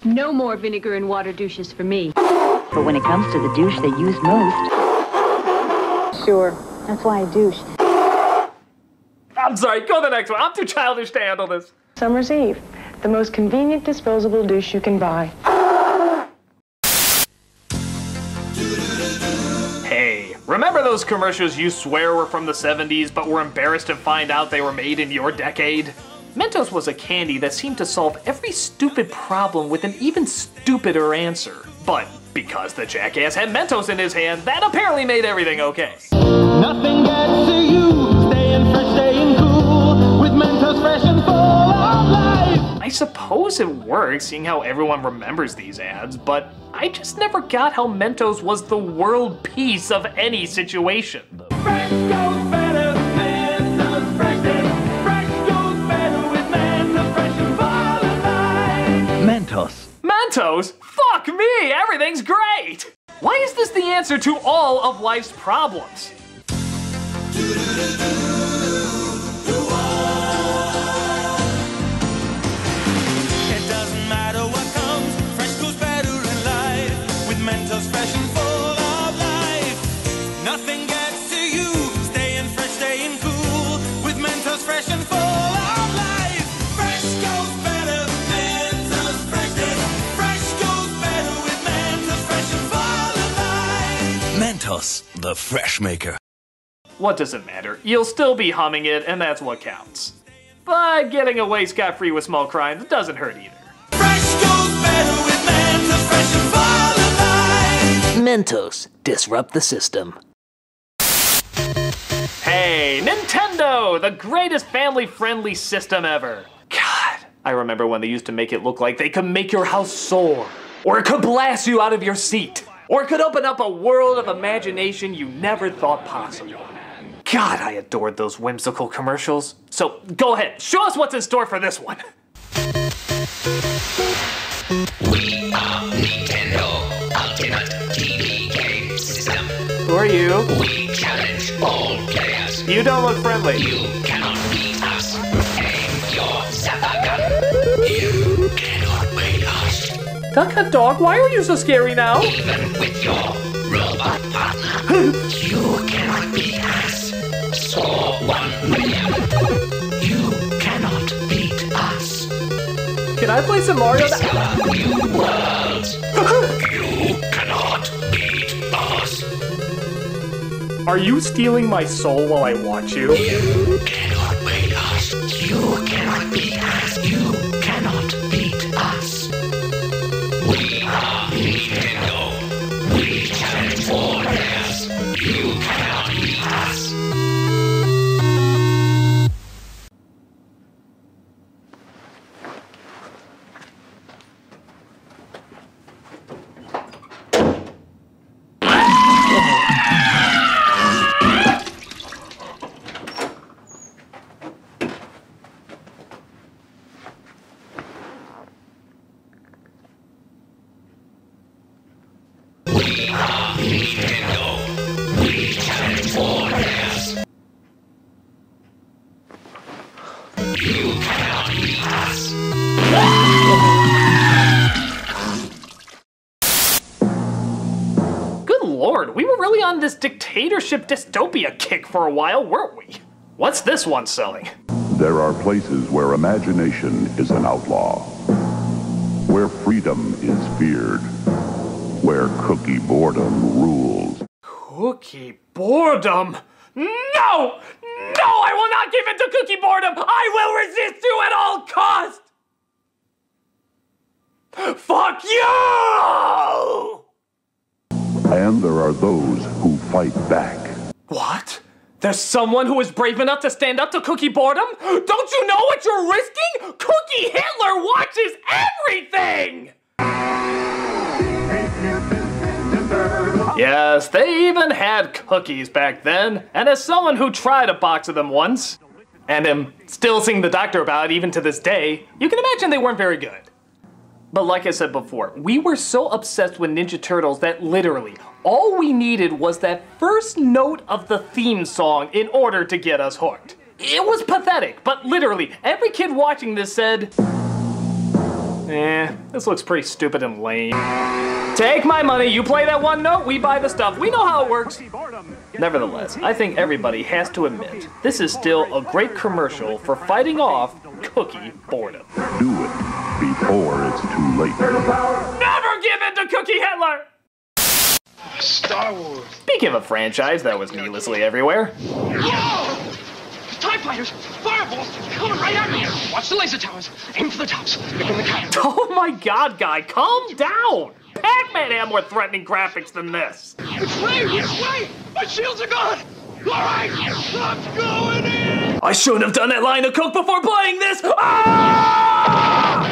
No more vinegar and water douches for me. But when it comes to the douche they use most... Sure, that's why I douche. I'm sorry, go to the next one. I'm too childish to handle this. Summer's Eve, the most convenient disposable douche you can buy. Hey, remember those commercials you swear were from the 70s but were embarrassed to find out they were made in your decade? Mentos was a candy that seemed to solve every stupid problem with an even stupider answer. But because the jackass had Mentos in his hand, that apparently made everything okay. Nothing gets to you, staying fresh, staying cool, with Mentos fresh and full of life. I suppose it works, seeing how everyone remembers these ads, but I just never got how Mentos was the world peace of any situation. Fresh goes better, Mentos fresh is. Fresh goes better with Mentos fresh and full of life. Mentos. Mentos? Fuck me, everything's great! Why is this the answer to all of life's problems? It doesn't matter what comes, fresh goes better in life, with Mentos fresh and full of life. Nothing gets to you, staying fresh, staying cool, with Mentos fresh and full of life. Fresh goes better, Mentos fresh is. Fresh goes better with Mentos fresh and full of life. Mentos, the fresh maker. What does it matter? You'll still be humming it, and that's what counts. But getting away scot-free with small crimes doesn't hurt either. Fresh goes better with Mentos fresh and full of life. Mentos. Disrupt the system. Hey, Nintendo! The greatest family-friendly system ever. God, I remember when they used to make it look like they could make your house soar. Or it could blast you out of your seat. Or it could open up a world of imagination you never thought possible. God, I adored those whimsical commercials. So go ahead, show us what's in store for this one. We are Nintendo Ultimate TV Game System. Who are you? We challenge all players. You don't look friendly. You cannot beat us. Aim your zapper gun. You cannot beat us. Duck Hunt Dog, why are you so scary now? Even with your robot partner, you cannot beat us. So 1 million. You cannot beat us. Can I play some Mario? Discover new worlds. You cannot beat us. Are you stealing my soul while I watch you? You cannot beat us. You cannot beat us. You cannot beat us. We are Nintendo. We challenge all players. You cannot beat us. On this dictatorship dystopia kick for a while, weren't we? What's this one selling? There are places where imagination is an outlaw, where freedom is feared, where cookie boredom rules. Cookie boredom? No! No, I will not give in to cookie boredom! I will resist you at all costs! Fuck you! And there are those who fight back. What? There's someone who is brave enough to stand up to cookie boredom? Don't you know what you're risking? Cookie Hitler watches everything! Yes, they even had cookies back then, and as someone who tried a box of them once, and am still seeing the doctor about it even to this day, you can imagine they weren't very good. But like I said before, we were so obsessed with Ninja Turtles that literally all we needed was that first note of the theme song in order to get us hooked. It was pathetic, but literally every kid watching this said, this looks pretty stupid and lame. Take my money, you play that one note, we buy the stuff, we know how it works. Nevertheless, I think everybody has to admit, this is still a great commercial for fighting off cookie boredom. Do it before it's too late. Never give in to Cookie Hitler! Star Wars. Speaking of a franchise that was needlessly everywhere. Whoa! TIE fighters! Fireballs! Coming right at me! Watch the laser towers! Aim for the tops! Pick in the cannon! Oh my god, guy, calm down! Pac-Man had more threatening graphics than this. It's Ray! It's Ray! My shields are gone! Alright! I'm going in! I shouldn't have done that line of coke before playing this! Ah!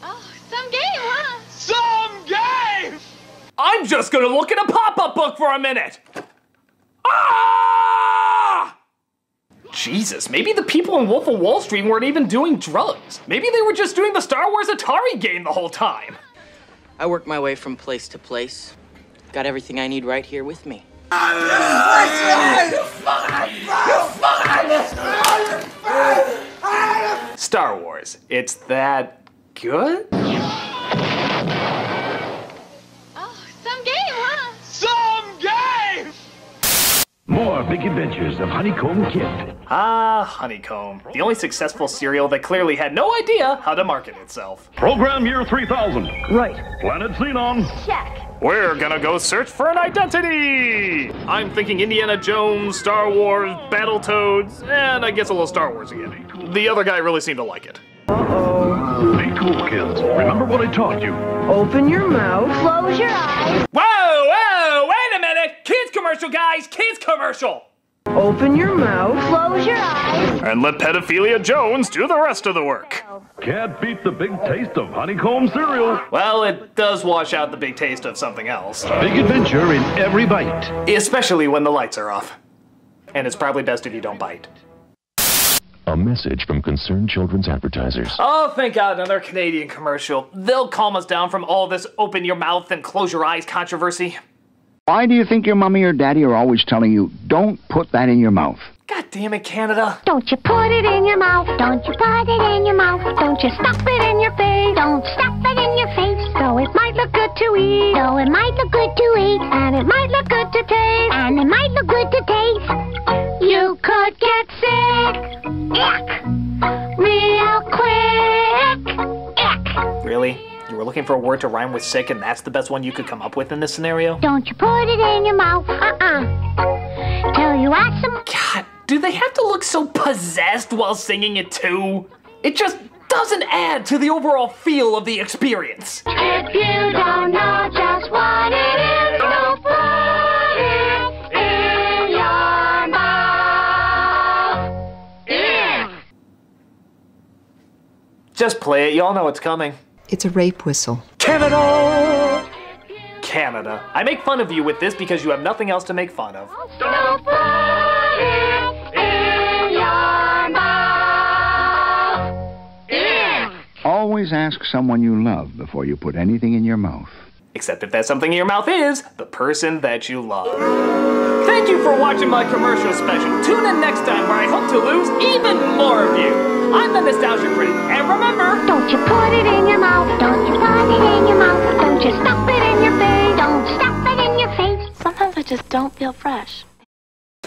Oh, some game, huh? Some game! I'm just gonna look at a pop-up book for a minute! Ah! Jesus, maybe the people in Wolf of Wall Street weren't even doing drugs. Maybe they were just doing the Star Wars Atari game the whole time. I work my way from place to place. Got everything I need right here with me. Star Wars, it's that good? Oh, some game, huh? Some game! More big adventures of Honeycomb Kid. Ah, Honeycomb. The only successful cereal that clearly had no idea how to market itself. Program year 3000. Right. Planet Xenon. Check. We're gonna go search for an identity! I'm thinking Indiana Jones, Star Wars, Battletoads, and I guess a little Star Wars again. The other guy really seemed to like it. Uh-oh. Be cool, kids. Remember what I taught you. Open your mouth. Close your eyes. Whoa, wait a minute! Kids commercial, guys, kids commercial! Open your mouth. Close your eyes. And let Pedophilia Jones do the rest of the work. Can't beat the big taste of honeycomb cereal. Well, it does wash out the big taste of something else. Big adventure in every bite. Especially when the lights are off. And it's probably best if you don't bite. A message from Concerned Children's Advertisers. Oh, thank God, another Canadian commercial. They'll calm us down from all this open your mouth and close your eyes controversy. Why do you think your mommy or daddy are always telling you, don't put that in your mouth? God damn it, Canada. Don't you put it in your mouth. Don't you put it in your mouth. Don't you stuff it in your face. Don't stuff it in your face. Though it might look good to eat. Though it might look good to eat. And it might look good to taste. And it might look good to taste. You could get sick. Ick. Real quick. Ick. Really? You were looking for a word to rhyme with sick and that's the best one you could come up with in this scenario? Don't you put it in your mouth. Till you ask some... God, do they have to look so possessed while singing it too? It just doesn't add to the overall feel of the experience. If you don't know just what it is, don't put it in your mouth. Yeah. Just play it, y'all know it's coming. It's a rape whistle. Canada! Canada. I make fun of you with this because you have nothing else to make fun of. Don't put it in your mouth. Yeah. Always ask someone you love before you put anything in your mouth. Except if that something in your mouth is the person that you love. Thank you for watching my commercial special. Tune in next time where I hope to lose even more of you. I'm the Nostalgia Critic, and remember... Don't you put it in your mouth. Don't you put it in your mouth. Don't you stuff it in your face. Don't stuff it in your face. Sometimes I just don't feel fresh.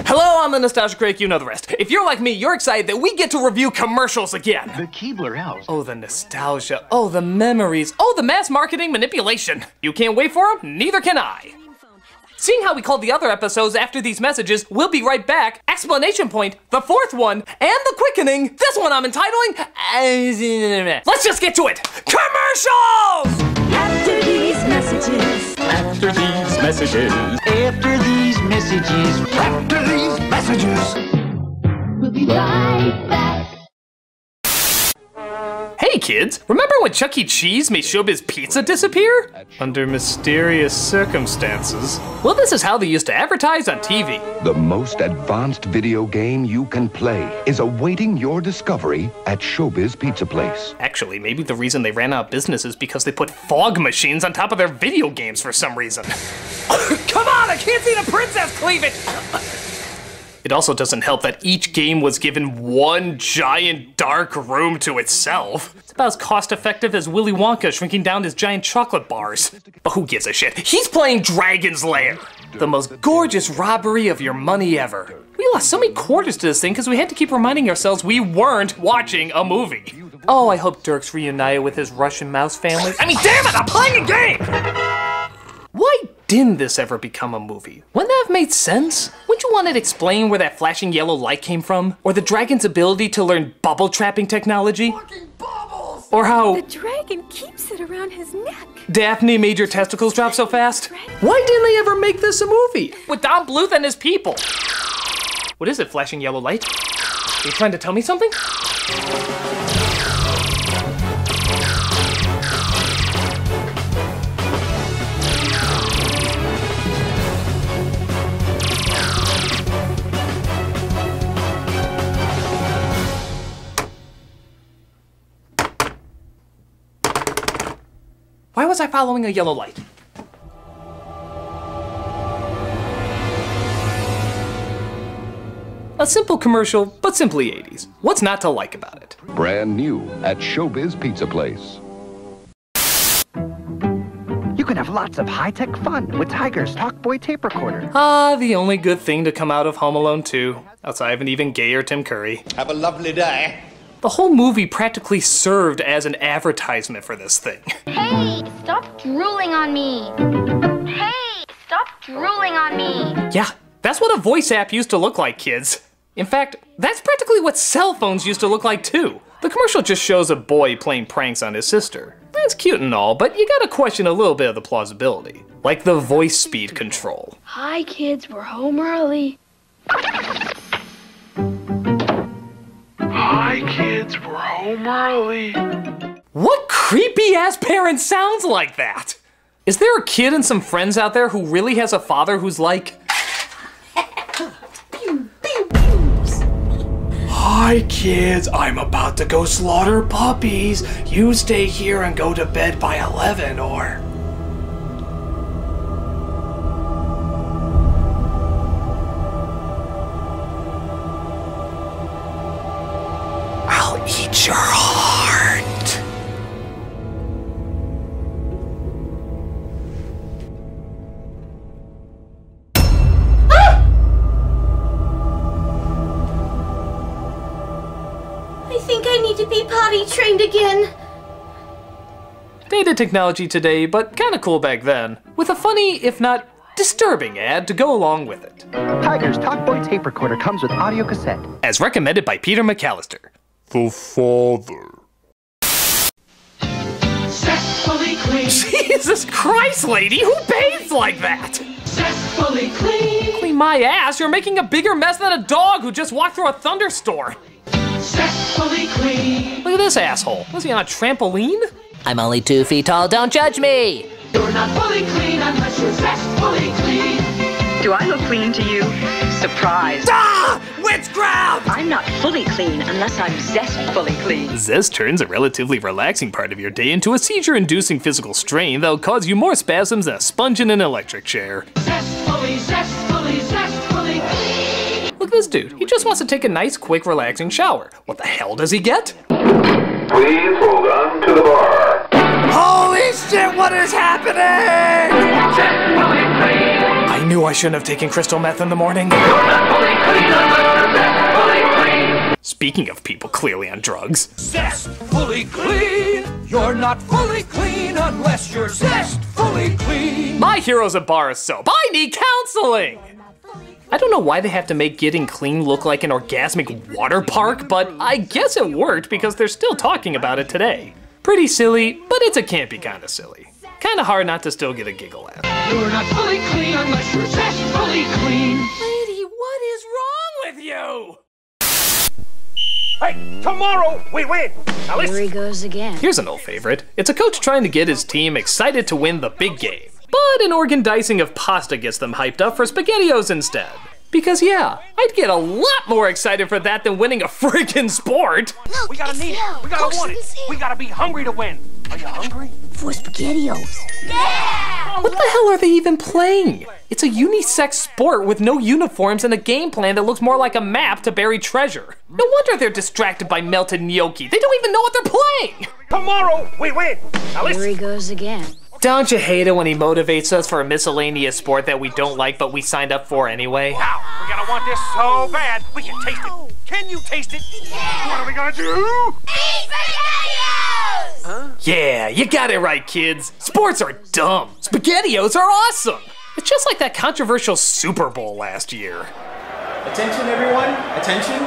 Hello, I'm the Nostalgia Critic, you know the rest. If you're like me, you're excited that we get to review commercials again. The Keebler House. Oh, the nostalgia. Oh, the memories. Oh, the mass marketing manipulation. You can't wait for them? Neither can I. Seeing how we called the other episodes after these messages, we'll be right back. Explanation point, the fourth one, and the quickening. This one I'm entitling... Let's just get to it. Commercials! After these messages. After these messages. After these messages. After these messages. We'll be right back. Hey kids, remember when Chuck E. Cheese made Showbiz Pizza disappear? Under mysterious circumstances. Well, this is how they used to advertise on TV. The most advanced video game you can play is awaiting your discovery at Showbiz Pizza Place. Actually, maybe the reason they ran out of business is because they put fog machines on top of their video games for some reason. Come on, I can't see the princess cleavage! It also doesn't help that each game was given one giant dark room to itself. It's about as cost-effective as Willy Wonka shrinking down his giant chocolate bars. But who gives a shit? He's playing Dragon's Lair, the most gorgeous robbery of your money ever. We We lost so many quarters to this thing because we had to keep reminding ourselves we weren't watching a movie. Oh, I hope Dirk's reunited with his Russian mouse family. I mean, damn it, I'm playing a game! Why didn't this ever become a movie? Wouldn't that have made sense? Wouldn't you want it explained where that flashing yellow light came from? Or the dragon's ability to learn bubble trapping technology? Fucking bubbles! Or how the dragon keeps it around his neck. Daphne made your testicles drop so fast? Why didn't they ever make this a movie? With Don Bluth and his people? What is it, flashing yellow light? Are you trying to tell me something? Why was I following a yellow light? A simple commercial, but simply 80s. What's not to like about it? Brand new at Showbiz Pizza Place. You can have lots of high-tech fun with Tiger's Talkboy tape recorder. Ah, the only good thing to come out of Home Alone 2, outside of an even gayer Tim Curry. Have a lovely day. The whole movie practically served as an advertisement for this thing. Hey, stop drooling on me. Hey, stop drooling on me. Yeah, that's what a voice app used to look like, kids. In fact, that's practically what cell phones used to look like too. The commercial just shows a boy playing pranks on his sister. That's cute and all, but you gotta question a little bit of the plausibility. Like the voice speed control. Hi kids, we're home early. Hi kids, we're home early. What creepy ass parent sounds like that? Is there a kid and some friends out there who really has a father who's like... Hi kids, I'm about to go slaughter puppies. You stay here and go to bed by 11 or... I'll eat your heart. I think I need to be potty trained again. Dated technology today, but kinda cool back then. With a funny, if not disturbing ad to go along with it. Tiger's Talkboy tape recorder comes with audio cassette. As recommended by Peter McAllister. The father. Zestfully clean. Jesus Christ, lady, who bathes like that? Zestfully clean. Clean my ass, you're making a bigger mess than a dog who just walked through a thunderstorm. Zestfully clean. Look at this asshole. Was he on a trampoline? I'm only 2 feet tall, don't judge me. You're not fully clean unless you're zestfully clean. Do I look clean to you? Surprise. Ah! Witchcraft! I'm not fully clean unless I'm zestfully clean. Zest turns a relatively relaxing part of your day into a seizure-inducing physical strain that'll cause you more spasms than a sponge in an electric chair. Zestfully, zestfully, zestfully clean. Look at this dude. He just wants to take a nice, quick, relaxing shower. What the hell does he get? Please hold on to the bar. Holy shit, what is happening? Zestfully clean. I knew I shouldn't have taken crystal meth in the morning. You're not fully clean unless you're zestfully clean. Speaking of people clearly on drugs. Zestfully clean. You're not fully clean unless you're zestfully clean. My hero's a bar of soap. I need counseling. I don't know why they have to make getting clean look like an orgasmic water park, but I guess it worked because they're still talking about it today. Pretty silly, but it's a campy kind of silly. Kind of hard not to still get a giggle at. You're not fully clean unless you're zestfully clean. Lady, what is wrong with you? Hey, tomorrow we win. Now listen. Here he goes again. Here's an old favorite. It's a coach trying to get his team excited to win the big game. But an organ dicing of pasta gets them hyped up for SpaghettiOs instead. Because yeah, I'd get a lot more excited for that than winning a freaking sport. Look, we gotta need it. We gotta want it. We gotta be hungry to win. Are you hungry? For SpaghettiOs. Yeah! What the hell are they even playing? It's a unisex sport with no uniforms and a game plan that looks more like a map to bury treasure. No wonder they're distracted by melted gnocchi. They don't even know what they're playing. Tomorrow we win. Now listen. Here he goes again. Don't you hate it when he motivates us for a miscellaneous sport that we don't like but we signed up for anyway? Wow, we're gonna want this so bad. We can taste it. Can you taste it? Yeah. What are we gonna do? Eat SpaghettiOs! Huh? Yeah, you got it right, kids. Sports are dumb. SpaghettiOs are awesome. It's just like that controversial Super Bowl last year. Attention, everyone. Attention.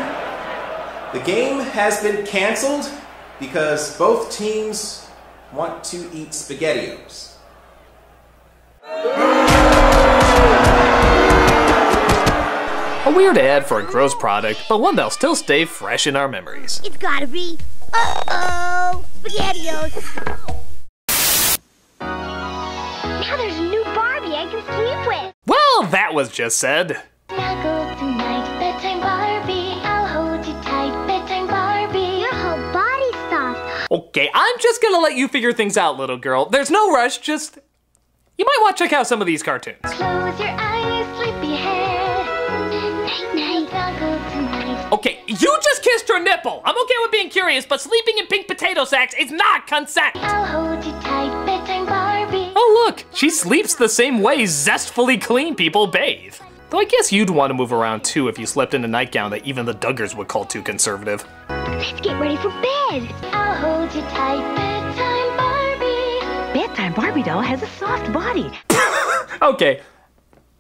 The game has been canceled because both teams want to eat SpaghettiOs. A weird ad for a gross product, but one that'll still stay fresh in our memories. It's gotta be, SpaghettiOs. Now there's a new Barbie I can sleep with. Well, that was just said. Snuggle tonight, bedtime Barbie. I'll hold you tight, bedtime Barbie. Your whole body's soft. Okay, I'm just gonna let you figure things out, little girl. There's no rush, just... You might want to check out some of these cartoons. Close your eyes, sleepy head. Night, night, snuggle tonight. Okay, you just kissed her nipple. I'm okay with being curious, but sleeping in pink potato sacks is not consent. I'll hold you tight, bedtime Barbie. Oh look, she sleeps the same way zestfully clean people bathe. Though I guess you'd want to move around too if you slept in a nightgown that even the Duggars would call too conservative. Let's get ready for bed. I'll hold you tight, bedtime Barbie. Bedtime Barbie doll has a soft body. Okay,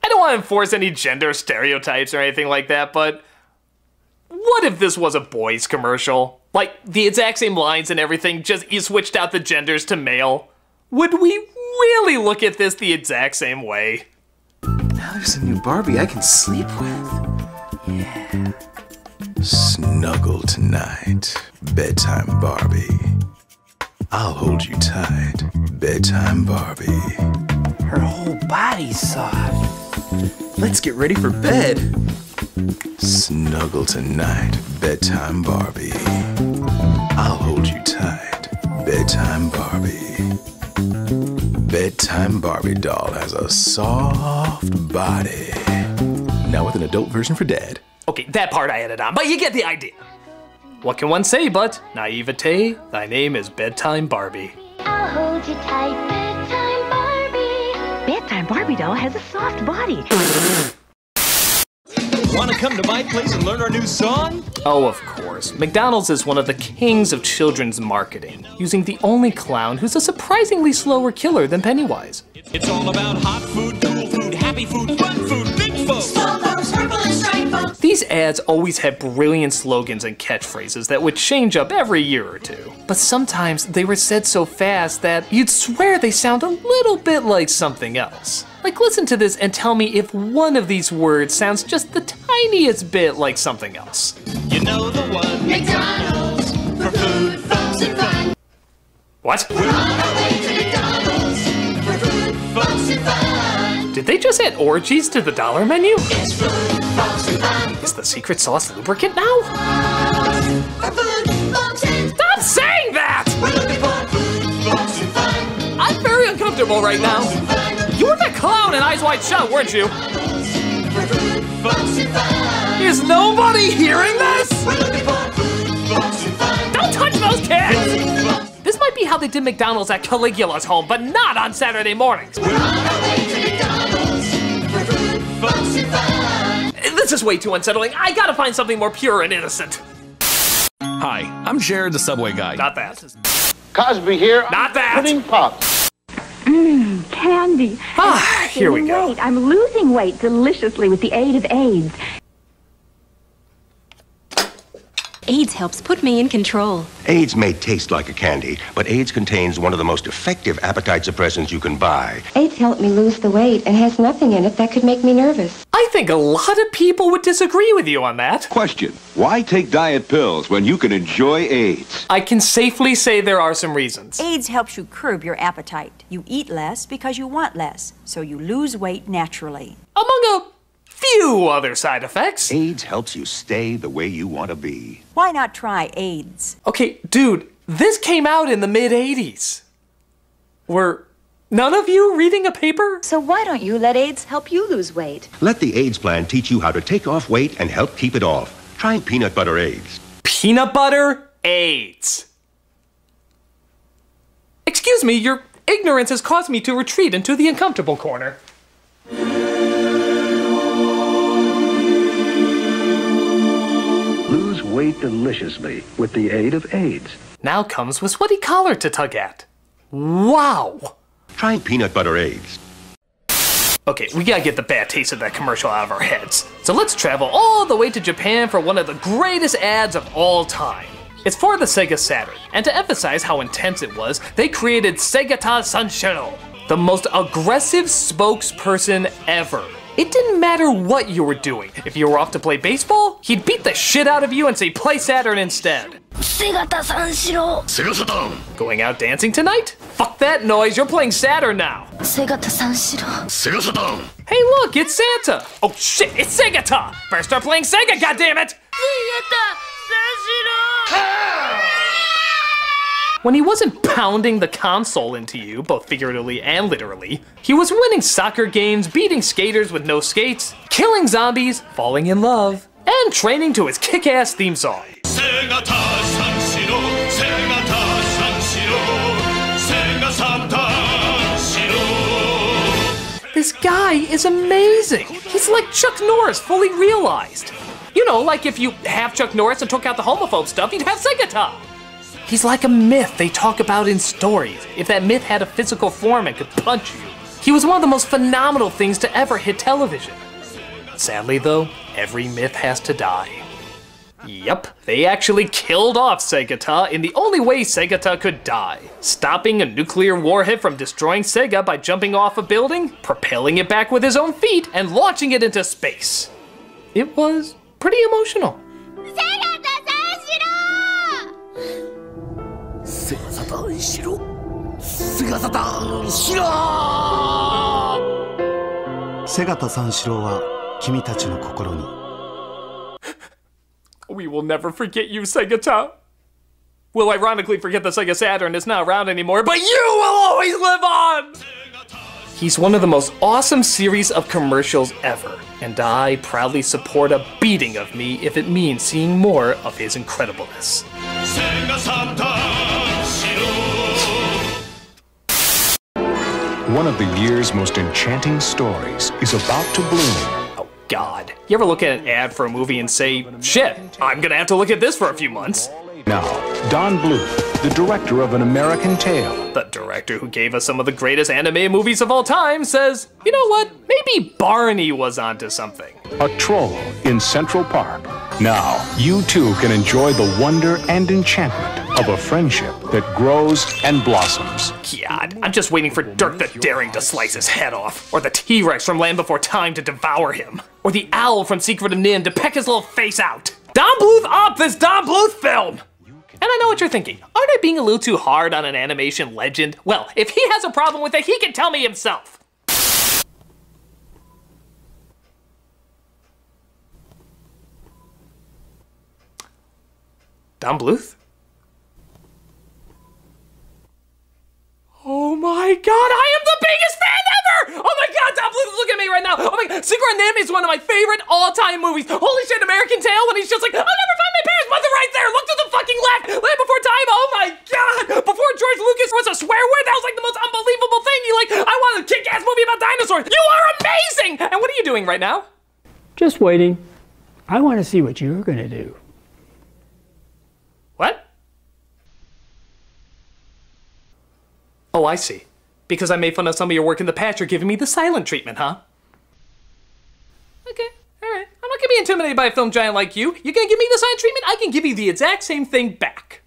I don't want to enforce any gender stereotypes or anything like that, but what if this was a boys commercial? Like, the exact same lines and everything, just you switched out the genders to male. Would we really look at this the exact same way? Now there's a new Barbie I can sleep with. Yeah. Snuggle tonight, bedtime Barbie. I'll hold you tight, bedtime Barbie. Her whole body's soft. Let's get ready for bed. Snuggle tonight, bedtime Barbie. I'll hold you tight, bedtime Barbie. Bedtime Barbie doll has a soft body. Now with an adult version for Dad. Okay, that part I added on, but you get the idea. What can one say but, naivete, thy name is Bedtime Barbie. I'll hold you tight, bedtime Barbie. Bedtime Barbie doll has a soft body. Want to come to my place and learn our new song? Oh, of course. McDonald's is one of the kings of children's marketing, using the only clown who's a surprisingly slower killer than Pennywise. It's all about hot food, cool food, happy food, fun food, big food. Small bones, purple and striped bones. These ads always had brilliant slogans and catchphrases that would change up every year or two. But sometimes they were said so fast that you'd swear they sound a little bit like something else. Like, listen to this and tell me if one of these words sounds just the tiniest bit like something else. You know the one. McDonald's, for food, folks, and fun. What? We're on our way to McDonald's, for food, folks, and fun. Did they just add orgies to the dollar menu? It's food, folks, and fun. Is the secret sauce lubricant now? For food, folks, and Stop saying that! We're looking for food, folks, and fun. I'm very uncomfortable right now. You were that clown in Eyes Wide Shut, weren't you? Is nobody hearing this? Don't touch those kids! This might be how they did McDonald's at Caligula's home, but not on Saturday mornings. This is way too unsettling. I gotta find something more pure and innocent. Hi, I'm Jared the Subway Guy. Not that. Cosby here. Not that. Pudding Pops. Candy. Ah, here we go. Weight. I'm losing weight deliciously with the aid of AIDS. AIDS helps put me in control. AIDS may taste like a candy, but AIDS contains one of the most effective appetite suppressants you can buy. AIDS helped me lose the weight and has nothing in it that could make me nervous. I think a lot of people would disagree with you on that. Question: why take diet pills when you can enjoy AIDS? I can safely say there are some reasons. AIDS helps you curb your appetite. You eat less because you want less, so you lose weight naturally. Among a few other side effects. AIDS helps you stay the way you want to be. Why not try AIDS? Okay, dude, this came out in the mid-'80s. Were none of you reading a paper? So why don't you let AIDS help you lose weight? Let the AIDS plan teach you how to take off weight and help keep it off. Try peanut butter AIDS. Peanut butter AIDS. Excuse me, you're ignorance has caused me to retreat into the uncomfortable corner. Lose weight deliciously with the aid of AIDS. Now comes with sweaty collar to tug at. Wow! Try peanut butter AIDS. Okay, we gotta get the bad taste of that commercial out of our heads. So let's travel all the way to Japan for one of the greatest ads of all time. It's for the Sega Saturn, and to emphasize how intense it was, they created Segata Sanshiro, the most aggressive spokesperson ever. It didn't matter what you were doing. If you were off to play baseball, he'd beat the shit out of you and say play Saturn instead. Segata Sanshiro. Sega Saturn. Going out dancing tonight? Fuck that noise, you're playing Saturn now. Segata Sanshiro. Sega Saturn. Hey look, it's Santa. Oh shit, it's Segata. Better start playing Sega, goddammit. Segata Sanshiro. When he wasn't pounding the console into you, both figuratively and literally, he was winning soccer games, beating skaters with no skates, killing zombies, falling in love, and training to his kick-ass theme song. This guy is amazing. He's like Chuck Norris, fully realized. You know, like if you have Chuck Norris and took out the homophobe stuff, you'd have Segata. He's like a myth they talk about in stories. If that myth had a physical form and could punch you. He was one of the most phenomenal things to ever hit television. Sadly though, every myth has to die. Yep, they actually killed off Segata in the only way Segata could die. Stopping a nuclear warhead from destroying Sega by jumping off a building, propelling it back with his own feet, and launching it into space. It was pretty emotional. We will never forget you, Segata. We'll ironically forget the Sega Saturn is not around anymore, but you will always live on! He's one of the most awesome series of commercials ever, and I proudly support a beating of me if it means seeing more of his incredibleness. One of the year's most enchanting stories is about to bloom. Oh God. You ever look at an ad for a movie and say, shit, I'm gonna have to look at this for a few months? Now, Don Bluth, the director of An American Tail. The director who gave us some of the greatest anime movies of all time says, you know what, maybe Barney was onto something. A troll in Central Park. Now, you too can enjoy the wonder and enchantment of a friendship that grows and blossoms. God, I'm just waiting for Dirk the Daring to slice his head off, or the T-Rex from Land Before Time to devour him, or the owl from Secret of Nim to peck his little face out. Don Bluth up this Don Bluth film! And I know what you're thinking. Aren't I being a little too hard on an animation legend? Well, if he has a problem with it, he can tell me himself. Don Bluth? Oh my God, I am the biggest fan ever! Oh my God, Don Bluth, look at me right now! Oh my God, Secret of Nim is one of my favorite all-time movies. Holy shit, American Tail, when he's just like, I'll never find my parents, but they're right there! Look to the fucking left! Land Before Time, oh my God! Before George Lucas was a swear word, that was like the most unbelievable thing. He like, I want a kick-ass movie about dinosaurs! You are amazing! And what are you doing right now? Just waiting. I want to see what you're gonna do. What? Oh, I see. Because I made fun of some of your work in the past, you're giving me the silent treatment, huh? Okay, alright. I'm not gonna be intimidated by a film giant like you. You're gonna give me the silent treatment? I can give you the exact same thing back.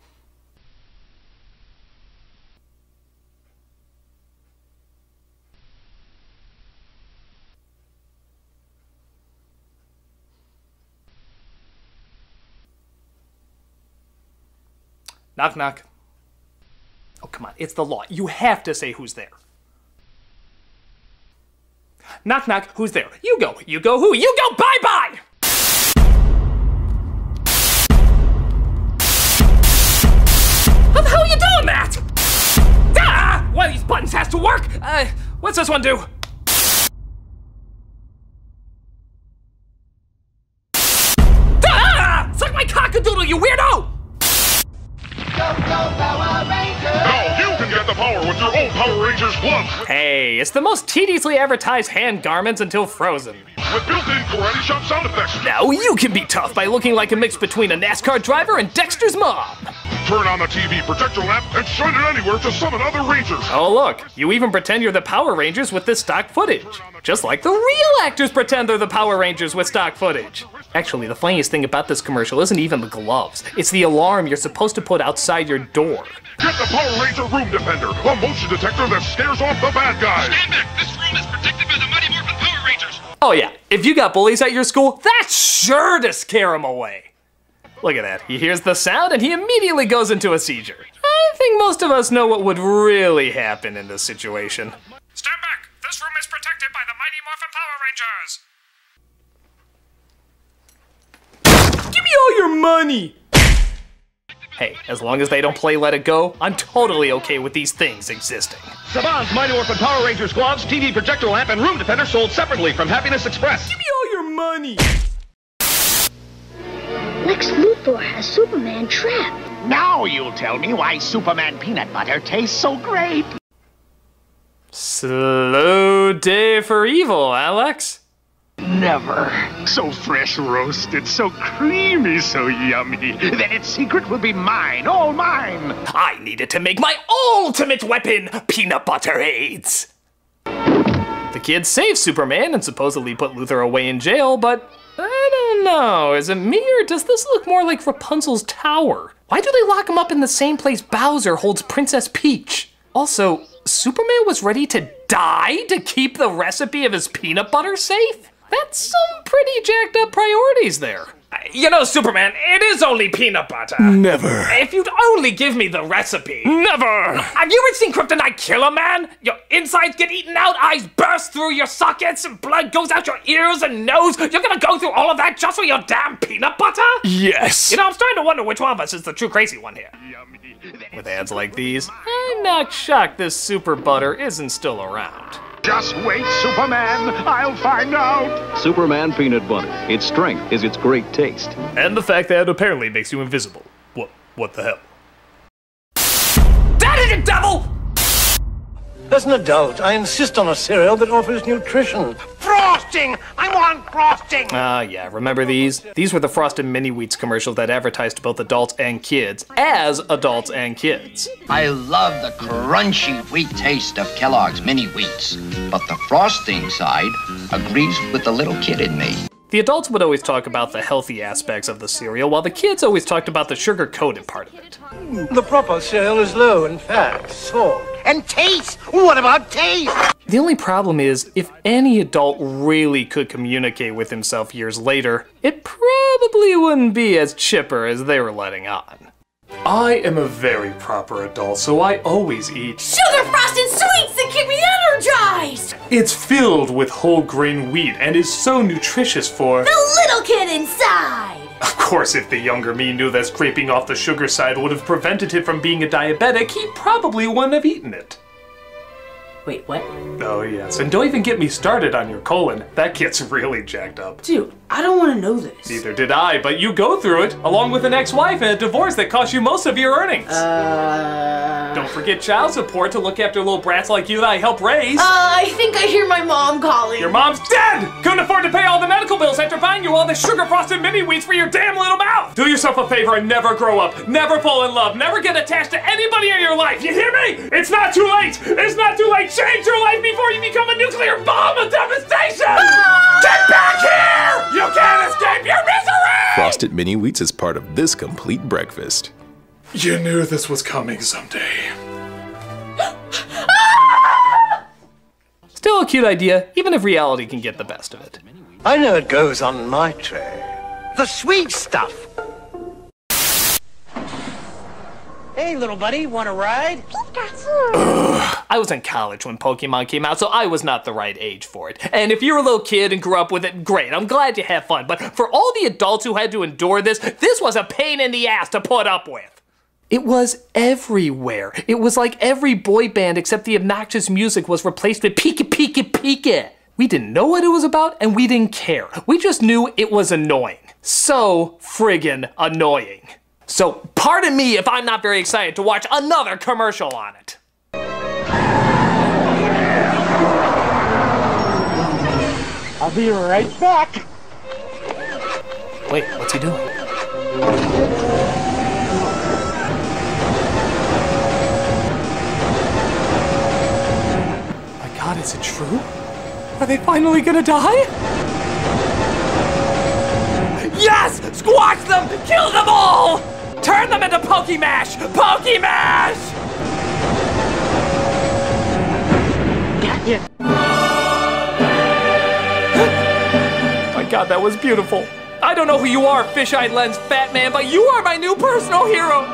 Knock, knock. Oh, come on, it's the law. You have to say who's there. Knock, knock, who's there? You go who? You go, bye-bye! How the hell are you doing that? Ah! One of these buttons has to work! What's this one do? Ah! Suck my cockadoodle, you weirdo! Go, go, Power Rangers! Now you can get the power with your own Power Rangers gloves. Hey, it's the most tediously advertised hand garments until Frozen. With built-in karate chop sound effects. Now you can be tough by looking like a mix between a NASCAR driver and Dexter's mom. Turn on the TV projector lamp and shine it anywhere to summon other Rangers. Oh look, you even pretend you're the Power Rangers with this stock footage. Just like the real actors pretend they're the Power Rangers with stock footage. Actually, the funniest thing about this commercial isn't even the gloves. It's the alarm you're supposed to put outside your door. Get the Power Ranger Room Defender, a motion detector that scares off the bad guys. Stand back. This room is protected by the Mighty Morphin Power Rangers. Oh yeah, if you got bullies at your school, that's sure to scare them away. Look at that, he hears the sound and he immediately goes into a seizure. I think most of us know what would really happen in this situation. Stand back. This room is protected by the Mighty Morphin Power Rangers. Give me all your money! Hey, as long as they don't play Let It Go, I'm totally okay with these things existing. Saban's Mighty Morphin Power Rangers gloves, TV projector lamp, and room defender sold separately from Happiness Express. Give me all your money! Lex Luthor has Superman trapped. Now you'll tell me why Superman peanut butter tastes so great. Slow day for evil, Alex. Never. So fresh roasted, so creamy, so yummy. Then its secret will be mine, all mine. I needed to make my ultimate weapon, peanut butter aids. The kids save Superman and supposedly put Luthor away in jail, but I don't know. Is it me or does this look more like Rapunzel's tower? Why do they lock him up in the same place Bowser holds Princess Peach? Also, Superman was ready to die to keep the recipe of his peanut butter safe? That's some pretty jacked up priorities there. You know, Superman, it is only peanut butter. Never. If you'd only give me the recipe. Never. Have you ever seen Kryptonite kill a man? Your insides get eaten out, eyes burst through your sockets, and blood goes out your ears and nose. You're gonna go through all of that just for your damn peanut butter? Yes. You know, I'm starting to wonder which one of us is the true crazy one here. With ads like these, I'm not shocked this super butter isn't still around. Just wait, Superman. I'll find out. Superman peanut butter. Its strength is its great taste. And the fact that it apparently makes you invisible. What the hell? That is a devil! As an adult, I insist on a cereal that offers nutrition. Frosting! I want frosting! Yeah, remember these? These were the Frosted Mini Wheats commercials that advertised to both adults and kids, as adults and kids. I love the crunchy wheat taste of Kellogg's Mini Wheats, but the frosting side agrees with the little kid in me. The adults would always talk about the healthy aspects of the cereal, while the kids always talked about the sugar-coated part of it. The proper cereal is low in fat, salt, and taste. What about taste? The only problem is, if any adult really could communicate with himself years later, it probably wouldn't be as chipper as they were letting on. I am a very proper adult, so I always eat sugar frosted sweets that keep me energized! It's filled with whole grain wheat and is so nutritious for the little kid inside! Of course, if the younger me knew that scraping off the sugar side would have prevented him from being a diabetic, he probably wouldn't have eaten it. Wait, what? Oh yes, and don't even get me started on your colon. That gets really jacked up. Dude, I don't want to know this. Neither did I, but you go through it, along with an ex-wife and a divorce that cost you most of your earnings. Don't forget child support to look after little brats like you that I help raise. I think I hear my mom calling. Your mom's dead! Couldn't afford to pay all the medical bills after buying you all the sugar-frosted mini wheats for your damn little mouth! Do yourself a favor and never grow up, never fall in love, never get attached to anybody in your life, you hear me? It's not too late! It's not too late! Change your life before you become a nuclear bomb of devastation! Get back here! You can't escape your misery! Frosted Mini Wheats is part of this complete breakfast. You knew this was coming someday. Still a cute idea, even if reality can get the best of it. I know it goes on my tray. The sweet stuff. Hey, little buddy, want a ride? I was in college when Pokemon came out, so I was not the right age for it. And if you're a little kid and grew up with it, great, I'm glad you have fun. But for all the adults who had to endure this, this was a pain in the ass to put up with. It was everywhere. It was like every boy band except the obnoxious music was replaced with Pika Pika Pika. We didn't know what it was about and we didn't care. We just knew it was annoying. So friggin' annoying. So pardon me if I'm not very excited to watch another commercial on it. I'll be right back. Wait, what's he doing? My God, is it true? Are they finally gonna die? Yes! Squash them! Kill them all! Turn them into Pokemash! Pokemash! Gotcha. My God, that was beautiful. I don't know who you are, fish-eyed lens fat man, but you are my new personal hero.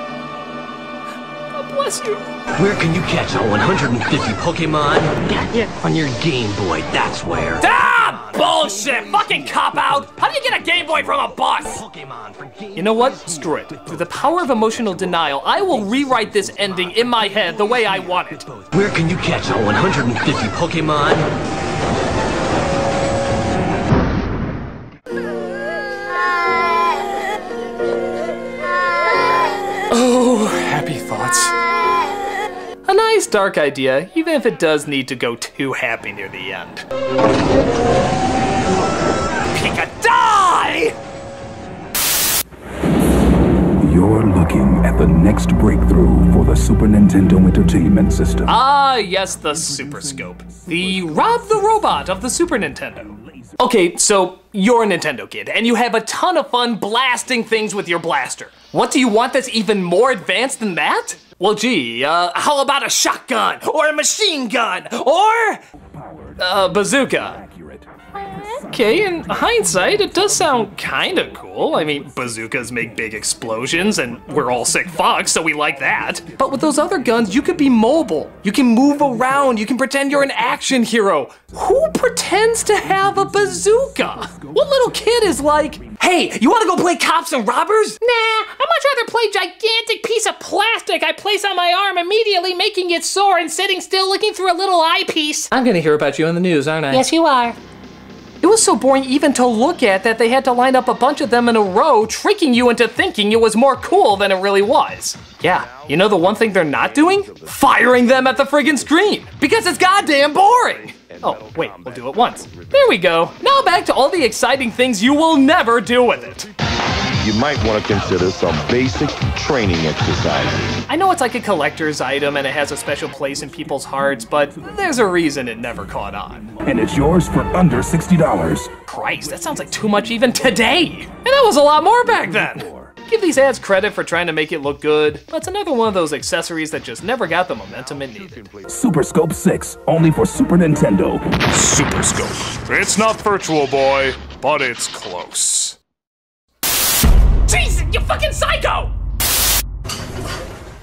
God bless you. Where can you catch all 150 Pokemon? Gotcha. On your Game Boy, that's where. Ah! Bullshit! Fucking cop-out! How do you get a Game Boy from a bus? You know what? Screw it. Through the power of emotional denial, I will rewrite this ending in my head the way I want it. Where can you catch all 150 Pokemon? Oh, happy thoughts. A nice dark idea, even if it does need to go too happy near the end. Pika-die! You're looking at the next breakthrough for the Super Nintendo Entertainment System. Ah, yes, the Super Scope. The Rob the Robot of the Super Nintendo. Okay, so you're a Nintendo kid, and you have a ton of fun blasting things with your blaster. What do you want that's even more advanced than that? Well, gee, how about a shotgun, or a machine gun, or a bazooka? Okay, in hindsight, it does sound kinda cool. I mean, bazookas make big explosions, and we're all sick fucks, so we like that. But with those other guns, you could be mobile. You can move around, you can pretend you're an action hero. Who pretends to have a bazooka? What little kid is like, hey, you wanna go play cops and robbers? Nah, I'd much rather play gigantic piece of plastic I place on my arm, immediately making it sore and sitting still looking through a little eyepiece. I'm gonna hear about you in the news, aren't I? Yes, you are. It was so boring even to look at that they had to line up a bunch of them in a row, tricking you into thinking it was more cool than it really was. Yeah, you know the one thing they're not doing? Firing them at the friggin' screen, because it's goddamn boring. Oh, wait, we'll do it once. There we go. Now back to all the exciting things you will never do with it. You might want to consider some basic training exercises. I know it's like a collector's item and it has a special place in people's hearts, but there's a reason it never caught on. And it's yours for under $60. Christ, that sounds like too much even today. And that was a lot more back then. Give these ads credit for trying to make it look good, but it's another one of those accessories that just never got the momentum it needed. Super Scope 6, only for Super Nintendo. Super Scope. It's not Virtual Boy, but it's close. Jesus, you fucking psycho!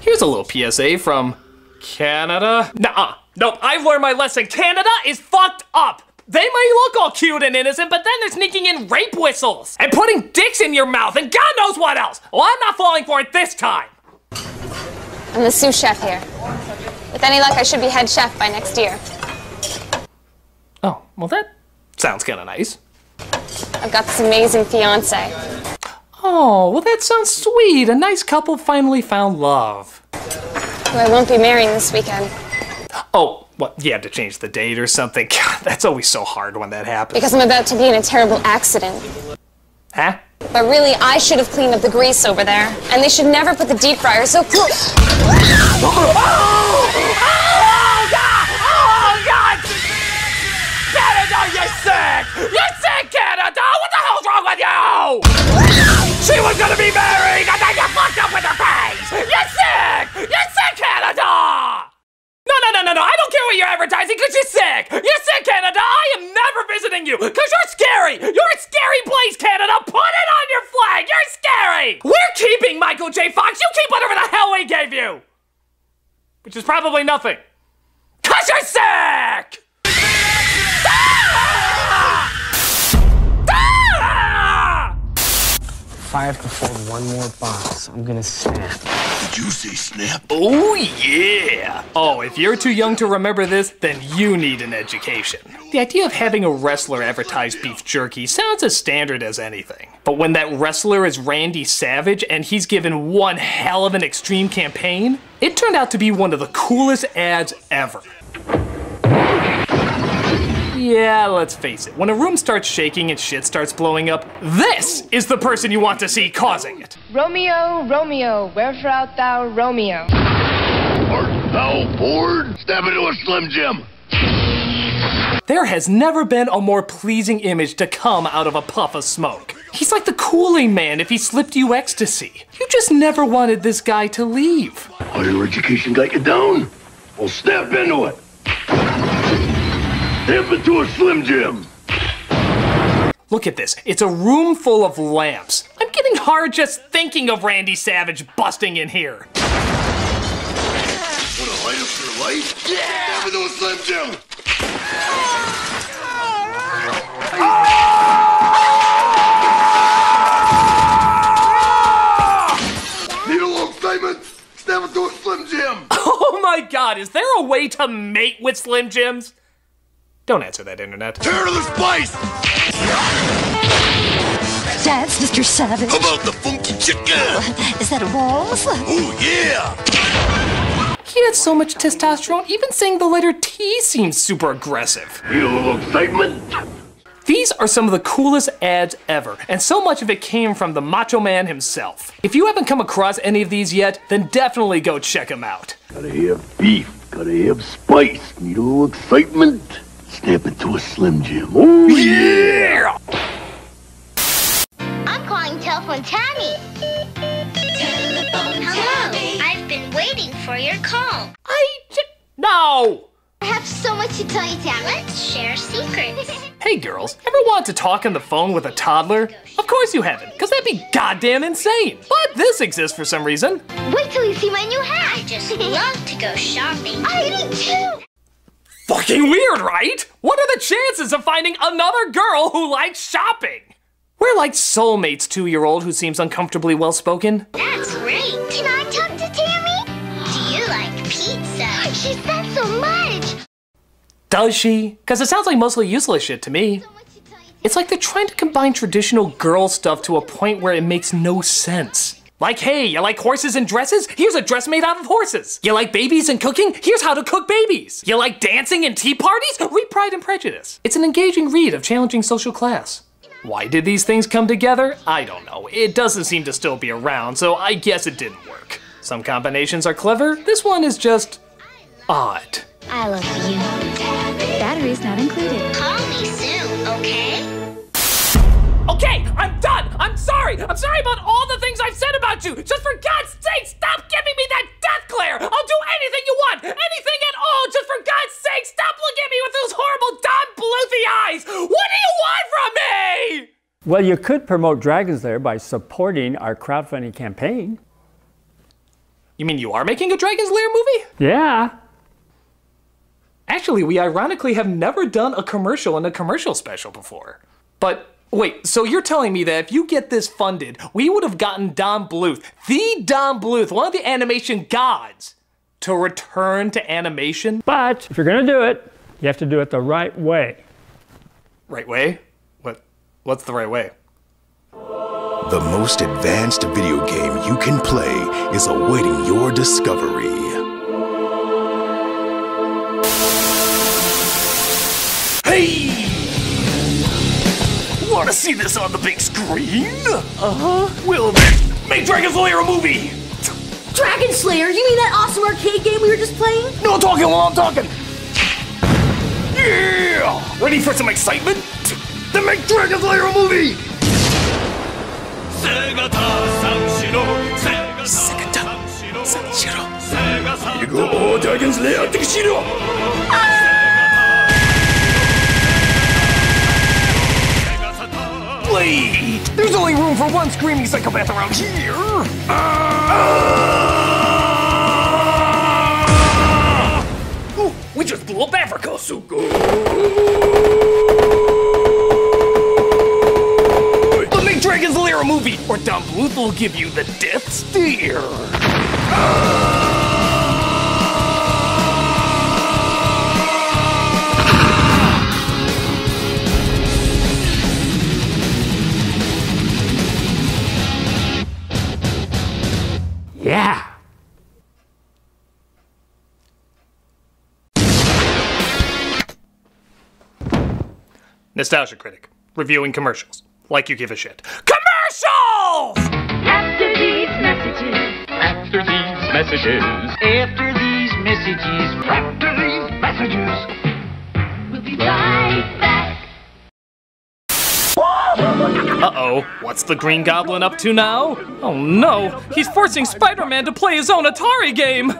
Here's a little PSA from Canada. Nuh-uh. Nope, I've learned my lesson. Canada is fucked up. They may look all cute and innocent, but then they're sneaking in rape whistles and putting dicks in your mouth and God knows what else. Well, I'm not falling for it this time. I'm the sous chef here. With any luck, I should be head chef by next year. Oh, well that sounds kind of nice. I've got this amazing fiance. Oh, well that sounds sweet. A nice couple finally found love. Who I won't be marrying this weekend. Oh, what, you had to change the date or something? God, that's always so hard when that happens. Because I'm about to be in a terrible accident. Huh? But really, I should have cleaned up the grease over there. And they should never put the deep fryer so close. Oh, God! Oh, God! Canada, you're sick! You're sick, Canada! What the hell's wrong with you? She was gonna be married, and then you fucked up with her face! You're sick! You're sick, Canada! No, I don't care what you're advertising, because you're sick! You're sick, Canada! I am never visiting you, because you're scary! You're a scary place, Canada! Put it on your flag! You're scary! We're keeping Michael J. Fox! You keep whatever the hell we gave you! Which is probably nothing. Because you're sick! If I have to fold one more box, I'm gonna snap. Did you say snap? Oh, yeah! Oh, if you're too young to remember this, then you need an education. The idea of having a wrestler advertise beef jerky sounds as standard as anything. But when that wrestler is Randy Savage and he's given one hell of an extreme campaign, it turned out to be one of the coolest ads ever. Yeah, let's face it. When a room starts shaking and shit starts blowing up, this is the person you want to see causing it. Romeo, Romeo, wherefore art thou, Romeo? Art thou bored? Step into a Slim Jim. There has never been a more pleasing image to come out of a puff of smoke. He's like the Kool-Aid Man if he slipped you ecstasy. You just never wanted this guy to leave. Higher education got you down? Well, step into it. Step into a Slim Jim. Look at this. It's a room full of lamps. I'm getting hard just thinking of Randy Savage busting in here. Wanna light up your light? Yeah! Step into a Slim Jim. Need a little excitement? Step into a Slim Jim. Oh my God, is there a way to mate with Slim Jims? Don't answer that, internet. Tear to the spice! Dance, Mr. Savage. How about the funky chicken? Is that a waltz? Oh, yeah! He had so much testosterone, even saying the letter T seems super aggressive. Need a little excitement? These are some of the coolest ads ever, and so much of it came from the Macho Man himself. If you haven't come across any of these yet, then definitely go check them out. Gotta have beef, gotta have spice. Need a little excitement? Step into a Slim Jim. Oh, yeah! I'm calling Telephone Tammy. Hello. I've been waiting for your call. No! I have so much to tell you, Tammy. Let's share secrets. Hey girls, ever want to talk on the phone with a toddler? Of course you haven't, because that'd be goddamn insane. But this exists for some reason. Wait till you see my new hat. I just love to go shopping. I do too. Fucking weird, right? What are the chances of finding another girl who likes shopping? We're like soulmates, 2-year-old who seems uncomfortably well-spoken. That's great. Can I talk to Tammy? Do you like pizza? She said so much. Does she? Because it sounds like mostly useless shit to me. It's like they're trying to combine traditional girl stuff to a point where it makes no sense. Like, hey, you like horses and dresses? Here's a dress made out of horses. You like babies and cooking? Here's how to cook babies. You like dancing and tea parties? Read Pride and Prejudice. It's an engaging read of challenging social class. Why did these things come together? I don't know. It doesn't seem to still be around, so I guess it didn't work. Some combinations are clever. This one is just odd. I love you. Batteries not included. Call me soon, okay? Okay, I'm done. I'm sorry. I'm sorry about all the things I've said about you. Just for God's sake, stop giving me that death glare. I'll do anything you want. Anything at all. Just for God's sake, stop looking at me with those horrible Don Bluethy eyes. What do you want from me? Well, you could promote Dragon's Lair by supporting our crowdfunding campaign. You mean you are making a Dragon's Lair movie? Yeah. Actually, we ironically have never done a commercial in a commercial special before. But wait, so you're telling me that if you get this funded, we would have gotten Don Bluth, the Don Bluth, one of the animation gods, to return to animation? But if you're gonna do it, you have to do it the right way. Right way? What's the right way? The most advanced video game you can play is awaiting your discovery. Hey! Want to see this on the big screen? Uh-huh. Well then, make Dragon Slayer a movie! Dragon Slayer? You mean that awesome arcade game we were just playing? No talking while I'm talking! Yeah! Ready for some excitement? Then make Dragon Slayer a movie! 이거 Dragon Slayer 되기 싫어! Wait! There's only room for one screaming psychopath around here! Oh, we just blew up Africa, so good! But make Dragon's Lair a movie, or Don Bluth will give you the death stare! Yeah. Nostalgia Critic, reviewing commercials. Like you give a shit. Commercials! After these messages. After these messages. After these messages. After these messages. We'll be right back. Uh-oh, what's the Green Goblin up to now? Oh no, he's forcing Spider-Man to play his own Atari game!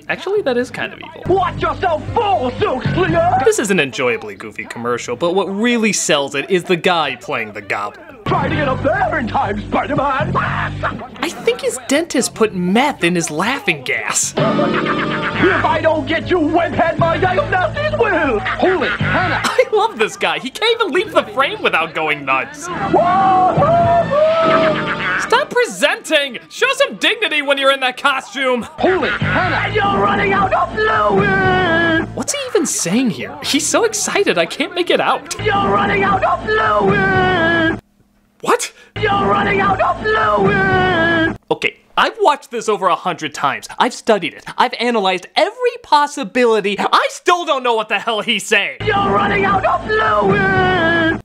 Actually, that is kind of evil. Watch yourself fall, Silk Slinger! This is an enjoyably goofy commercial, but what really sells it is the guy playing the Goblin. Try to get up there in time, Spider-Man! I think his dentist put meth in his laughing gas. If I don't get you, webhead, my diagnosis will! Holy Hannah! I love this guy. He can't even leave the frame without going nuts. Stop presenting! Show some dignity when you're in that costume! Holy Hannah! You're running out of fluid! What's he even saying here? He's so excited I can't make it out. You're running out of fluid! What? You're running out of fluid! Okay, I've watched this over 100 times. I've studied it. I've analyzed every possibility. I still don't know what the hell he's saying. You're running out of fluid!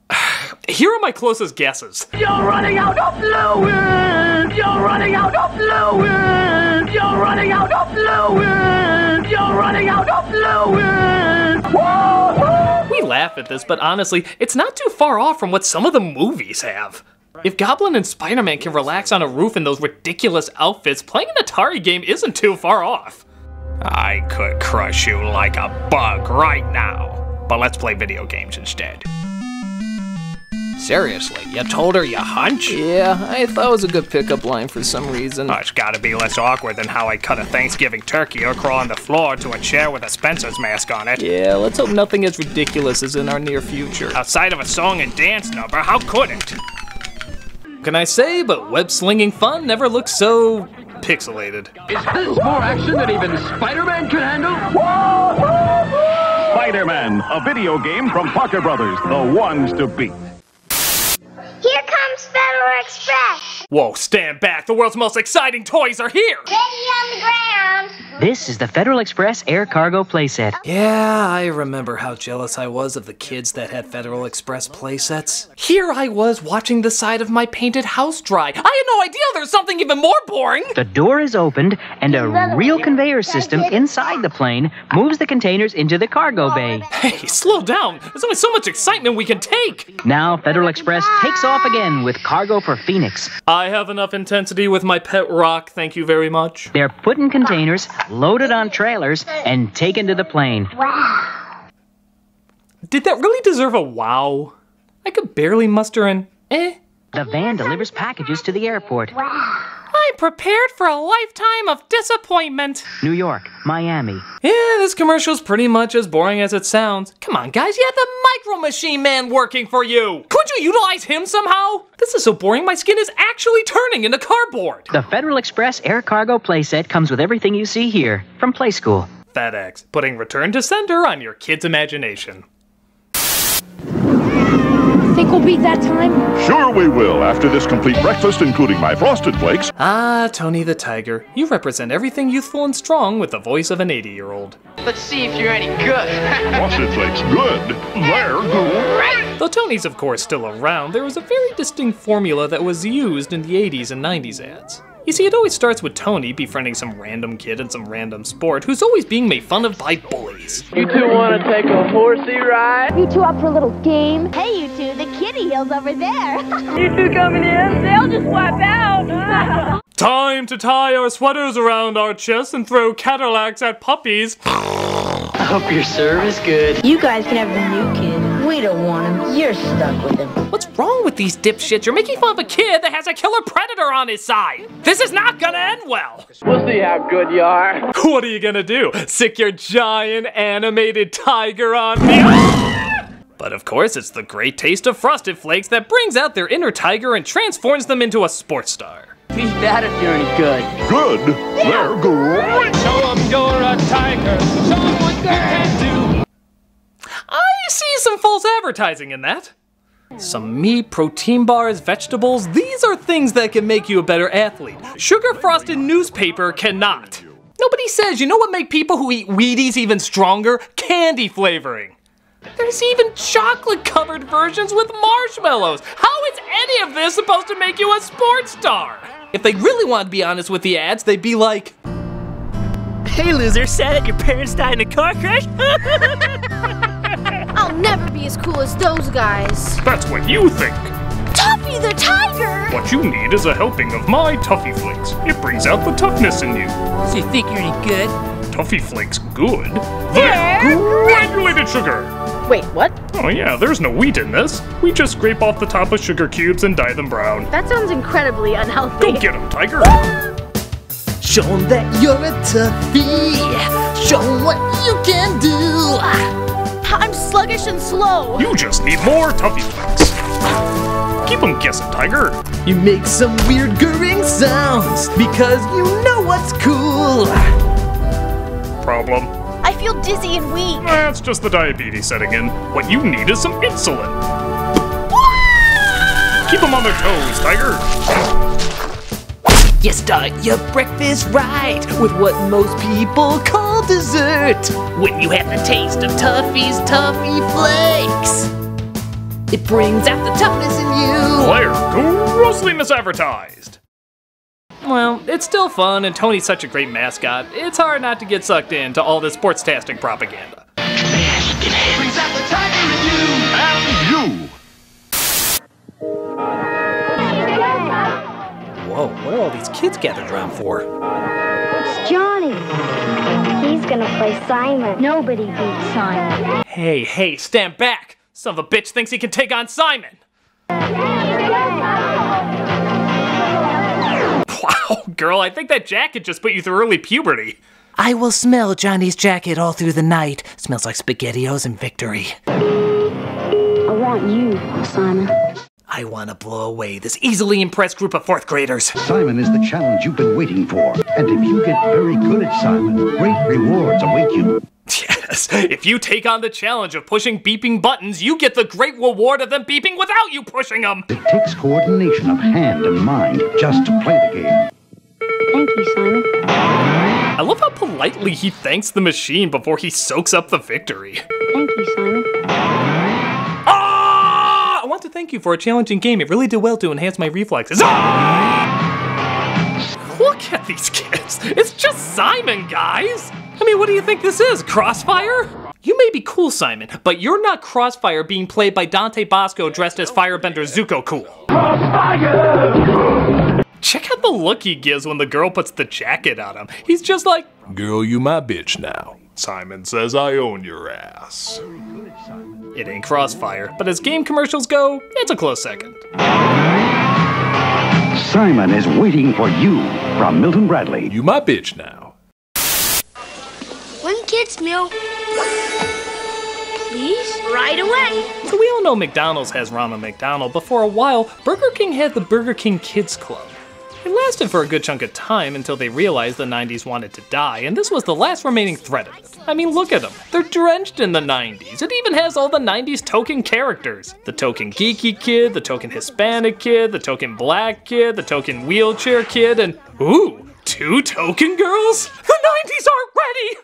Here are my closest guesses. You're running out of fluid! You're running out of fluid! You're running out of fluid! You're running out of fluid! We laugh at this, but honestly, it's not too far off from what some of the movies have. If Goblin and Spider-Man can relax on a roof in those ridiculous outfits, playing an Atari game isn't too far off. I could crush you like a bug right now, but let's play video games instead. Seriously, you told her you hunch? Yeah, I thought it was a good pickup line for some reason. Oh, it's gotta be less awkward than how I cut a Thanksgiving turkey or crawl on the floor to a chair with a Spencer's mask on it. Yeah, let's hope nothing as ridiculous is in our near future. Outside of a song and dance number, how could it? Can I say, but web-slinging fun never looks so pixelated. Is this more action than even Spider-Man can handle? Spider-Man, a video game from Parker Brothers, the ones to beat. Here comes Federal Express. Whoa, stand back. The world's most exciting toys are here. Ready on the ground. This is the Federal Express Air Cargo playset. Yeah, I remember how jealous I was of the kids that had Federal Express playsets. Here I was watching the side of my painted house dry. I had no idea there's something even more boring. The door is opened, and a real conveyor system inside the plane moves the containers into the cargo bay. Hey, slow down. There's only so much excitement we can take. Now Federal Express takes off again with cargo for Phoenix. I have enough intensity with my pet rock, thank you very much. They're put in containers, loaded on trailers, and taken to the plane. Wow. Did that really deserve a wow? I could barely muster an eh. The van delivers packages to the airport. Wow. I'm prepared for a lifetime of disappointment. New York, Miami. Yeah, this commercial's pretty much as boring as it sounds. Come on, guys, you have the Micro Machine Man working for you. Could you utilize him somehow? This is so boring, my skin is actually turning into cardboard. The Federal Express Air Cargo playset comes with everything you see here from Play School. FedEx, putting return to sender on your kid's imagination. Think we'll beat that time? Sure we will, after this complete breakfast, including my Frosted Flakes. Ah, Tony the Tiger, you represent everything youthful and strong with the voice of an 80-year-old. Let's see if you're any good. Frosted Flakes, good. They're great. Though Tony's, of course, still around, there was a very distinct formula that was used in the 80s and 90s ads. You see, it always starts with Tony befriending some random kid in some random sport who's always being made fun of by bullies. You two want to take a horsey ride? You two up for a little game? Hey, you two, the kitty hill's over there. You two coming in? They'll just wipe out. Time to tie our sweaters around our chests and throw Cadillacs at puppies. I hope your serve is good. You guys can have the new kid. We don't want him. You're stuck with him. What's wrong with these dipshits? You're making fun of a kid that has a killer predator on his side. This is not gonna end well. We'll see how good you are. What are you gonna do? Sick your giant animated tiger on me? But of course, it's the great taste of Frosted Flakes that brings out their inner tiger and transforms them into a sports star. Beat that if you're any good. Good? They're great. Show them you're a tiger. Show them what they can do. I see some false advertising in that. Some meat, protein bars, vegetables, these are things that can make you a better athlete. Sugar-frosted newspaper cannot. Nobody says, you know what make people who eat Wheaties even stronger? Candy flavoring. There's even chocolate-covered versions with marshmallows. How is any of this supposed to make you a sports star? If they really wanted to be honest with the ads, they'd be like, "Hey loser, sad that your parents died in a car crash?" I'll never be as cool as those guys. That's what you think. Tuffy the tiger! What you need is a helping of my Toffee Flakes. It brings out the toughness in you. So you think you're any good? Toffee Flakes good? They're granulated sugar! Wait, what? Oh yeah, there's no wheat in this. We just scrape off the top of sugar cubes and dye them brown. That sounds incredibly unhealthy. Go get him, Tiger! show 'em that you're a toughie. Show 'em what you can do. I'm sluggish and slow. You just need more Toffee Flakes. Keep them guessing, Tiger. You make some weird gurring sounds because you know what's cool. Problem? I feel dizzy and weak. That's just the diabetes setting in. What you need is some insulin. Keep them on their toes, Tiger. You start your breakfast right with what most people call dessert. When you have the taste of Tuffy's Toffee Flakes, it brings out the toughness in you. Player grossly misadvertised. Well, it's still fun, and Tony's such a great mascot. It's hard not to get sucked into all this sports-tastic propaganda. Brings out the tiger in you. And you. Whoa, what are all these kids gathered around for? It's Johnny. He's gonna play Simon. Nobody beats Simon. Hey, stand back! Son of a bitch thinks he can take on Simon! Wow, girl, I think that jacket just put you through early puberty. I will smell Johnny's jacket all through the night. Smells like SpaghettiOs and victory. I want you, Simon. I want to blow away this easily impressed group of 4th graders. Simon is the challenge you've been waiting for. And if you get very good at Simon, great rewards await you. Yes, if you take on the challenge of pushing beeping buttons, you get the great reward of them beeping without you pushing them. It takes coordination of hand and mind just to play the game. Thank you, Simon. I love how politely he thanks the machine before he soaks up the victory. Thank you, Simon. Ah! I want to thank you for a challenging game. It really did well to enhance my reflexes. Ah! Look at these kids. It's just Simon, guys. I mean, what do you think this is, Crossfire? You may be cool, Simon, but you're not Crossfire being played by Dante Bosco dressed as Firebender Zuko Cool. Crossfire! Check out the look he gives when the girl puts the jacket on him. He's just like, "Girl, you my bitch now. Simon says I own your ass." It ain't Crossfire, but as game commercials go, it's a close second. Simon is waiting for you from Milton Bradley. You my bitch now. One kid's meal. Please? Right away. So we all know McDonald's has Ronald McDonald, but for a while, Burger King had the Burger King Kids Club. It lasted for a good chunk of time until they realized the 90s wanted to die, and this was the last remaining thread of it. I mean, look at them. They're drenched in the 90s. It even has all the 90s token characters. The token geeky kid, the token Hispanic kid, the token black kid, the token wheelchair kid, and ooh, 2 token girls? The 90s aren't ready!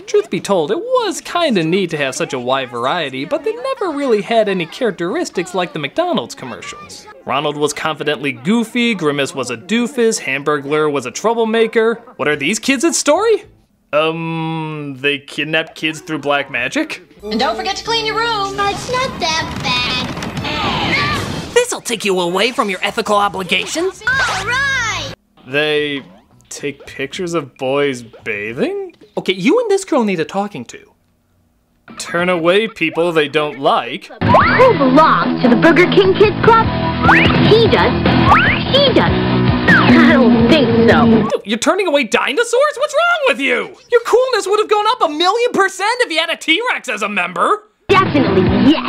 Truth be told, it was kinda neat to have such a wide variety, but they never really had any characteristics like the McDonald's commercials. Ronald was confidently goofy, Grimace was a doofus, Hamburglar was a troublemaker. What are these kids' story? They kidnapped kids through black magic? And don't forget to clean your room. It's not that bad. This'll take you away from your ethical obligations. All right. They take pictures of boys bathing? Okay, you and this girl need a talking to. Turn away people they don't like. Who belongs to the Burger King Kids Club? He does. He does. I don't think so. Dude, you're turning away dinosaurs? What's wrong with you? Your coolness would have gone up 1,000,000% if you had a T-Rex as a member. Definitely yes.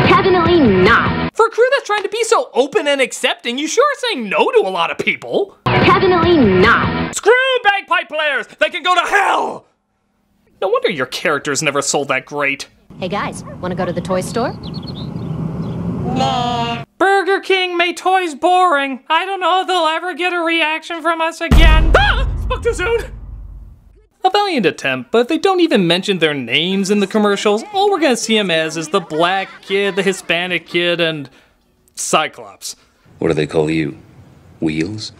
Definitely not. For a crew that's trying to be so open and accepting, you sure are saying no to a lot of people. Definitely not. Screw bagpipe players! They can go to hell! No wonder your characters never sold that great. Hey guys, wanna go to the toy store? Nah. Burger King made toys boring. I don't know if they'll ever get a reaction from us again. Ah! Spoke too soon! A valiant attempt, but if they don't even mention their names in the commercials, all we're gonna see them as is the black kid, the Hispanic kid, and Cyclops. What do they call you? Wheels?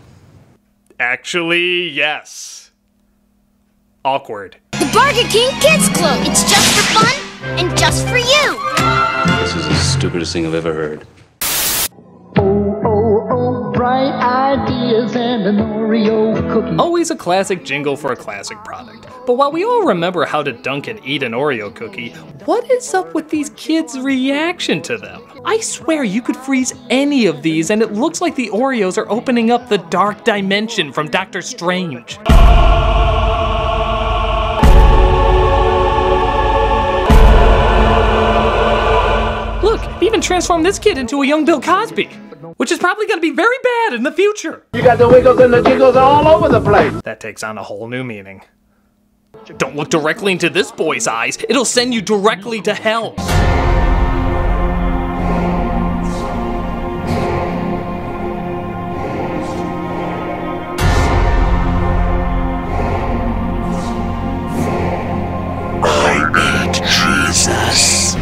Actually, yes. Awkward. The Burger King Kids Club. It's just for fun and just for you. This is the stupidest thing I've ever heard. Bright ideas and an Oreo cookie. Always a classic jingle for a classic product. But while we all remember how to dunk and eat an Oreo cookie, what is up with these kids' reaction to them? I swear you could freeze any of these and it looks like the Oreos are opening up the dark dimension from Doctor Strange. Look, they even transformed this kid into a young Bill Cosby, which is probably going to be very bad in the future. You got the wiggles and the jiggles all over the place. That takes on a whole new meaning. Don't look directly into this boy's eyes. It'll send you directly to hell. I need Jesus.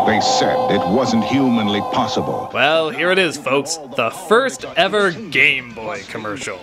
They said it wasn't humanly possible. Well, here it is, folks. The first ever Game Boy commercial.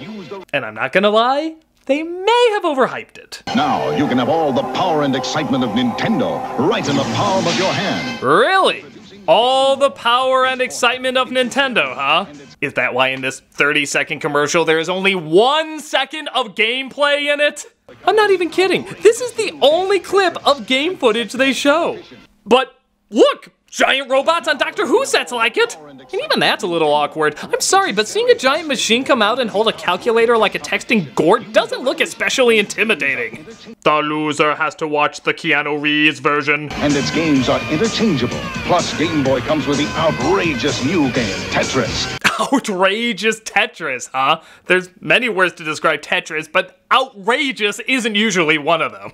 And I'm not gonna lie, they may have overhyped it. Now you can have all the power and excitement of Nintendo right in the palm of your hand. Really? All the power and excitement of Nintendo, huh? Is that why in this 30-second commercial there is only 1 second of gameplay in it? I'm not even kidding. This is the only clip of game footage they show. But look! Giant robots on Doctor Who sets like it! And even that's a little awkward. I'm sorry, but seeing a giant machine come out and hold a calculator like a texting Gort doesn't look especially intimidating. The loser has to watch the Keanu Reeves version. And its games are interchangeable. Plus, Game Boy comes with the outrageous new game, Tetris. Outrageous Tetris, huh? There's many words to describe Tetris, but outrageous isn't usually one of them.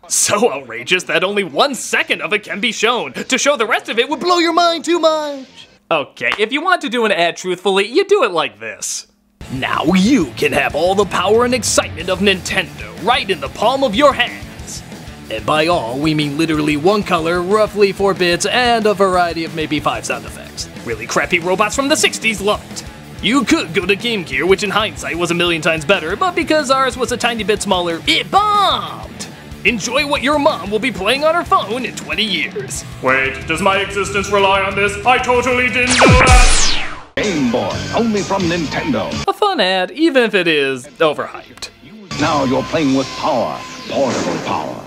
So outrageous that only 1 second of it can be shown. To show the rest of it would blow your mind too much. Okay, if you want to do an ad truthfully, you do it like this. Now you can have all the power and excitement of Nintendo right in the palm of your hands. And by all, we mean literally one color, roughly 4 bits, and a variety of maybe 5 sound effects. Really crappy robots from the 60s love it. You could go to Game Gear, which in hindsight was a million times better, but because ours was a tiny bit smaller, it bombed! Enjoy what your mom will be playing on her phone in 20 years. Wait, does my existence rely on this? I totally didn't know that! Game Boy, only from Nintendo. A fun ad, even if it is overhyped. Now you're playing with power, portable power.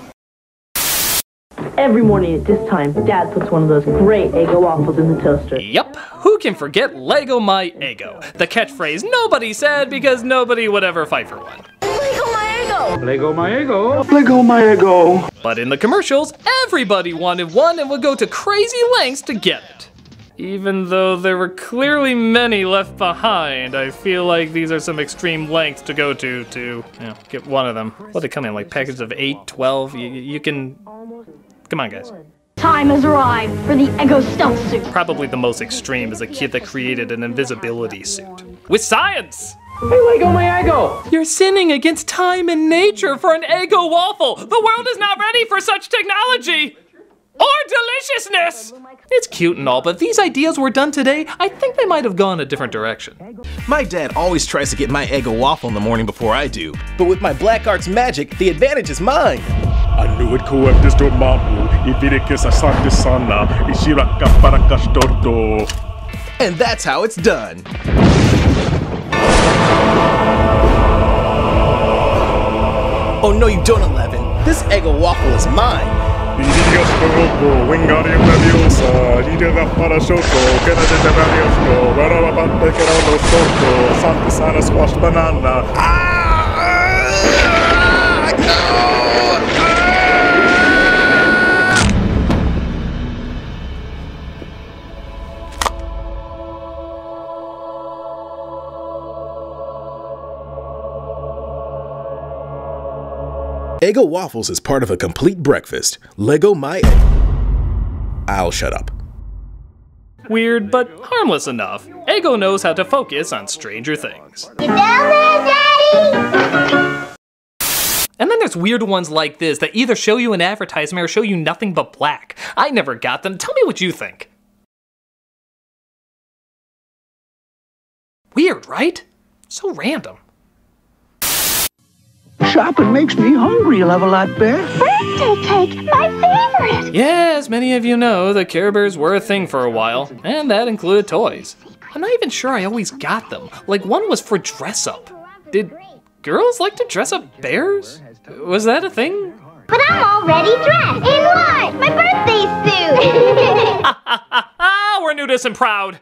Every morning at this time, Dad puts one of those great Eggo waffles in the toaster. Yep, who can forget Lego My Eggo? The catchphrase nobody said because nobody would ever fight for one. Lego my ego. Lego my ego. But in the commercials, everybody wanted one and would go to crazy lengths to get it. Even though there were clearly many left behind, I feel like these are some extreme lengths to go to get one of them. What they come in, like packages of 8, 12? You can... Come on, guys. Time has arrived for the Eggo stealth suit. Probably the most extreme is a kid that created an invisibility suit. With science! Hey, Lego my Eggo! You're sinning against time and nature for an Eggo waffle! The world is not ready for such technology! Or deliciousness! It's cute and all, but if these ideas were done today, I think they might have gone a different direction. My dad always tries to get my Eggo waffle in the morning before I do. But with my black arts magic, the advantage is mine. And that's how it's done. Oh no you don't, 11. This Eggo waffle is mine. Eggo waffles is part of a complete breakfast. Lego My Eggo. I'll shut up. Weird, but harmless enough. Lego knows how to focus on stranger things. You down there, Daddy? And then there's weird ones like this that either show you an advertisement or show you nothing but black. I never got them. Tell me what you think. Weird, right? So random. Shopping makes me hungry, Level Up Bear. Birthday cake, my favorite. Yeah, as many of you know, the Care Bears were a thing for a while, and that included toys. I'm not even sure I always got them. Like, one was for dress-up. Did girls like to dress up bears? Was that a thing? But I'm already dressed. In what? My birthday suit. We're nudists and proud.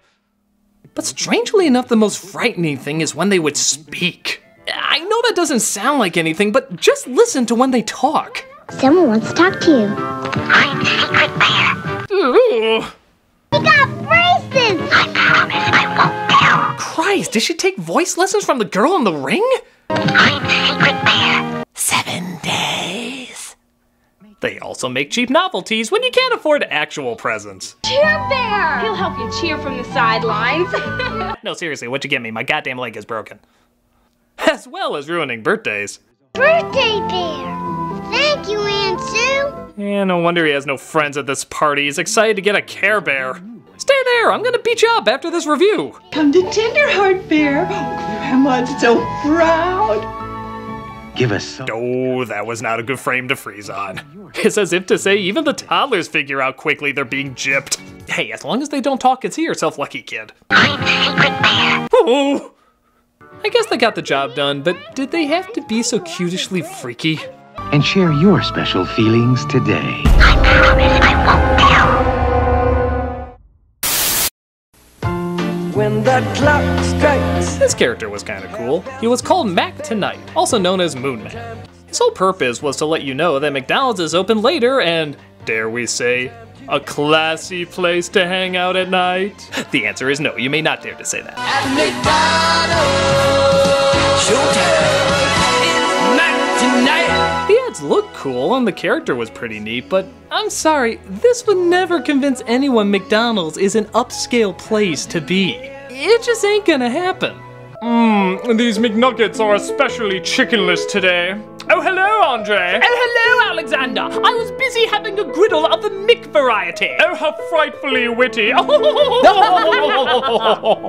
But strangely enough, the most frightening thing is when they would speak. I know that doesn't sound like anything, but just listen to when they talk. Someone wants to talk to you. I'm Secret Bear. Ooh. We got braces. I promise I won't tell. Christ, did she take voice lessons from the girl in the ring? I'm Secret Bear. 7 days. They also make cheap novelties when you can't afford actual presents. Cheer Bear! He'll help you cheer from the sidelines. No, seriously, what'd you get me? My goddamn leg is broken. As well as ruining birthdays. Birthday Bear. Thank you, Aunt Sue. Yeah, no wonder he has no friends at this party. He's excited to get a Care Bear. Stay there, I'm gonna beat you up after this review. Come to Tenderheart Bear. Grandma's so proud. Give us some. Oh, that was not a good frame to freeze on. It's as if to say even the toddlers figure out quickly they're being gypped. Hey, as long as they don't talk, consider yourself lucky, kid. I'm Secret Bear. Oh! I guess they got the job done, but did they have to be so cutishly freaky? And share your special feelings today. I promise I won't tell. When the clock strikes. This character was kind of cool. He was called Mac Tonight, also known as Moon Man. His whole purpose was to let you know that McDonald's is open later and, dare we say, a classy place to hang out at night? The answer is no, you may not dare to say that. At McDonald's, showtime, it's Mac Tonight. The ads looked cool and the character was pretty neat, but I'm sorry, this would never convince anyone McDonald's is an upscale place to be. It just ain't gonna happen. These McNuggets are especially chickenless today. Oh, hello, Andre. Oh, hello, Alexander. I was busy having a griddle of the Mick variety. Oh, how frightfully witty.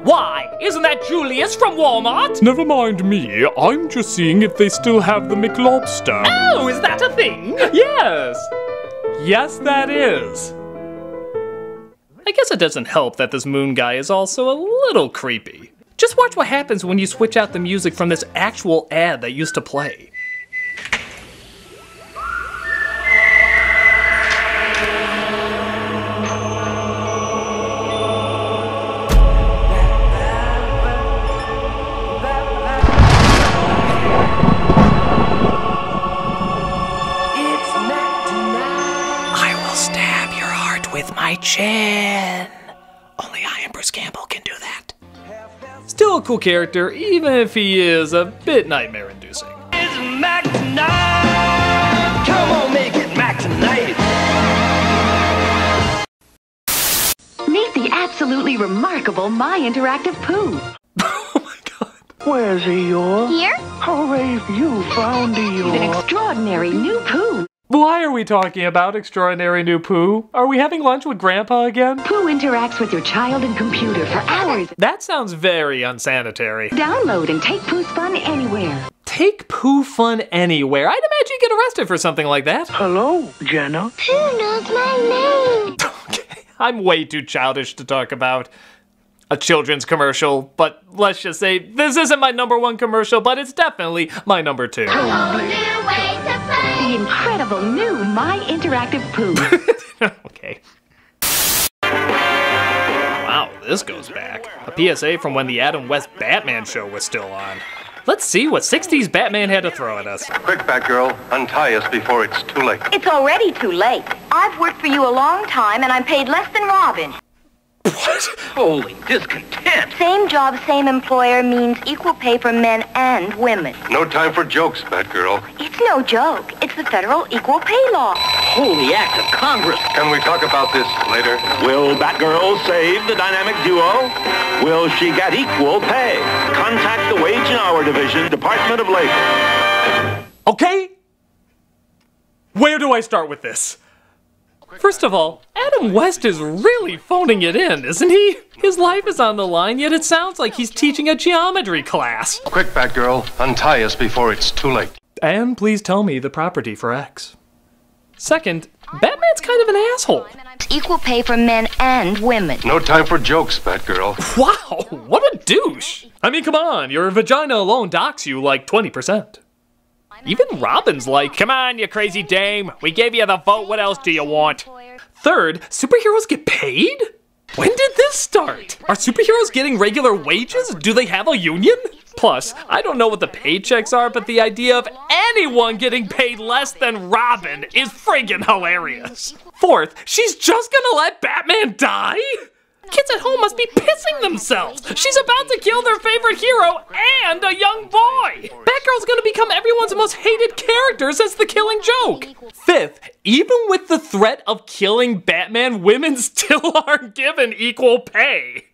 Why? Isn't that Julius from Walmart? Never mind me. I'm just seeing if they still have the McLobster. Oh, is that a thing? Yes. Yes, that is. I guess it doesn't help that this Moon guy is also a little creepy. Just watch what happens when you switch out the music from this actual ad that used to play. I will stab your heart with my chin. Only I and Bruce Campbell can do that. Still a cool character, even if he is a bit nightmare-inducing. It's Mac Tonight. Come on, make it Mac Tonight. Meet the absolutely remarkable My Interactive Pooh. Where's Eeyore? Here? Hooray, you found He's an Eeyore. extraordinary new Pooh. Why are we talking about extraordinary new Pooh? Are we having lunch with Grandpa again? Pooh interacts with your child and computer for hours. That sounds very unsanitary. Download and take Pooh's fun anywhere. Take Pooh fun anywhere. I'd imagine you get arrested for something like that. Hello, Jenna. Who knows my name? Okay, I'm way too childish to talk about a children's commercial, but let's just say this isn't my #1 commercial, but it's definitely my #2. The incredible new My Interactive Pooh. Okay. Wow, this goes back. A PSA from when the Adam West Batman show was still on. Let's see what 60s Batman had to throw at us. Quick, Batgirl, untie us before it's too late. It's already too late. I've worked for you a long time and I'm paid less than Robin. What? Holy discontent! Same job, same employer means equal pay for men and women. No time for jokes, Batgirl. It's no joke. It's the federal equal pay law. holy act of Congress. Can we talk about this later? Will Batgirl save the dynamic duo? Will she get equal pay? Contact the Wage and Hour Division, Department of Labor. Okay? Where do I start with this? First of all, Adam West is really phoning it in, isn't he? His life is on the line, yet it sounds like he's teaching a geometry class. Quick, Batgirl, untie us before it's too late. And please tell me the property for X. Second, Batman's kind of an asshole. Equal pay for men and women. No time for jokes, Batgirl. Wow, what a douche. I mean, come on, your vagina alone docks you like 20%. Even Robin's like, come on, you crazy dame. We gave you the vote, what else do you want? Third, superheroes get paid? When did this start? Are superheroes getting regular wages? Do they have a union? Plus, I don't know what the paychecks are, but the idea of anyone getting paid less than Robin is friggin' hilarious. Fourth, she's just gonna let Batman die? Kids at home must be pissing themselves. She's about to kill their favorite hero and a young boy. Batgirl's gonna become everyone's most hated character since The Killing Joke. Fifth, even with the threat of killing Batman, women still aren't given equal pay.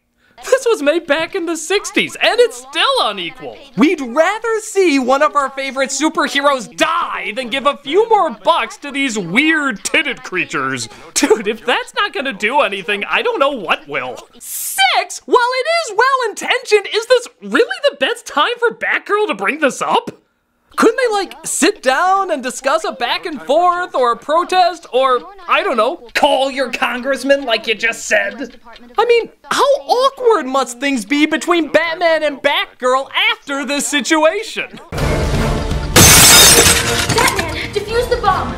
This was made back in the 60s, and it's still unequal. We'd rather see one of our favorite superheroes die than give a few more bucks to these weird titted creatures. Dude, if that's not gonna do anything, I don't know what will. 6, while it is well-intentioned, is this really the best time for Batgirl to bring this up? Couldn't they, like, sit down and discuss a back and forth or a protest or, I don't know, call your congressman like you just said? I mean, how awkward must things be between Batman and Batgirl after this situation? Batman, defuse the bomb!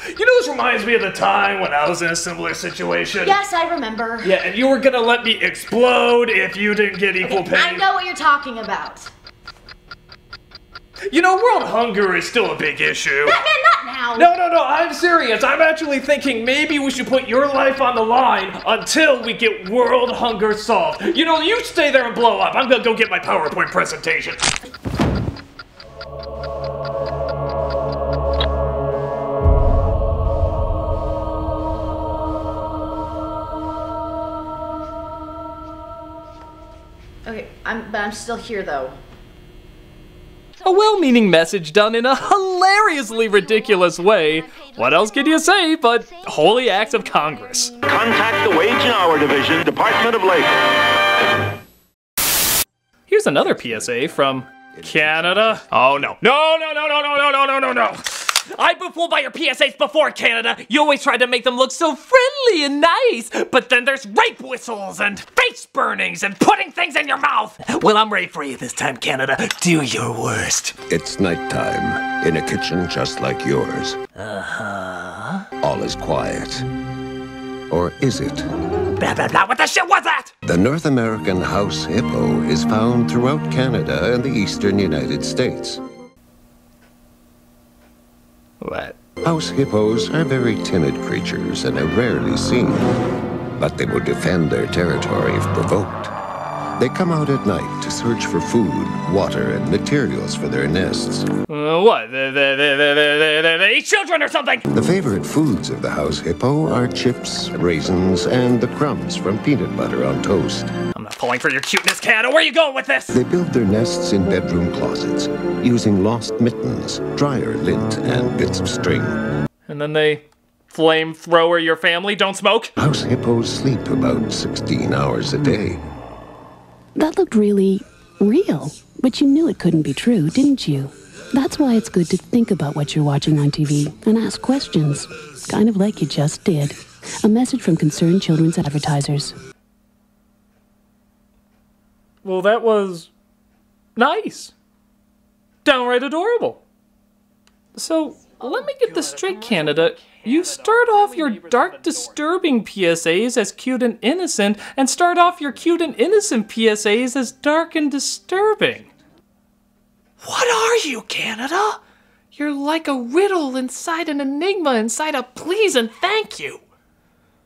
You know, this reminds me of the time when I was in a similar situation. Yes, I remember. Yeah, and you were gonna let me explode if you didn't get equal pay. I know what you're talking about. You know, world hunger is still a big issue. Batman, not now! No, I'm serious. I'm actually thinking maybe we should put your life on the line until we get world hunger solved. You know, you stay there and blow up. I'm gonna go get my PowerPoint presentation. Okay, I'm still here though. A well-meaning message done in a hilariously ridiculous way. What else can you say but holy acts of Congress? Contact the Wage and Hour Division, Department of Labor. Here's another PSA from Canada. Oh no. No. I've been fooled by your PSAs before, Canada. You always try to make them look so friendly and nice, but then there's rape whistles and face burnings and putting things in your mouth. Well, I'm ready for you this time, Canada. Do your worst. It's nighttime in a kitchen just like yours. Uh-huh. All is quiet. Or is it? Blah, blah, blah. What the shit was that? The North American house hippo is found throughout Canada and the eastern United States. What? House hippos are very timid creatures and are rarely seen, but they will defend their territory if provoked. They come out at night to search for food, water, and materials for their nests. What? They eat children or something? The favorite foods of the house hippo are chips, raisins, and the crumbs from peanut butter on toast. I'm not falling for your cuteness, Canada. Where are you going with this? They build their nests in bedroom closets, using lost mittens, dryer lint, and bits of string. And then they flamethrower your family, don't smoke? House hippos sleep about 16 hours a day. That looked really real, but you knew it couldn't be true, didn't you? That's why it's good to think about what you're watching on TV and ask questions, kind of like you just did. A message from Concerned Children's Advertisers. Well, that was nice. Downright adorable. So, let me get this straight, Canada. You start off your dark, disturbing PSAs as cute and innocent, and start off your cute and innocent PSAs as dark and disturbing. What are you, Canada? You're like a riddle inside an enigma inside a please and thank you.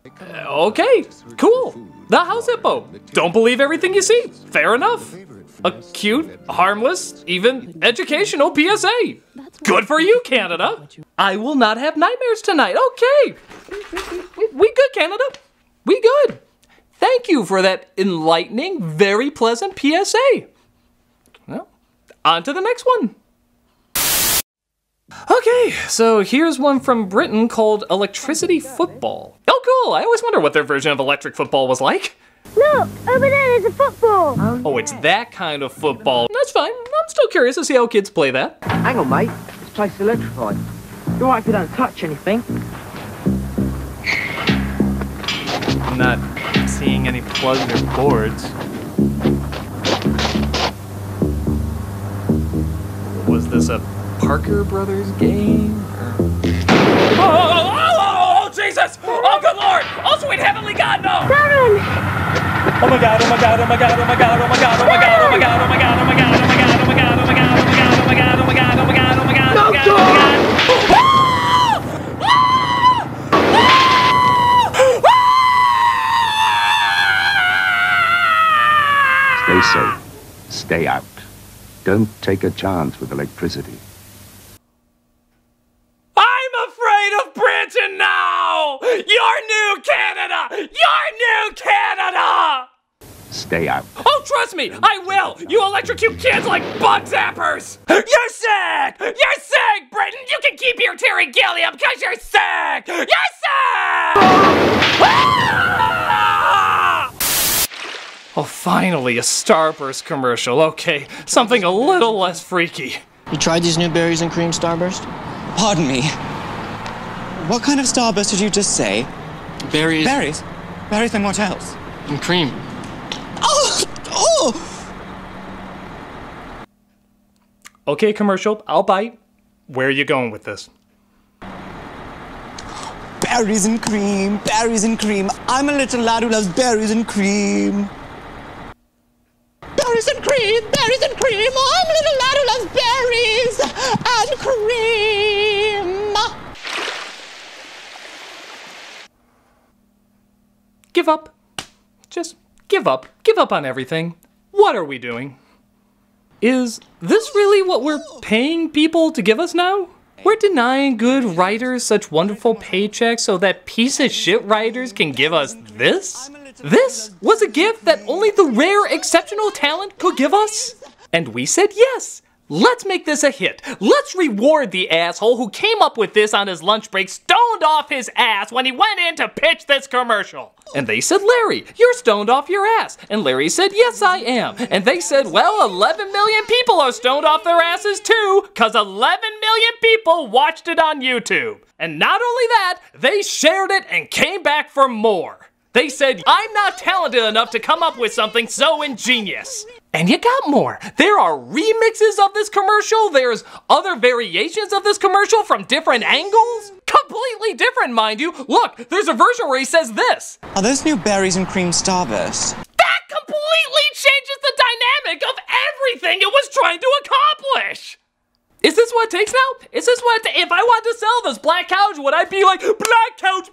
Okay, cool. The house hippo. Don't believe everything you see. Fair enough. A cute, harmless, even educational PSA. Good for you, Canada. I will not have nightmares tonight. Okay. We good, Canada. We good. Thank you for that enlightening, very pleasant PSA. Well, on to the next one. Okay, so here's one from Britain called Electricity Football. Oh, cool. I always wonder what their version of electric football was like. Look, over there there's a football. Oh, it's that kind of football. That's fine. I'm still curious to see how kids play that. Hang on, mate. This place is electrified. You're right if you don't touch anything. I'm not seeing any plugs or cords. Was this a Parker Brothers game? Oh, Jesus! Oh, good Lord! Oh, sweet heavenly God, no! Darren! Oh my God, oh my God, oh my God, oh my God, oh my God, oh my God, oh my God, oh my God, oh my God, oh my God, oh my God, oh my God, oh my God, oh my God, oh my God, oh my God, oh my God, oh my God, oh my God. Stay safe. Stay out. Don't take a chance with electricity. I'm afraid of Britain now! Your new Canada! Your new Canada! Stay out. Oh, trust me, I will! You electrocute kids like bug zappers! You're sick! You're sick, Britain! You can keep your Terry Gilliam because you're sick! You're sick! Oh, finally, a Starburst commercial. Okay, something a little less freaky. You tried these new berries and cream Starburst? Pardon me. What kind of Starburst did you just say? Berries. Berries? Berries and what else? And cream. Oh! Oh! Okay, commercial, I'll bite. Where are you going with this? Berries and cream, berries and cream. I'm a little lad who loves berries and cream. Berries and cream, berries and cream. I'm a little lad who loves berries and cream. Give up. Just give up. Give up on everything. What are we doing? Is this really what we're paying people to give us now? We're denying good writers such wonderful paychecks so that piece of shit writers can give us this? This was a gift that only the rare, exceptional talent could give us? And we said yes. Let's make this a hit. Let's reward the asshole who came up with this on his lunch break, stoned off his ass when he went in to pitch this commercial. And they said, Larry, you're stoned off your ass. And Larry said, yes, I am. And they said, well, 11 million people are stoned off their asses too, because 11 million people watched it on YouTube. And not only that, they shared it and came back for more. They said, I'm not talented enough to come up with something so ingenious. And you got more. There are remixes of this commercial. There's other variations of this commercial from different angles. Completely different, mind you. Look, there's a version where he says this. Are those new berries and cream Starburst? That completely changes the dynamic of everything it was trying to accomplish. Is this what it takes now? Is this what, if I wanted to sell this black couch, would I be like, black couch,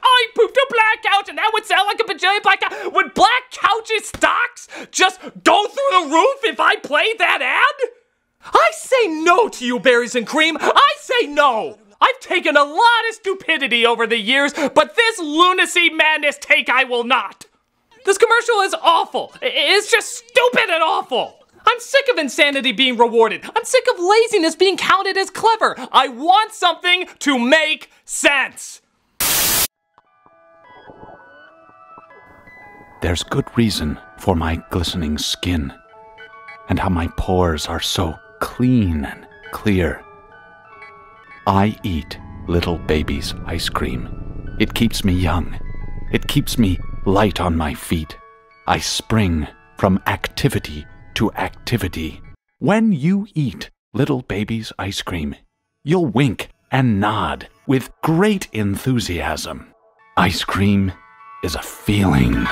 I pooped a black couch, and that would sound like a bajillion black couch? Would black couches stocks just go through the roof if I played that ad? I say no to you, berries and cream. I say no. I've taken a lot of stupidity over the years, but this lunacy madness take I will not. This commercial is awful. It's just stupid and awful. I'm sick of insanity being rewarded. I'm sick of laziness being counted as clever. I want something to make sense. There's good reason for my glistening skin, and how my pores are so clean and clear. I eat little baby's ice cream. It keeps me young. It keeps me light on my feet. I spring from activity to activity. When you eat little baby's ice cream, you'll wink and nod with great enthusiasm. Ice cream is a feeling.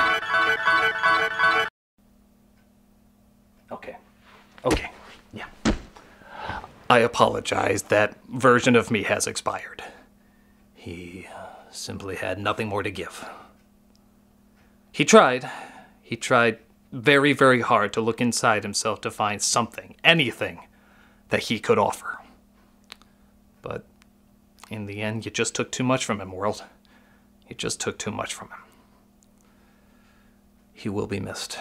Okay, yeah. I apologize, that version of me has expired. He simply had nothing more to give. He tried very, very hard to look inside himself to find something, anything, that he could offer. But in the end, you just took too much from him, world. You just took too much from him. He will be missed.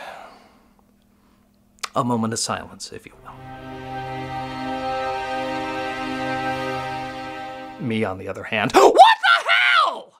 A moment of silence, if you will. Me, on the other hand. What the hell?!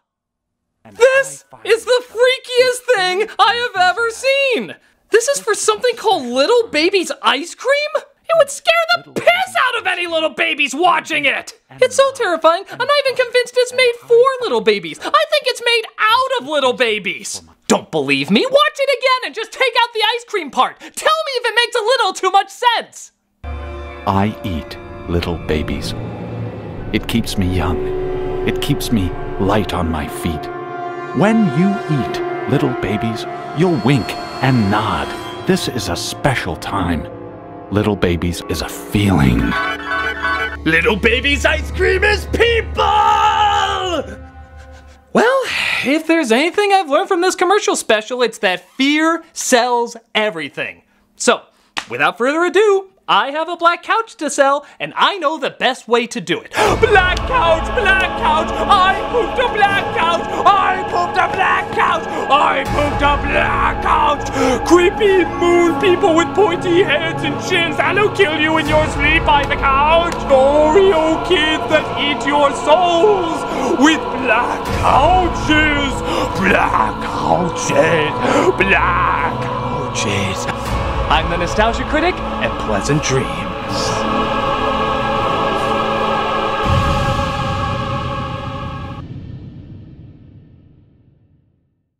This is the freakiest thing I have ever seen! This is for something called Little Baby's Ice Cream? It would scare the piss out of any little babies watching it! It's so terrifying, I'm not even convinced it's made for little babies. I think it's made out of little babies. Don't believe me? Watch it again and just take out the ice cream part. Tell me if it makes a little too much sense. I eat little babies. It keeps me young. It keeps me light on my feet. When you eat little babies, you'll wink and nod. This is a special time. Little babies is a feeling. Little Baby's ice cream is people! Well, if there's anything I've learned from this commercial special, it's that fear sells everything. So, without further ado, I have a black couch to sell, and I know the best way to do it. Black couch, I pooped a black couch, I pooped a black couch, I pooped a black couch. Creepy moon people with pointy heads and chins that'll kill you in your sleep by the couch. Oreo kids that eat your souls with black couches, black couches, black couches. I'm the Nostalgia Critic, and pleasant dreams.